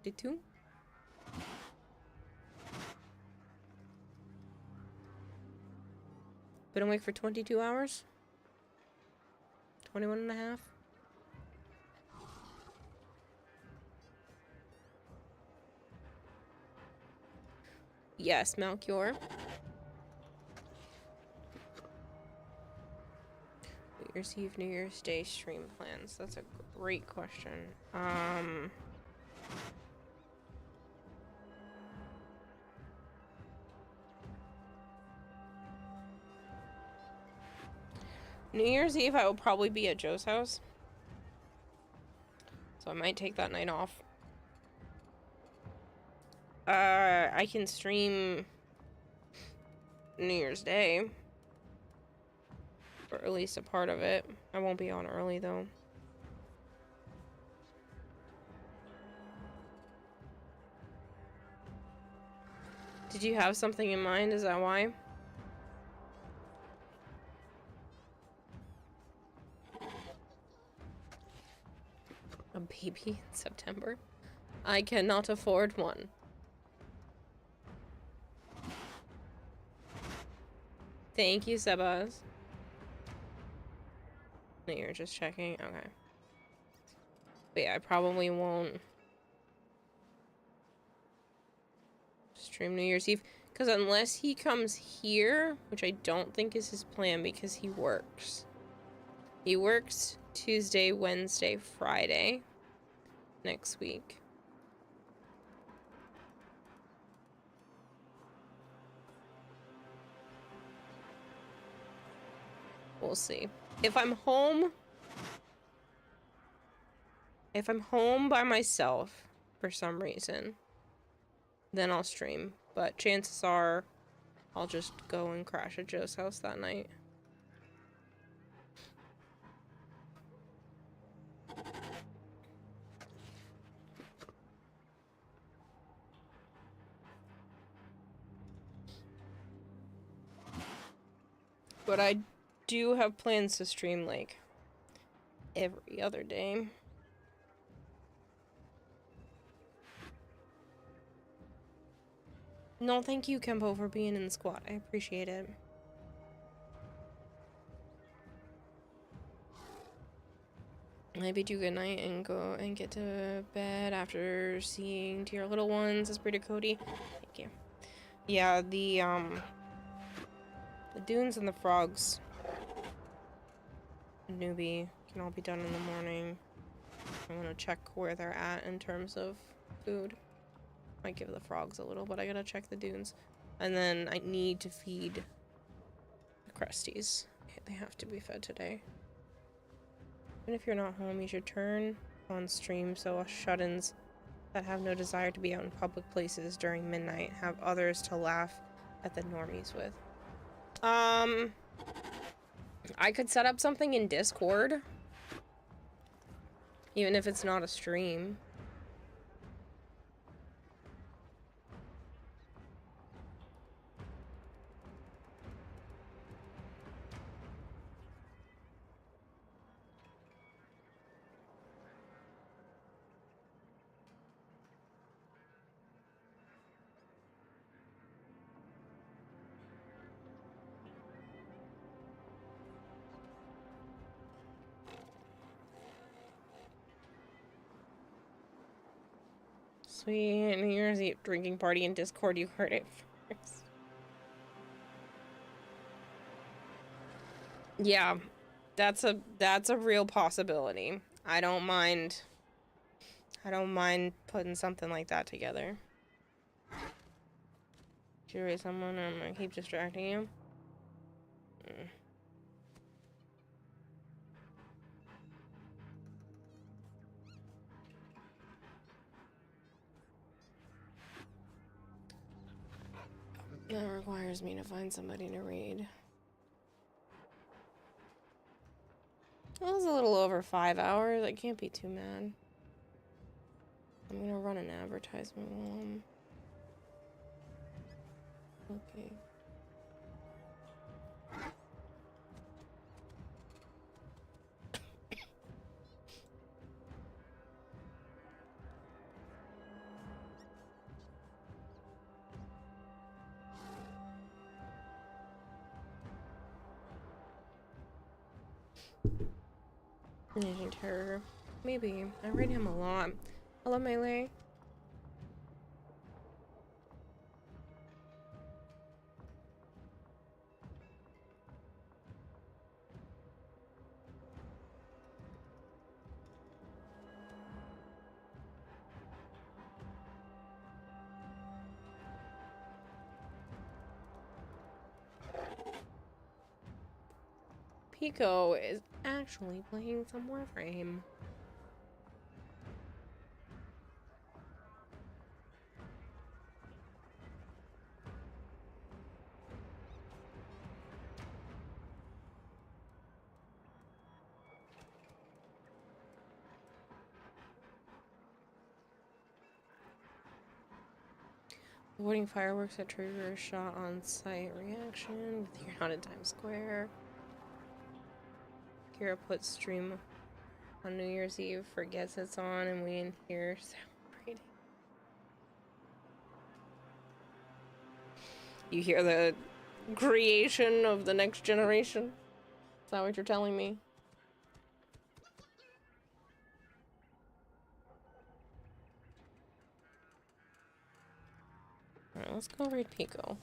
22. Been awake for 22 hours? 21 and a half? Yes, Malchior. New Year's Eve, New Year's Day stream plans. That's a great question. New Year's Eve, I will probably be at Joe's house. So I might take that night off. I can stream New Year's Day. Or at least a part of it. I won't be on early, though. Did you have something in mind? Is that why? A baby in September? I cannot afford one. Thank you, Sebas. No, you're just checking? Okay. But yeah, I probably won't stream New Year's Eve. Because unless he comes here, which I don't think is his plan because he works. He works Tuesday, Wednesday, Friday next week. We'll see. If I'm home by myself for some reason, then I'll stream. But chances are I'll just go and crash at Joe's house that night. But I do have plans to stream, like, every other day. No, thank you, Kempo, for being in the squad. I appreciate it. I bid you good night and go and get to bed after seeing to your little ones. It's pretty Cody. Thank you. Yeah, the dunes and the frogs. Newbie can all be done in the morning. I want to check where they're at in terms of food. Might give the frogs a little, but I gotta check the dunes. And then I need to feed the Crusties. They have to be fed today. Even if you're not home, you should turn on stream so shut-ins that have no desire to be out in public places during midnight have others to laugh at the normies with. I could set up something in Discord. Even if it's not a stream. Sweet New Year's Eve drinking party in Discord, you heard it first. Yeah, that's a real possibility. I don't mind putting something like that together. Should you raise someone or I'm gonna keep distracting you? That requires me to find somebody to read. That was a little over 5 hours. I can't be too mad. I'm gonna run an advertisement while I'm... Okay. Managing terror. Maybe. I read him a lot. Hello, Melee. Pico is actually playing some Warframe. Avoiding fireworks that trigger a shot on site reaction with you're not in Times Square. Kira puts stream on New Year's Eve, forgets it's on, and we in here celebrating. You hear the creation of the next generation? Is that what you're telling me? Alright, let's go raid Pico.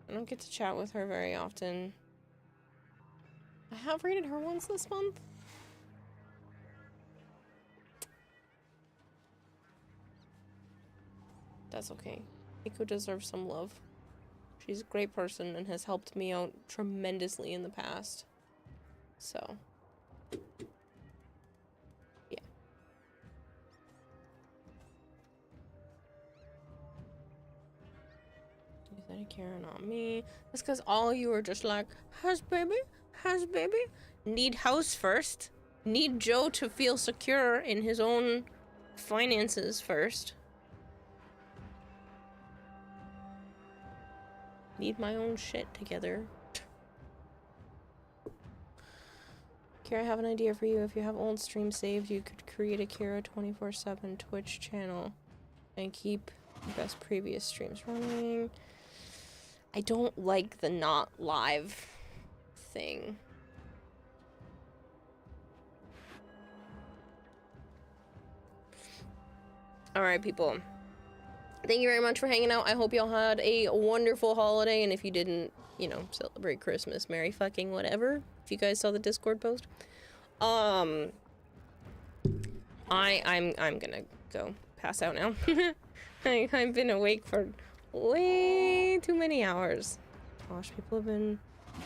I don't get to chat with her very often. I have raided her once this month. That's okay. Pico deserves some love. She's a great person and has helped me out tremendously in the past. So, yeah. Is that a Karen on me? That's because all you are just like, has baby? Has baby? Need house first. Need Joe to feel secure in his own finances first. Need my own shit together. Kira, I have an idea for you. If you have old streams saved, you could create a Kira 24/7 Twitch channel and keep the best previous streams running. I don't like the not live thing. Alright, people. Thank you very much for hanging out. I hope y'all had a wonderful holiday, and if you didn't, you know, celebrate Christmas, Merry fucking whatever. If you guys saw the Discord post. I'm gonna go pass out now. I've been awake for way too many hours. Gosh, people have been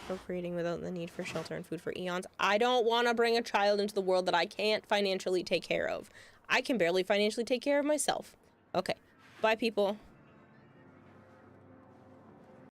procreating without the need for shelter and food for eons. I don't want to bring a child into the world that I can't financially take care of. I can barely financially take care of myself. Okay, bye people.